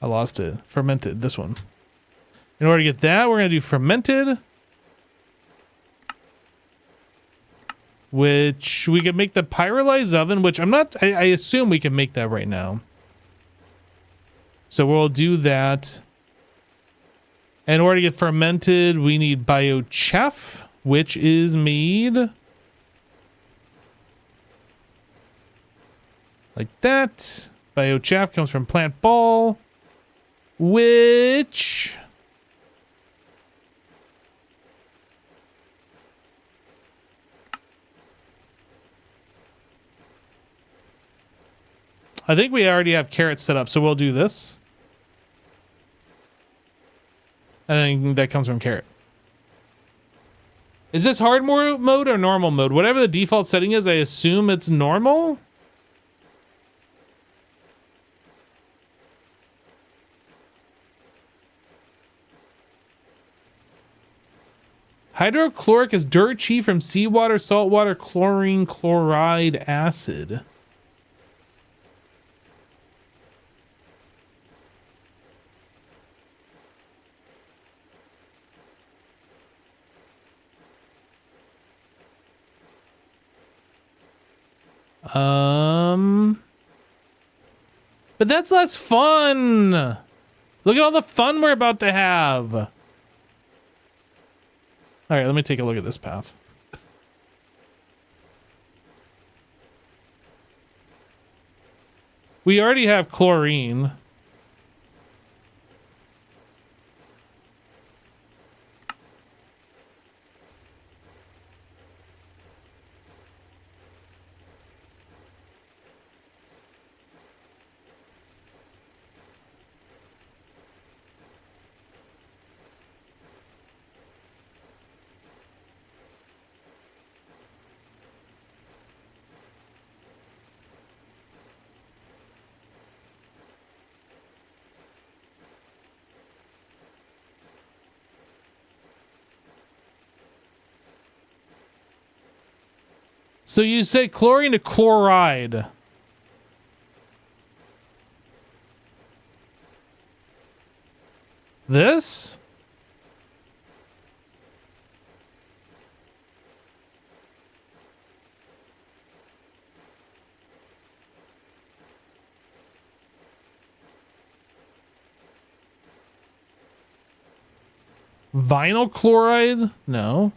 I lost it. Fermented, this one. In order to get that, we're going to do fermented. Which we can make the pyrolyzed oven, which I assume we can make that right now. So we'll do that. In order to get fermented, we need biochef, which is made like that. Biochef comes from plant ball, which... I think we already have carrots set up, so we'll do this. I think that comes from carrot. Is this hard mode or normal mode? Whatever the default setting is, I assume it's normal. Hydrochloric is dirt cheap from seawater, saltwater, chlorine, chloride, acid. But that's less fun. Look at all the fun we're about to have. All right, let me take a look at this path. We already have chlorine. So you say chlorine to chloride. This? Vinyl chloride? No.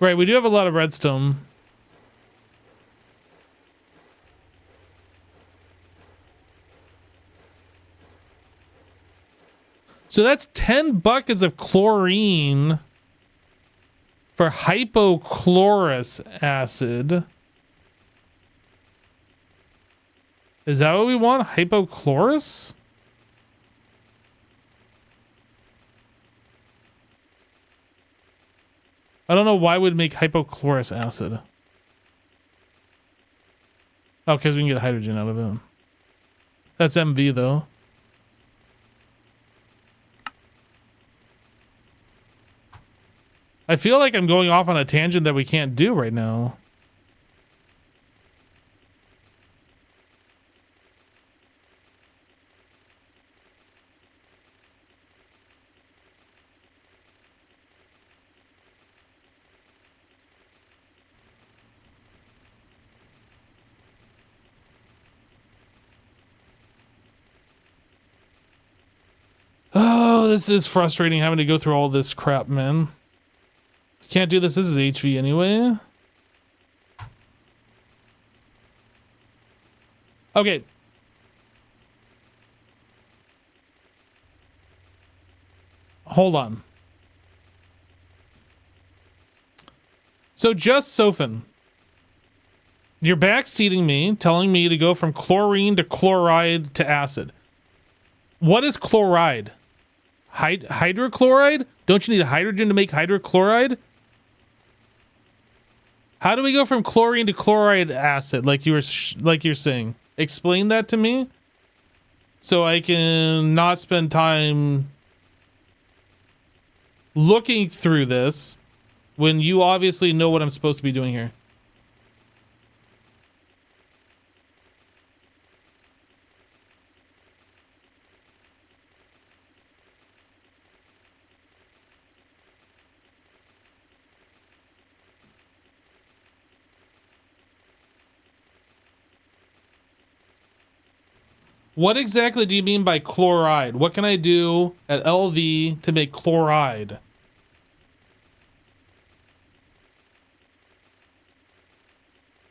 Right, we do have a lot of redstone. So that's 10 buckets of chlorine for hypochlorous acid. Is that what we want? Hypochlorous? I don't know why we'd make hypochlorous acid. Oh, because we can get hydrogen out of it. That's MV though. I feel like I'm going off on a tangent that we can't do right now. Oh, this is frustrating having to go through all this crap, man. Can't do this. This is HV anyway. Okay. Hold on. So just Sophin, you're backseating me, telling me to go from chlorine to chloride to acid. What is chloride? Hydrochloride? Don't you need hydrogen to make hydrochloride? How do we go from chlorine to chloride acid? Like you're saying. Explain that to me, so I can not spend time looking through this when you obviously know what I'm supposed to be doing here. What exactly do you mean by chloride? What can I do at LV to make chloride?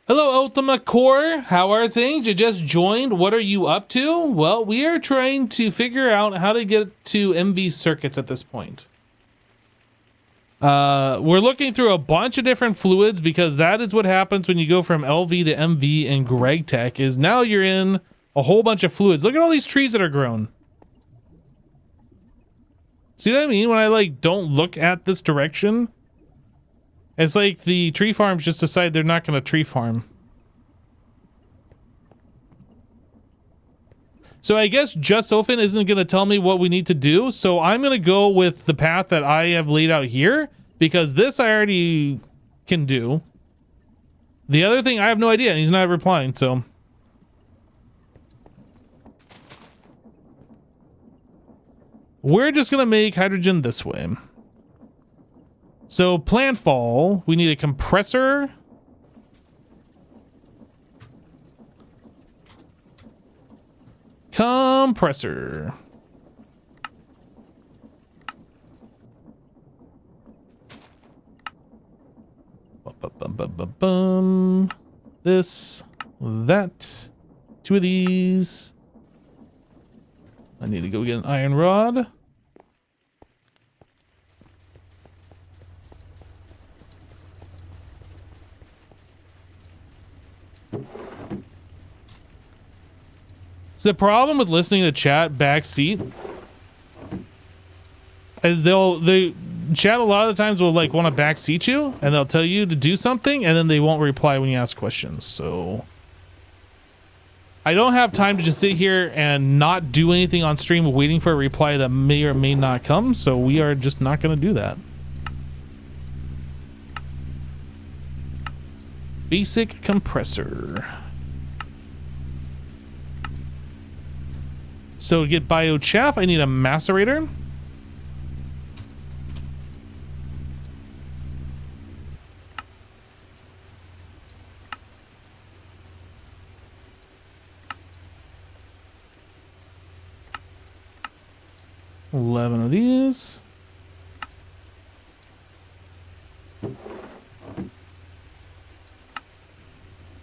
Hello, Ultima Core. How are things? You just joined. What are you up to? Well, we are trying to figure out how to get to MV circuits at this point. We're looking through a bunch of different fluids because that is what happens when you go from LV to MV in Greg Tech, is now you're in a whole bunch of fluids. Look at all these trees that are grown. See what I mean when I like don't look at this direction? It's like the tree farms just decide they're not going to tree farm. So I guess Just Sophin isn't going to tell me what we need to do. So I'm going to go with the path that I have laid out here, because this I already can do. The other thing I have no idea, and he's not replying, so. We're just going to make hydrogen this way. So plant ball, we need a compressor. Compressor. Bum. This, that, 2 of these. I need to go get an iron rod. So the problem with listening to chat backseat is they chat a lot of the times will like want to backseat you and they'll tell you to do something and then they won't reply when you ask questions. So I don't have time to just sit here and not do anything on stream waiting for a reply that may or may not come. So we are just not going to do that. Basic compressor. So to get biochaff, I need a macerator. $11 of these.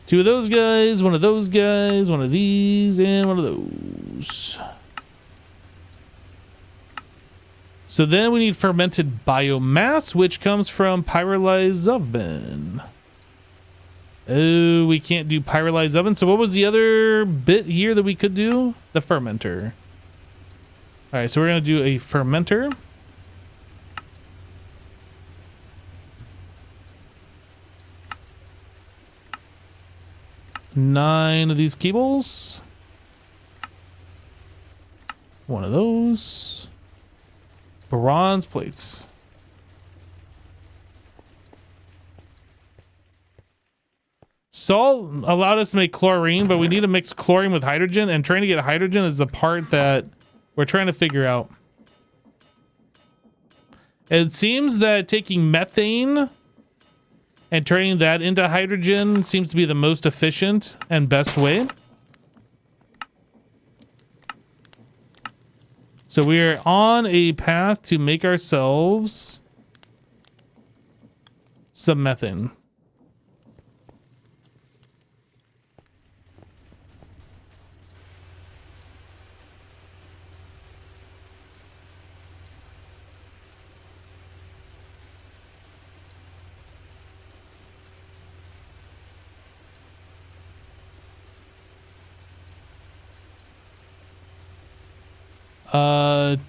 Two of those guys, one of those guys, one of these, and one of those. So then we need fermented biomass, which comes from pyrolyzed oven. Oh, we can't do pyrolyzed oven. So what was the other bit here that we could do? The fermenter. All right, so we're going to do a fermenter. Nine of these cables. One of those. Bronze plates. Salt allowed us to make chlorine, but we need to mix chlorine with hydrogen, and trying to get hydrogen is the part that we're trying to figure out. It seems that taking methane and turning that into hydrogen seems to be the most efficient and best way. So we are on a path to make ourselves some methane.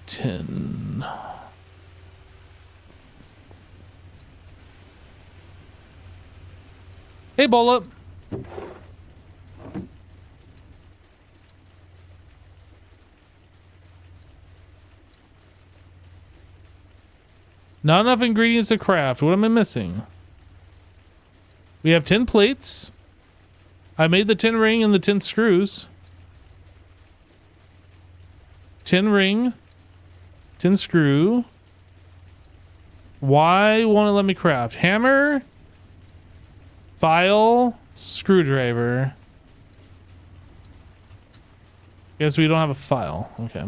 Tin. Hey, Bola. Not enough ingredients to craft. What am I missing? We have 10 plates. I made the 10 ring and the 10 screws. 10 ring, 10 screw. Why won't it let me craft? Hammer, file, screwdriver. Guess we don't have a file. Okay.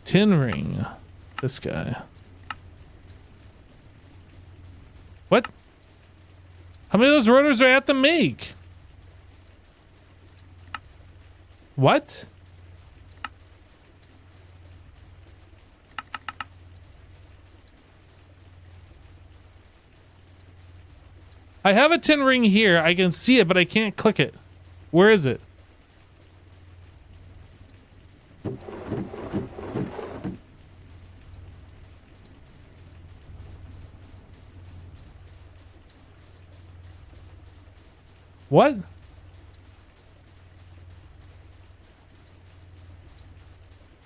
Tin ring. This guy. What? How many of those rotors do I have to make? What? I have a tin ring here. I can see it, but I can't click it. Where is it? What?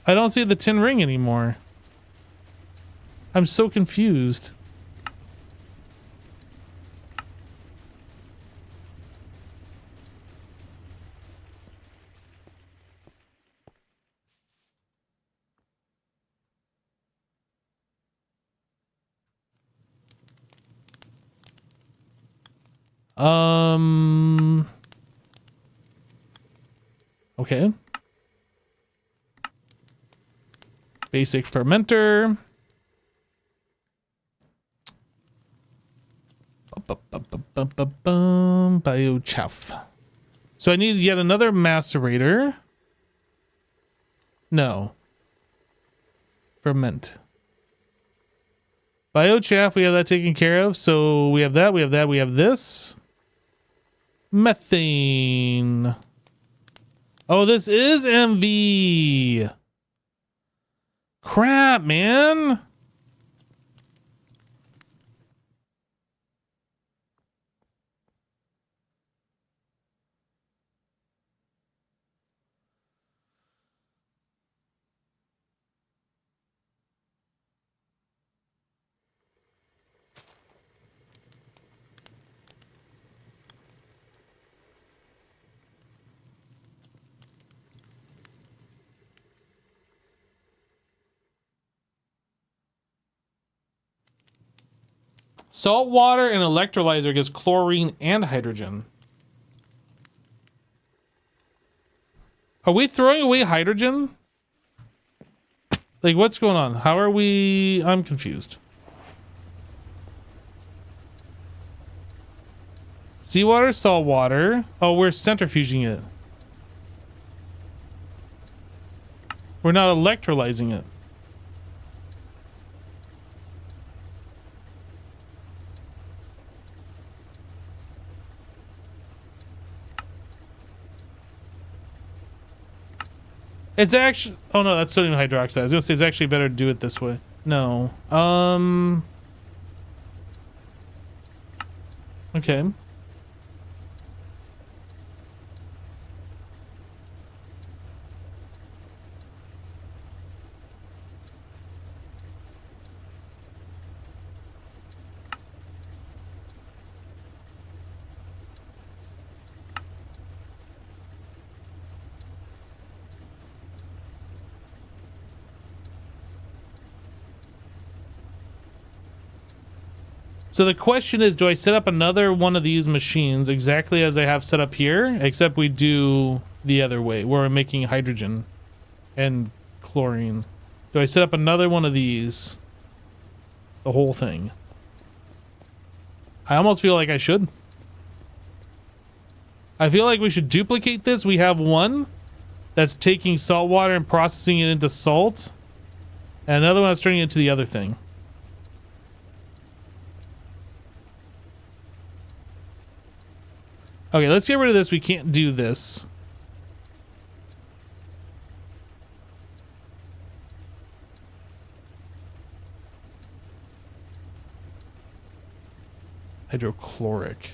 I don't see the tin ring anymore. I'm so confused. Okay. Basic fermenter. Biochaff. So I need yet another macerator. No. Ferment. Biochaff, we have that taken care of. So we have that, we have that, we have this. Methane. Oh, this is MV. Crap, man. Salt water and electrolyzer gives chlorine and hydrogen. Are we throwing away hydrogen? Like, what's going on? How are we... I'm confused. Seawater, salt water. Oh, we're centrifuging it. We're not electrolyzing it. It's actually... Oh, no, that's sodium hydroxide. I was going to say it's actually better to do it this way. No. Okay. So the question is, do I set up another one of these machines exactly as I have set up here, except we do the other way, where we're making hydrogen and chlorine? Do I set up another one of these? The whole thing? I almost feel like I should. I feel like we should duplicate this. We have one that's taking salt water and processing it into salt, and another one that's turning it into the other thing. Okay, let's get rid of this. We can't do this. Hydrochloric.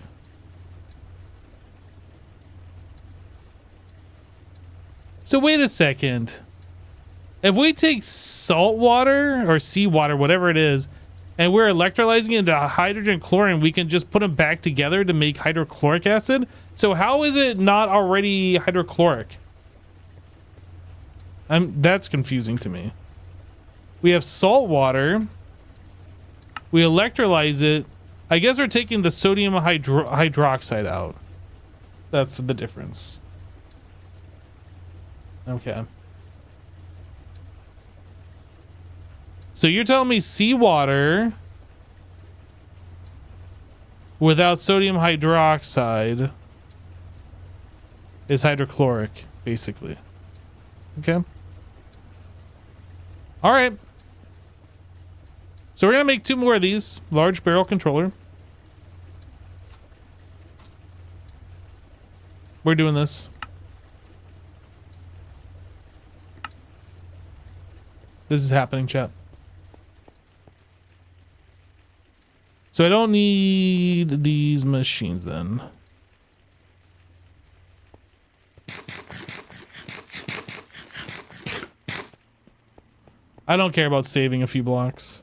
So wait a second. If we take salt water or seawater, whatever it is, and we're electrolyzing it into hydrogen and chlorine, we can just put them back together to make hydrochloric acid. So how is it not already hydrochloric? That's confusing to me. We have salt water. We electrolyze it. I guess we're taking the sodium hydroxide out. That's the difference. Okay. So you're telling me seawater without sodium hydroxide is hydrochloric, basically. Okay. All right. So we're going to make 2 more of these. Large barrel controller. We're doing this. This is happening, chat. So I don't need these machines then. I don't care about saving a few blocks.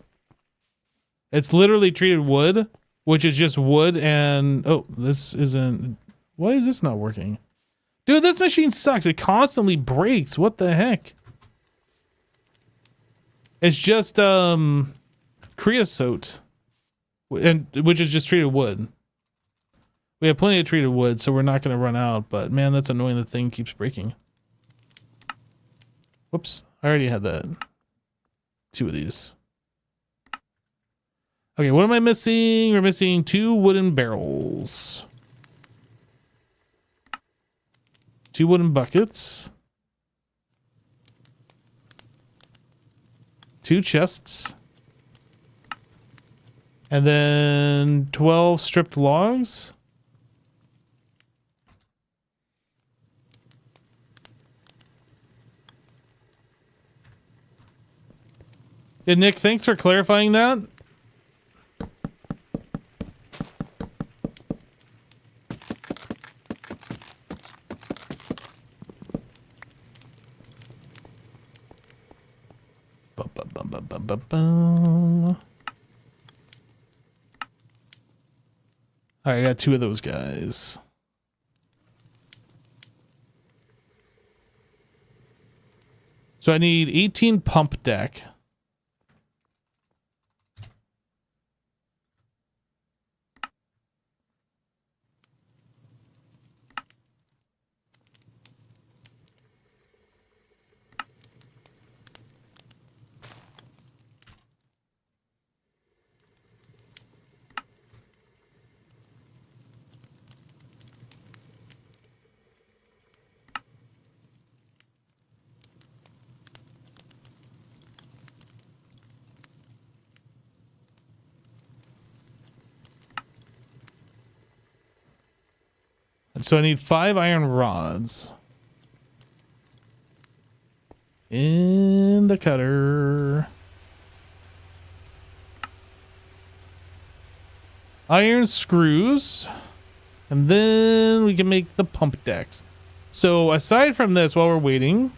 It's literally treated wood, which is just wood and... Oh, this isn't... Why is this not working? Dude, this machine sucks. It constantly breaks. What the heck? It's just creosote. And which is just treated wood, We have plenty of treated wood, so we're not going to run out. But man, that's annoying. The thing keeps breaking. Whoops. I already had that. 2 of these. Okay, what am I missing? We're missing 2 wooden barrels. 2 wooden buckets. 2 chests. And then 12 stripped logs. Yeah, Nick, thanks for clarifying that. All right, I got 2 of those guys. So I need 18 pump deck. And so I need 5 iron rods. In the cutter. Iron screws. And then we can make the pump decks. So aside from this, while we're waiting,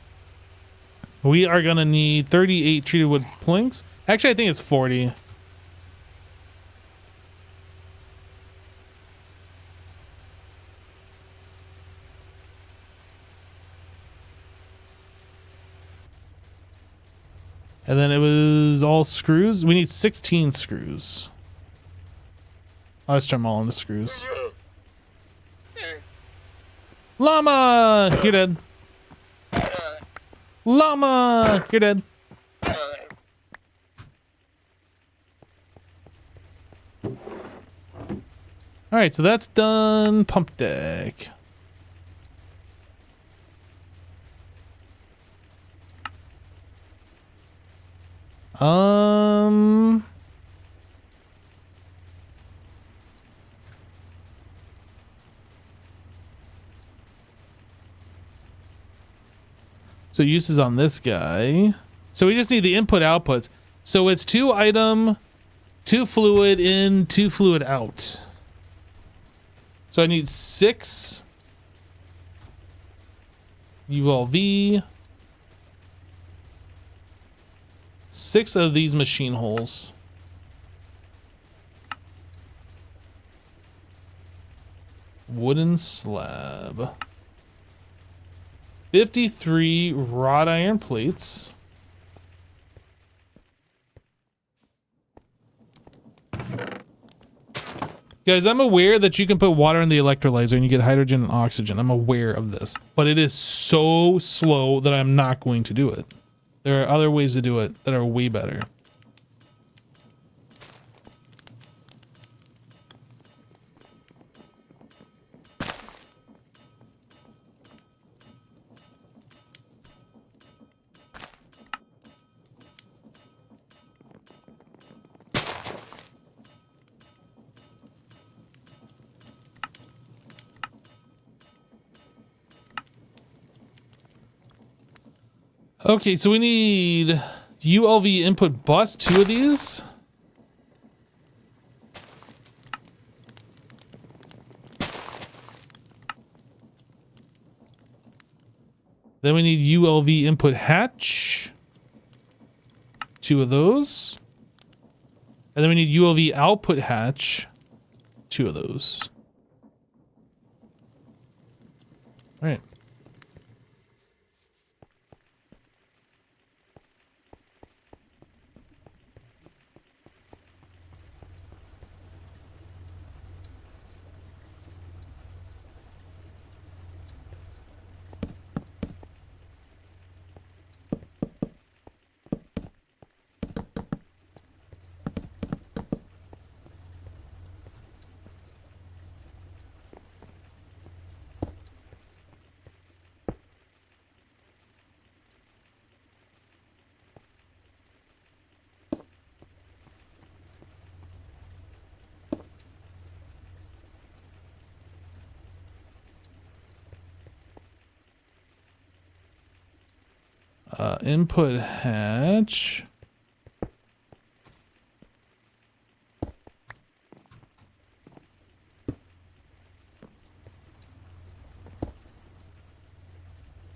we are going to need 38 treated wood planks. Actually, I think it's 40. And then it was all screws. We need 16 screws. I'll just turn them all into screws. Llama! You're dead. Llama! You're dead. Alright, so that's done. Pump deck. So uses on this guy. So we just need the input outputs. So it's 2 item, 2 fluid in, 2 fluid out. So I need 6 ULV, 6 of these machine holes. Wooden slab. 53 wrought iron plates. Guys, I'm aware that you can put water in the electrolyzer and you get hydrogen and oxygen. I'm aware of this. But it is so slow that I'm not going to do it. There are other ways to do it that are way better. Okay, so we need ULV input bus, 2 of these. Then we need ULV input hatch, 2 of those. And then we need ULV output hatch, 2 of those. All right. Input hatch.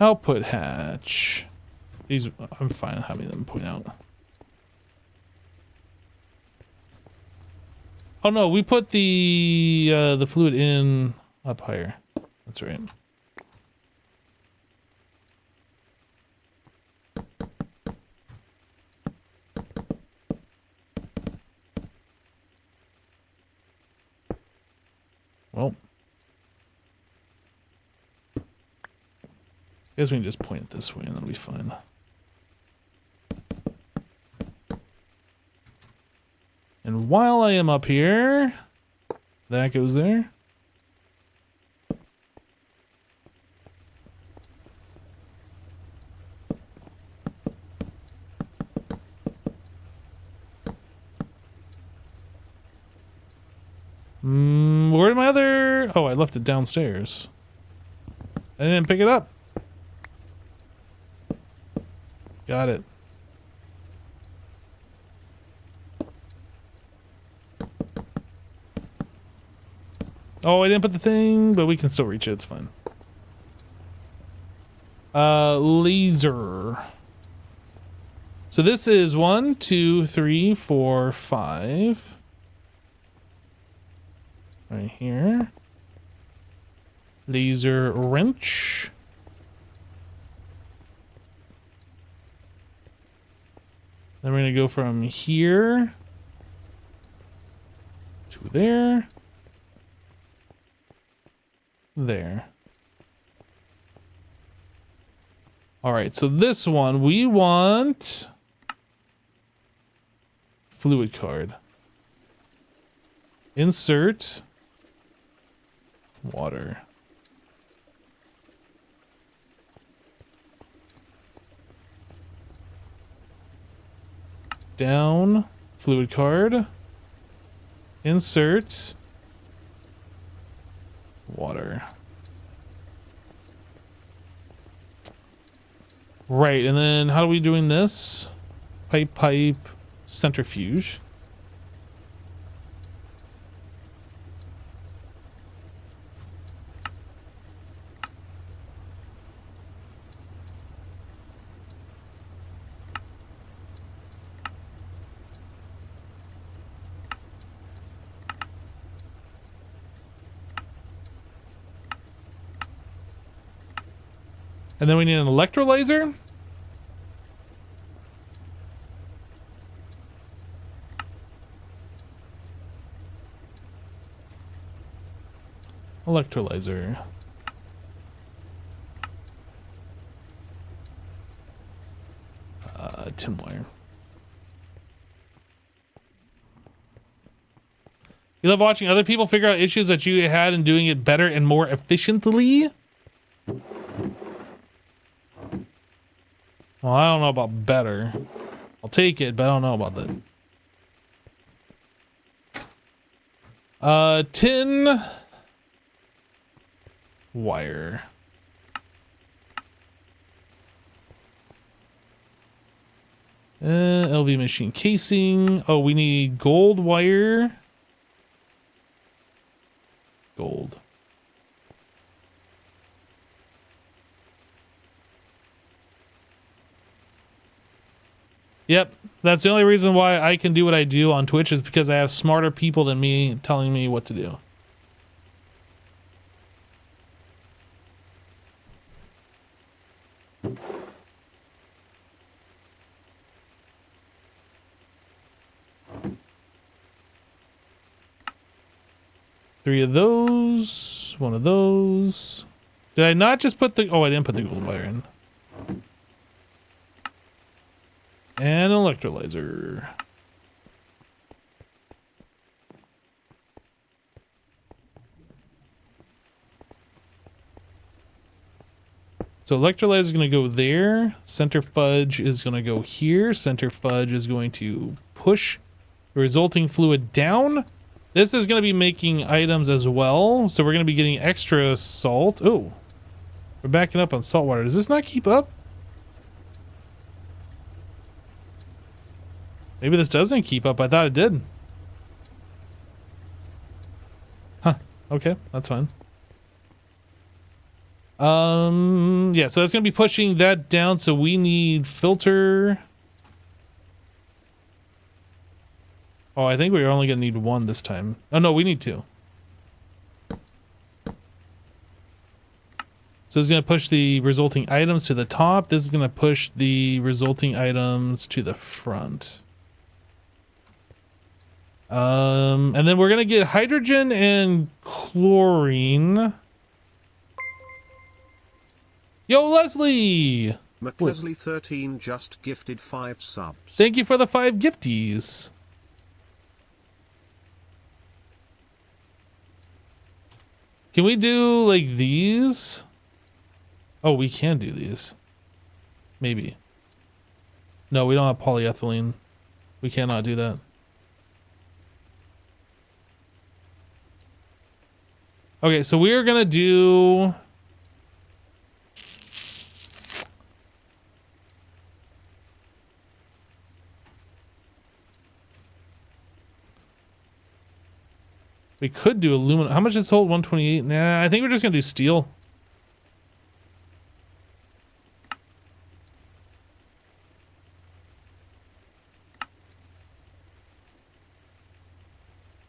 Output hatch. These, I'm fine having them point out. Oh no, we put the fluid in up higher. That's right. Well, I guess we can just point it this way and that'll be fine. And while I am up here, that goes there. Where'd my other... Oh, I left it downstairs. I didn't pick it up. Got it. Oh, I didn't put the thing, but we can still reach it. It's fine. Laser. So this is 1, 2, 3, 4, 5. Right here. Laser wrench. Then we're going to go from here to there. There. All right, so this one, we want fluid card. Insert water. Down, fluid card. Insert water. Right, and then how are we doing this? Pipe, centrifuge. And then we need an electrolyzer. Electrolyzer. Tin wire. You love watching other people figure out issues that you had and doing it better and more efficiently? Well, I don't know about better. I'll take it, but I don't know about that. Tin wire. LV machine casing. Oh, we need gold wire. Gold. Yep, that's the only reason why I can do what I do on Twitch is because I have smarter people than me telling me what to do. Three of those, one of those. Did I not just put the... Oh, I didn't put the gold wire in. And an electrolyzer. So electrolyzer is going to go there. Centrifuge is going to go here. Centrifuge is going to push the resulting fluid down. This is going to be making items as well. So we're going to be getting extra salt. Oh, we're backing up on salt water. Does this not keep up? Maybe this doesn't keep up. I thought it did. Huh. Okay, that's fine. Yeah, so it's gonna be pushing that down, so we need filter. Oh, I think we're only gonna need one this time. Oh no, we need two. So it's gonna push the resulting items to the top. This is gonna push the resulting items to the front. And then we're gonna get hydrogen and chlorine. Yo, Leslie! McLeslie13 just gifted 5 subs. Thank you for the 5 gifties. Can we do like these? Oh, we can do these. Maybe. No, we don't have polyethylene. We cannot do that. Okay, so we are gonna do... We could do aluminum. How much does this hold? 128? Nah, I think we're just gonna do steel.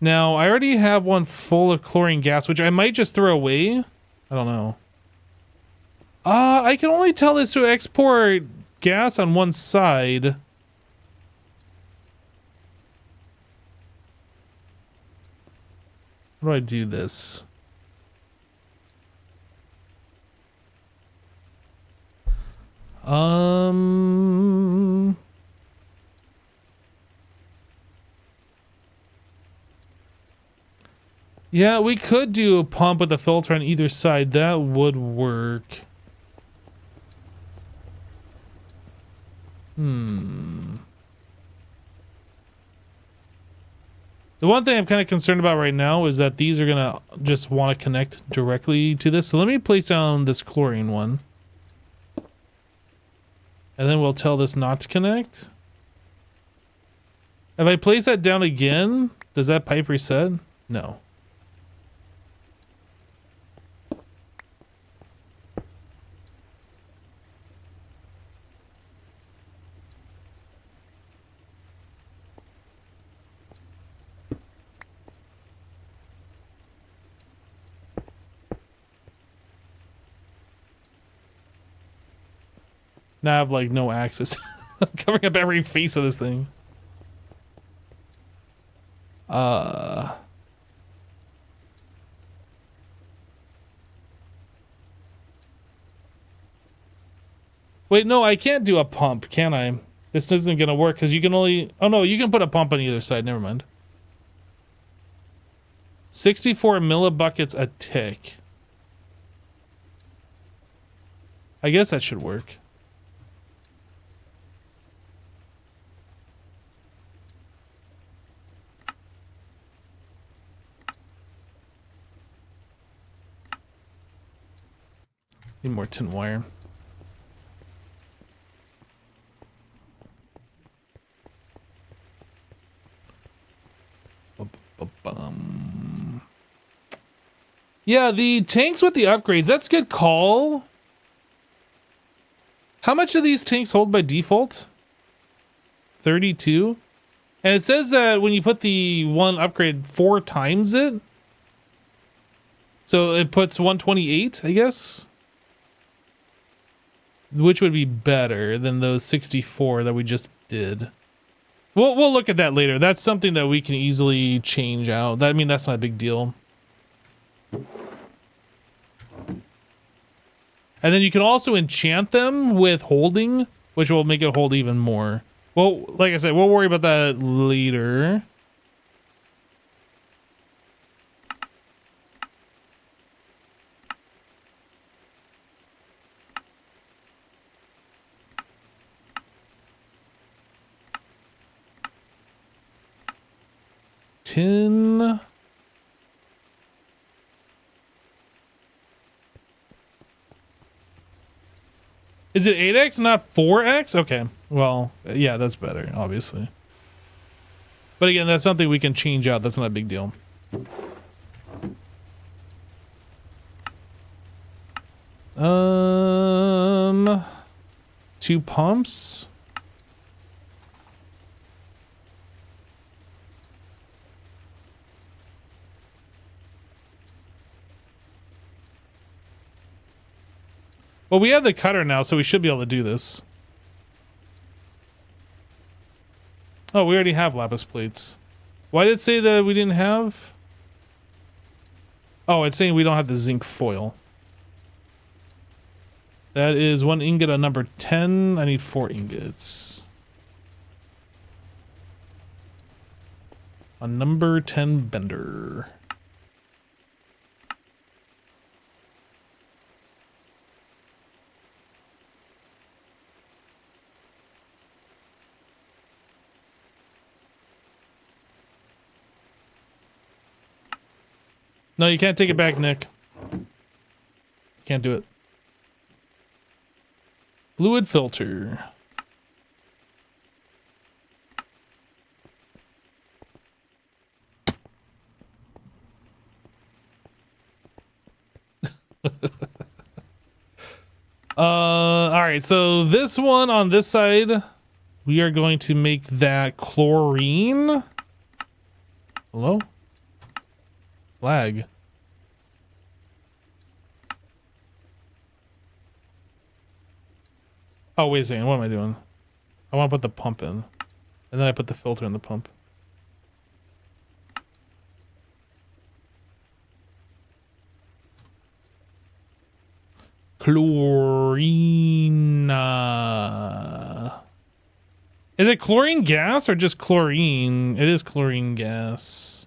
Now, I already have one full of chlorine gas, which I might just throw away. I don't know. I can only tell this to export gas on one side. How do I do this? Yeah, we could do a pump with a filter on either side. That would work. The one thing I'm kind of concerned about right now is that these are going to just want to connect directly to this. So let me place down this chlorine one. And then we'll tell this not to connect. If I place that down again, does that pipe reset? No. Now I have like no access. I'm covering up every face of this thing. Wait, no, I can't do a pump, can I? This isn't gonna work because you can only... Oh no, you can put a pump on either side, never mind. 64 millibuckets a tick. I guess that should work. Need more tin wire. Yeah, the tanks with the upgrades, that's a good call. How much do these tanks hold by default? 32? And it says that when you put the one upgrade 4 times it. So it puts 128, I guess. Which would be better than those 64 that we just did. We'll look at that later. That's something that we can easily change out. I mean, that's not a big deal. And then you can also enchant them with holding, which will make it hold even more. Well, like I said, we'll worry about that later. Tin. Is it 8x, not 4x? Okay. Well, yeah, that's better, obviously. But again, that's something we can change out. That's not a big deal. Two pumps. Well, we have the cutter now, so we should be able to do this. Oh, we already have lapis plates. Why did it say that we didn't have? Oh, it's saying we don't have the zinc foil. That is 1 ingot on number 10. I need 4 ingots. On number 10 bender. No, you can't take it back, Nick. Can't do it. Fluid filter. All right, so this one on this side, we are going to make that chlorine. Hello? Lag. Oh, wait a second. What am I doing? I want to put the pump in. And then I put the filter in the pump. Chlorine. Is it chlorine gas or just chlorine? It is chlorine gas.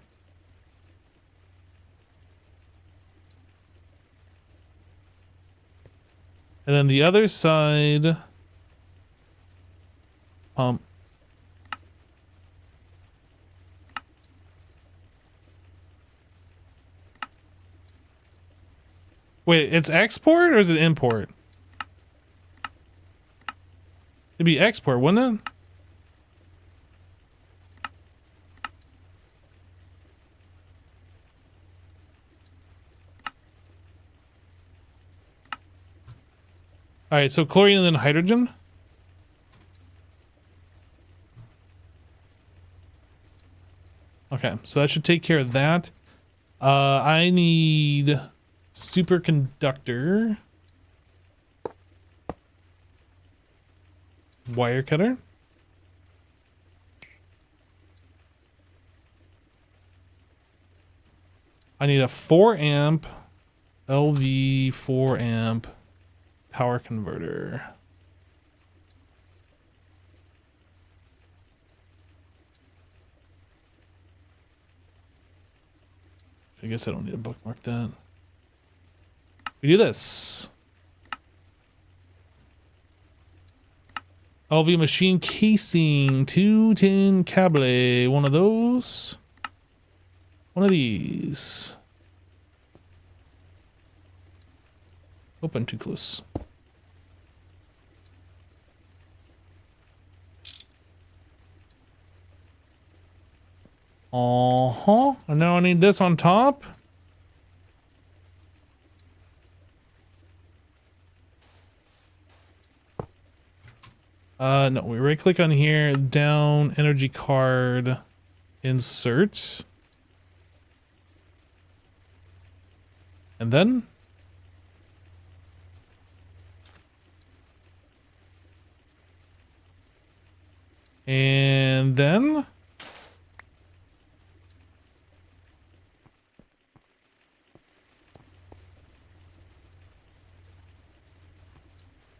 And then the other side, pump. Wait, it's export or is it import? It'd be export, wouldn't it? All right, so chlorine and then hydrogen. Okay, so that should take care of that. I need superconductor, wire cutter. I need a 4 amp LV 4 amp power converter. I guess I don't need to bookmark that. We do this. LV machine casing, 210 cable, one of those. One of these. Open too close. And now I need this on top. No, we right click on here, down, energy card, insert. And then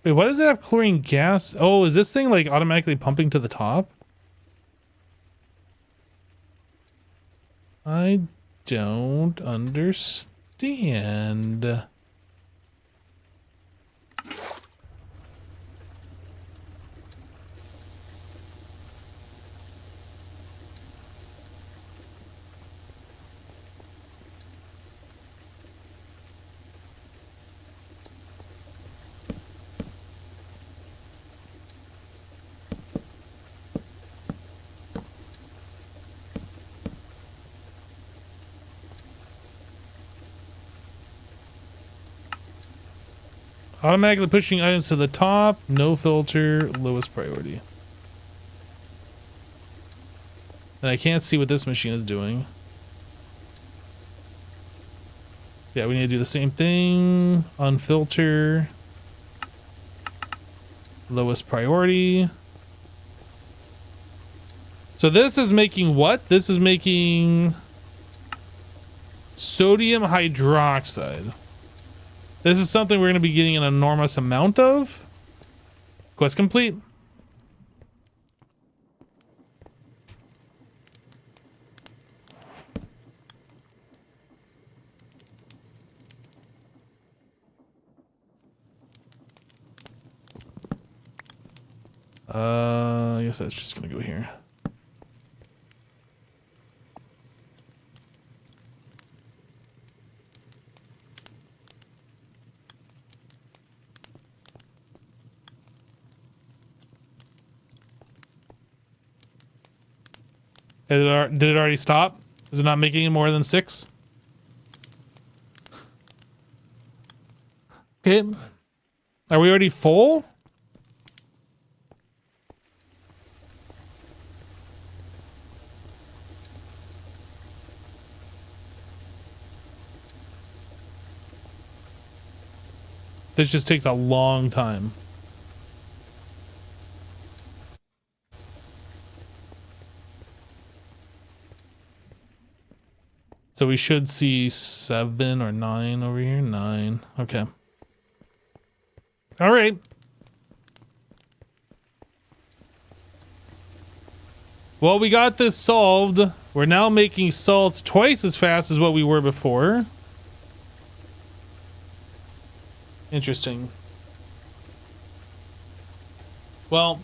wait, why does it have chlorine gas? Oh, is this thing like automatically pumping to the top? I don't understand. Automatically pushing items to the top, no filter, lowest priority. And I can't see what this machine is doing. Yeah, we need to do the same thing. Unfilter. Lowest priority. So this is making what? This is making sodium hydroxide. This is something we're going to be getting an enormous amount of. Quest complete. I guess that's just going to go here. Did it already stop? Is it not making any more than 6? Okay. Are we already full? This just takes a long time. So we should see 7 or 9 over here. 9. Okay. All right. Well, we got this solved. We're now making salt twice as fast as what we were before. Interesting. Well,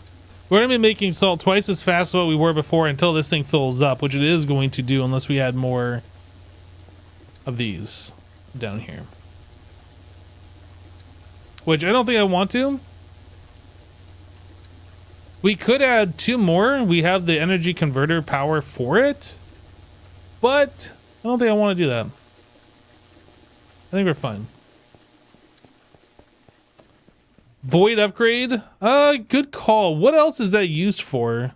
we're going to be making salt twice as fast as what we were before until this thing fills up, which it is going to do unless we add more of these down here. Which I don't think I want to. We could add 2 more. We have the energy converter power for it. But I don't think I want to do that. I think we're fine. Void upgrade. Good call. What else is that used for?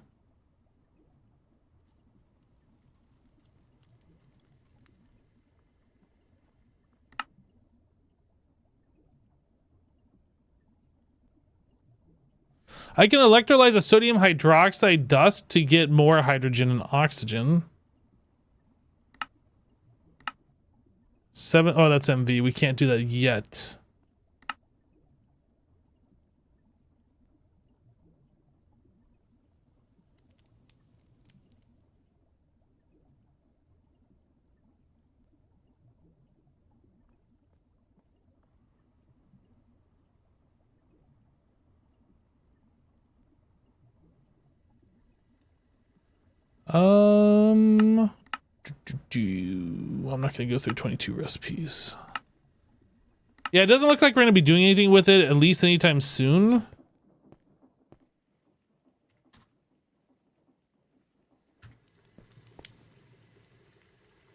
I can electrolyze a sodium hydroxide dust to get more hydrogen and oxygen. 7. Oh, that's MV. We can't do that yet. I'm not gonna go through 22 recipes. Yeah, it doesn't look like we're gonna be doing anything with it, at least anytime soon.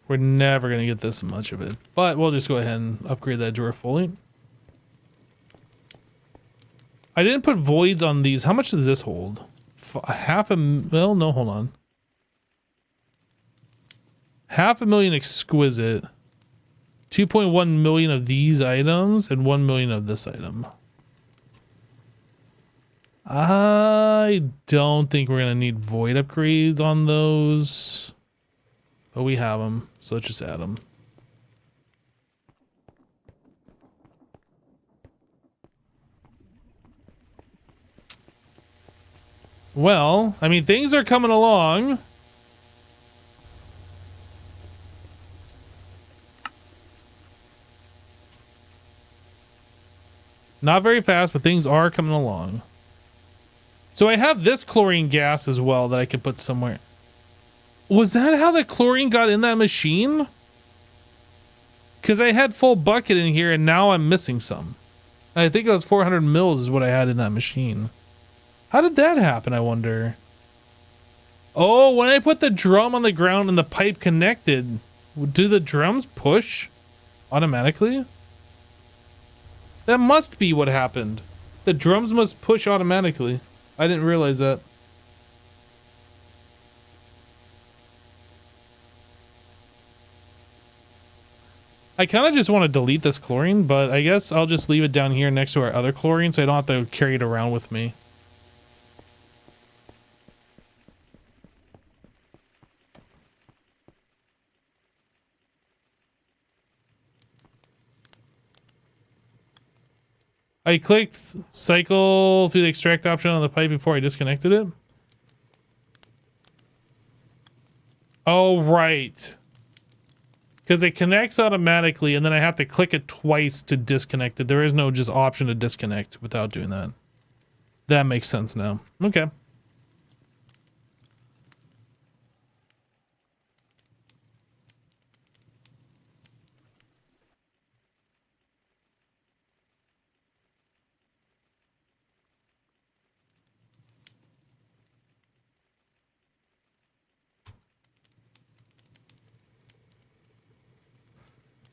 We're never gonna get this much of it, but we'll just go ahead and upgrade that drawer fully. I didn't put voids on these. How much does this hold? Well, no, hold on. 500,000 exquisite, 2.1 million of these items, and 1 million of this item. I don't think we're gonna need void upgrades on those, but we have them, so let's just add them. Well, I mean, things are coming along. Not very fast, but things are coming along. So I have this chlorine gas as well that I could put somewhere. Was that how the chlorine got in that machine? Because I had full bucket in here and now I'm missing some. I think it was 400 mils is what I had in that machine. How did that happen, I wonder? Oh, when I put the drum on the ground and the pipe connected, do the drums push automatically? That must be what happened. The drums must push automatically. I didn't realize that. I kind of just want to delete this chlorine, but I guess I'll just leave it down here next to our other chlorine so I don't have to carry it around with me. I clicked cycle through the extract option on the pipe before I disconnected it. Oh, right. Because it connects automatically, and then I have to click it twice to disconnect it. There is no just option to disconnect without doing that. That makes sense now. Okay.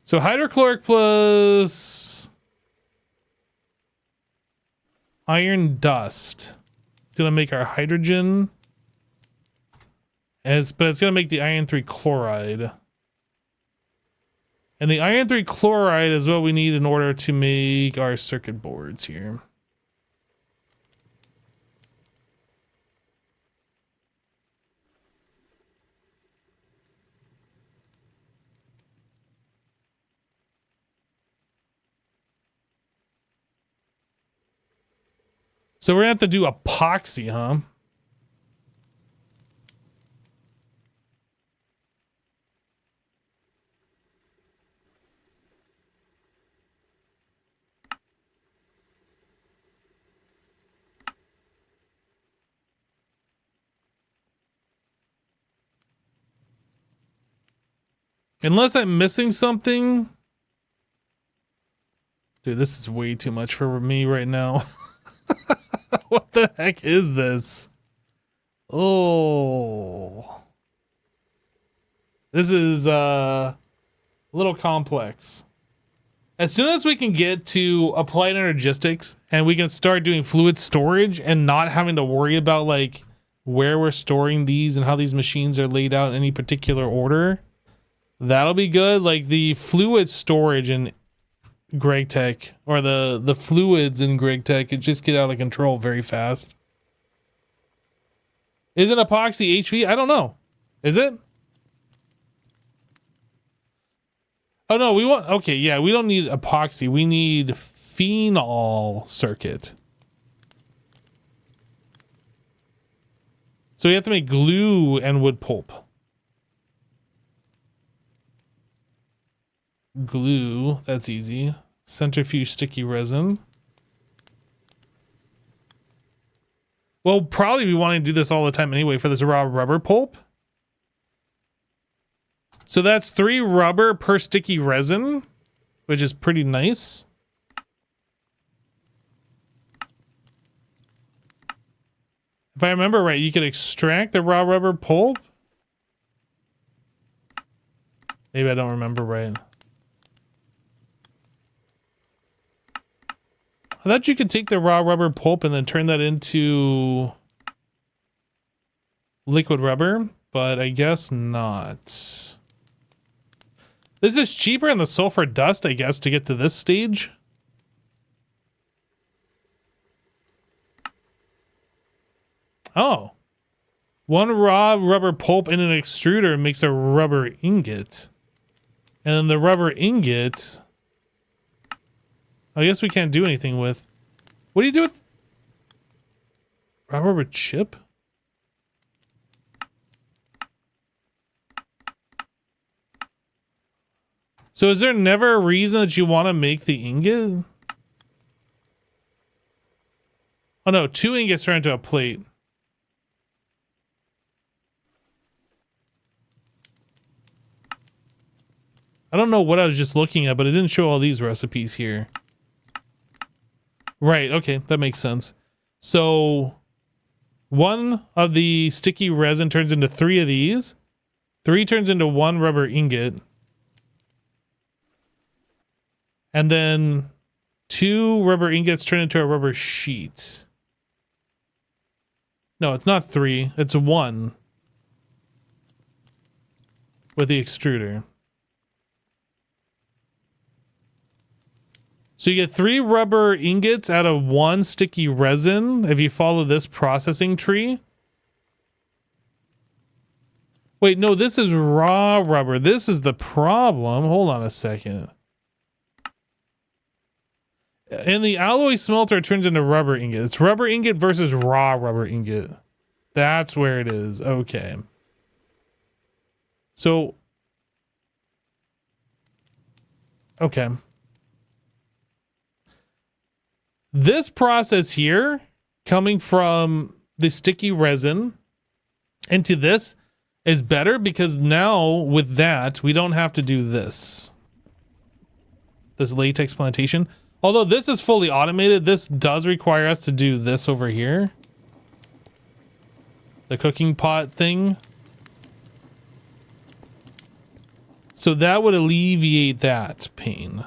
So hydrochloric plus iron dust. It's gonna make our hydrogen. But it's gonna make the iron 3 chloride. And the iron 3 chloride is what we need in order to make our circuit boards here. So we're gonna have to do epoxy, huh? Unless I'm missing something. Dude, this is way too much for me right now. What the heck is this? Oh. This is a little complex. As soon as we can get to applied energistics and we can start doing fluid storage and not having to worry about like where we're storing these and how these machines are laid out in any particular order, that'll be good. Like the fluid storage in GregTech, or the fluids in GregTech, it just get out of control very fast. Isn't epoxy HV? I don't know. Is it? Oh no, we want, okay, yeah, we don't need epoxy. We need phenol circuit. So we have to make glue and wood pulp. Glue, that's easy. Centrifuge sticky resin. Well, probably we want to do this all the time anyway for this raw rubber pulp. So that's 3 rubber per sticky resin, which is pretty nice. If I remember right, you could extract the raw rubber pulp. Maybe I don't remember right. I thought you could take the raw rubber pulp and then turn that into liquid rubber, but I guess not. This is cheaper than the sulfur dust, I guess, to get to this stage. Oh. 1 raw rubber pulp in an extruder makes a rubber ingot. And then the rubber ingot, I guess we can't do anything with. What do you do with raw rubber chip? So is there never a reason that you want to make the ingot? Oh no, 2 ingots are into a plate. I don't know what I was just looking at, but it didn't show all these recipes here. Right, okay, that makes sense. So 1 of the sticky resin turns into 3 of these. 3 turns into 1 rubber ingot. And then 2 rubber ingots turn into a rubber sheet. No, it's not 3. It's 1 with the extruder. So you get 3 rubber ingots out of 1 sticky resin if you follow this processing tree. Wait, no, this is raw rubber. This is the problem. Hold on a second. And the alloy smelter turns into rubber ingot. It's rubber ingot versus raw rubber ingot. That's where it is. Okay. So. Okay. This process here, coming from the sticky resin into this, is better because now with that, we don't have to do this. This latex plantation. Although this is fully automated, this does require us to do this over here. The cooking pot thing. So that would alleviate that pain.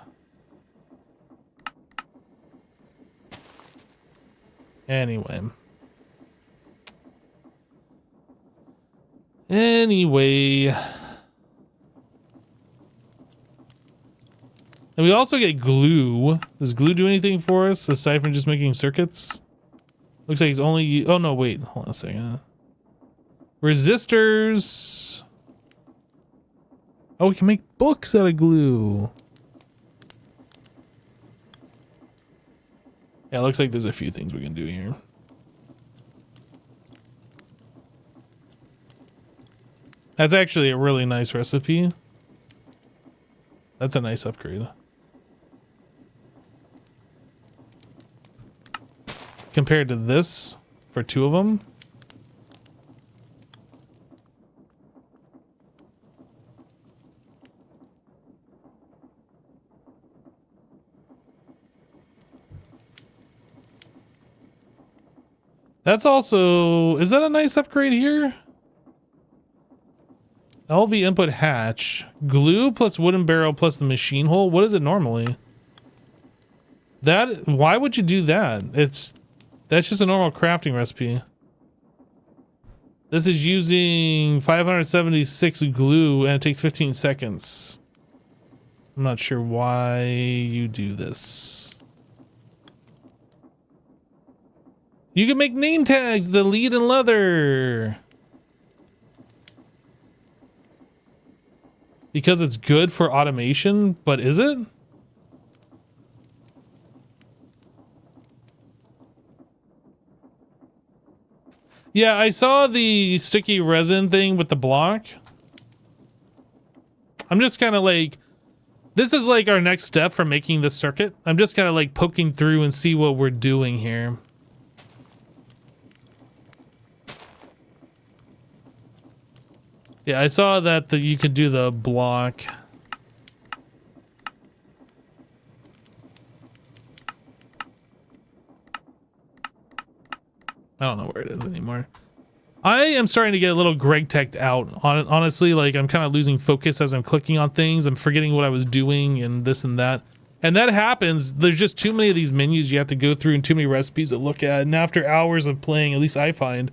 Anyway. And we also get glue. Does glue do anything for us aside from just making circuits? Looks like he's only... Oh, no, wait. Hold on a second. Resistors. Oh, we can make books out of glue. Yeah, it looks like there's a few things we can do here. That's actually a really nice recipe. That's a nice upgrade. Compared to this, for 2 of them. That's also... Is that a nice upgrade here? LV input hatch. Glue plus wooden barrel plus the machine hole. What is it normally? That... Why would you do that? That's just a normal crafting recipe. This is using 576 glue and it takes 15 seconds. I'm not sure why you do this. You can make name tags, the lead and leather. Because it's good for automation, but is it? Yeah, I saw the sticky resin thing with the block. I'm just kind of like, this is like our next step for making the circuit. I'm just kind of like poking through and see what we're doing here. Yeah, I saw that you could do the block. I don't know where it is anymore. I am starting to get a little Greg teched out. Honestly, like I'm kind of losing focus as I'm clicking on things. I'm forgetting what I was doing and this and that. And that happens. There's just too many of these menus you have to go through and too many recipes to look at. And after hours of playing, at least I find,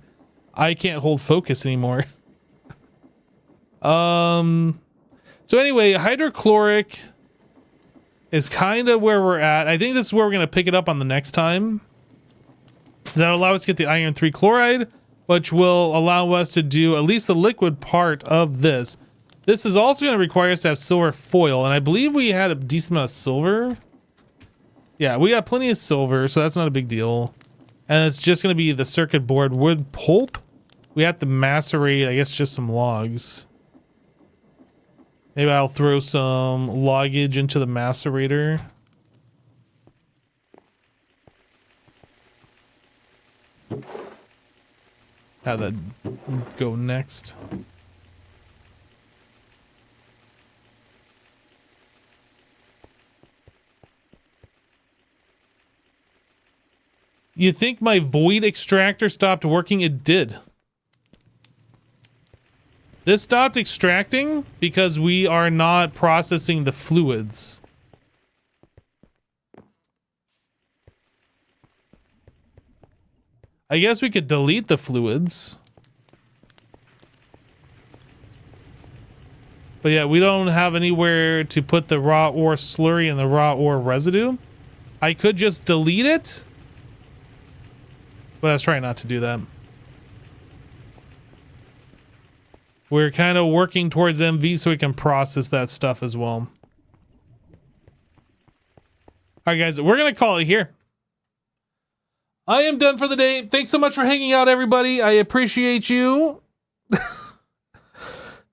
I can't hold focus anymore. So anyway, hydrochloric is kind of where we're at. I think this is where we're going to pick it up on the next time. That'll allow us to get the iron 3 chloride, which will allow us to do at least the liquid part of this. This is also going to require us to have silver foil, and I believe we had a decent amount of silver. Yeah, we got plenty of silver, so that's not a big deal. And it's just going to be the circuit board wood pulp. We have to macerate, I guess, just some logs. Maybe I'll throw some loggage into the macerator. Have that go next. You think my void extractor stopped working? It did. This stopped extracting because we are not processing the fluids. I guess we could delete the fluids. But yeah, we don't have anywhere to put the raw ore slurry and the raw ore residue. I could just delete it. But I was trying not to do that. We're kind of working towards MV so we can process that stuff as well. All right, guys, we're going to call it here. I am done for the day. Thanks so much for hanging out, everybody. I appreciate you.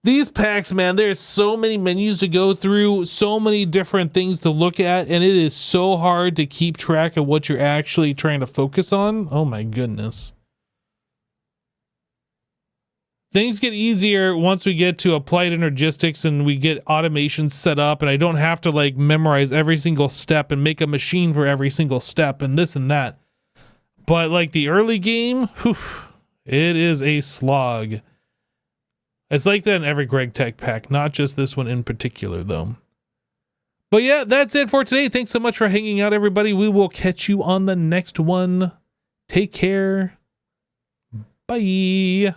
These packs, man, there's so many menus to go through, so many different things to look at, and it is so hard to keep track of what you're actually trying to focus on. Oh my goodness. Things get easier once we get to applied energistics and we get automation set up, and I don't have to like memorize every single step and make a machine for every single step and this and that. But like the early game, whew, it is a slog. It's like that in every Greg Tech pack, not just this one in particular, though. But yeah, that's it for today. Thanks so much for hanging out, everybody. We will catch you on the next one. Take care. Bye.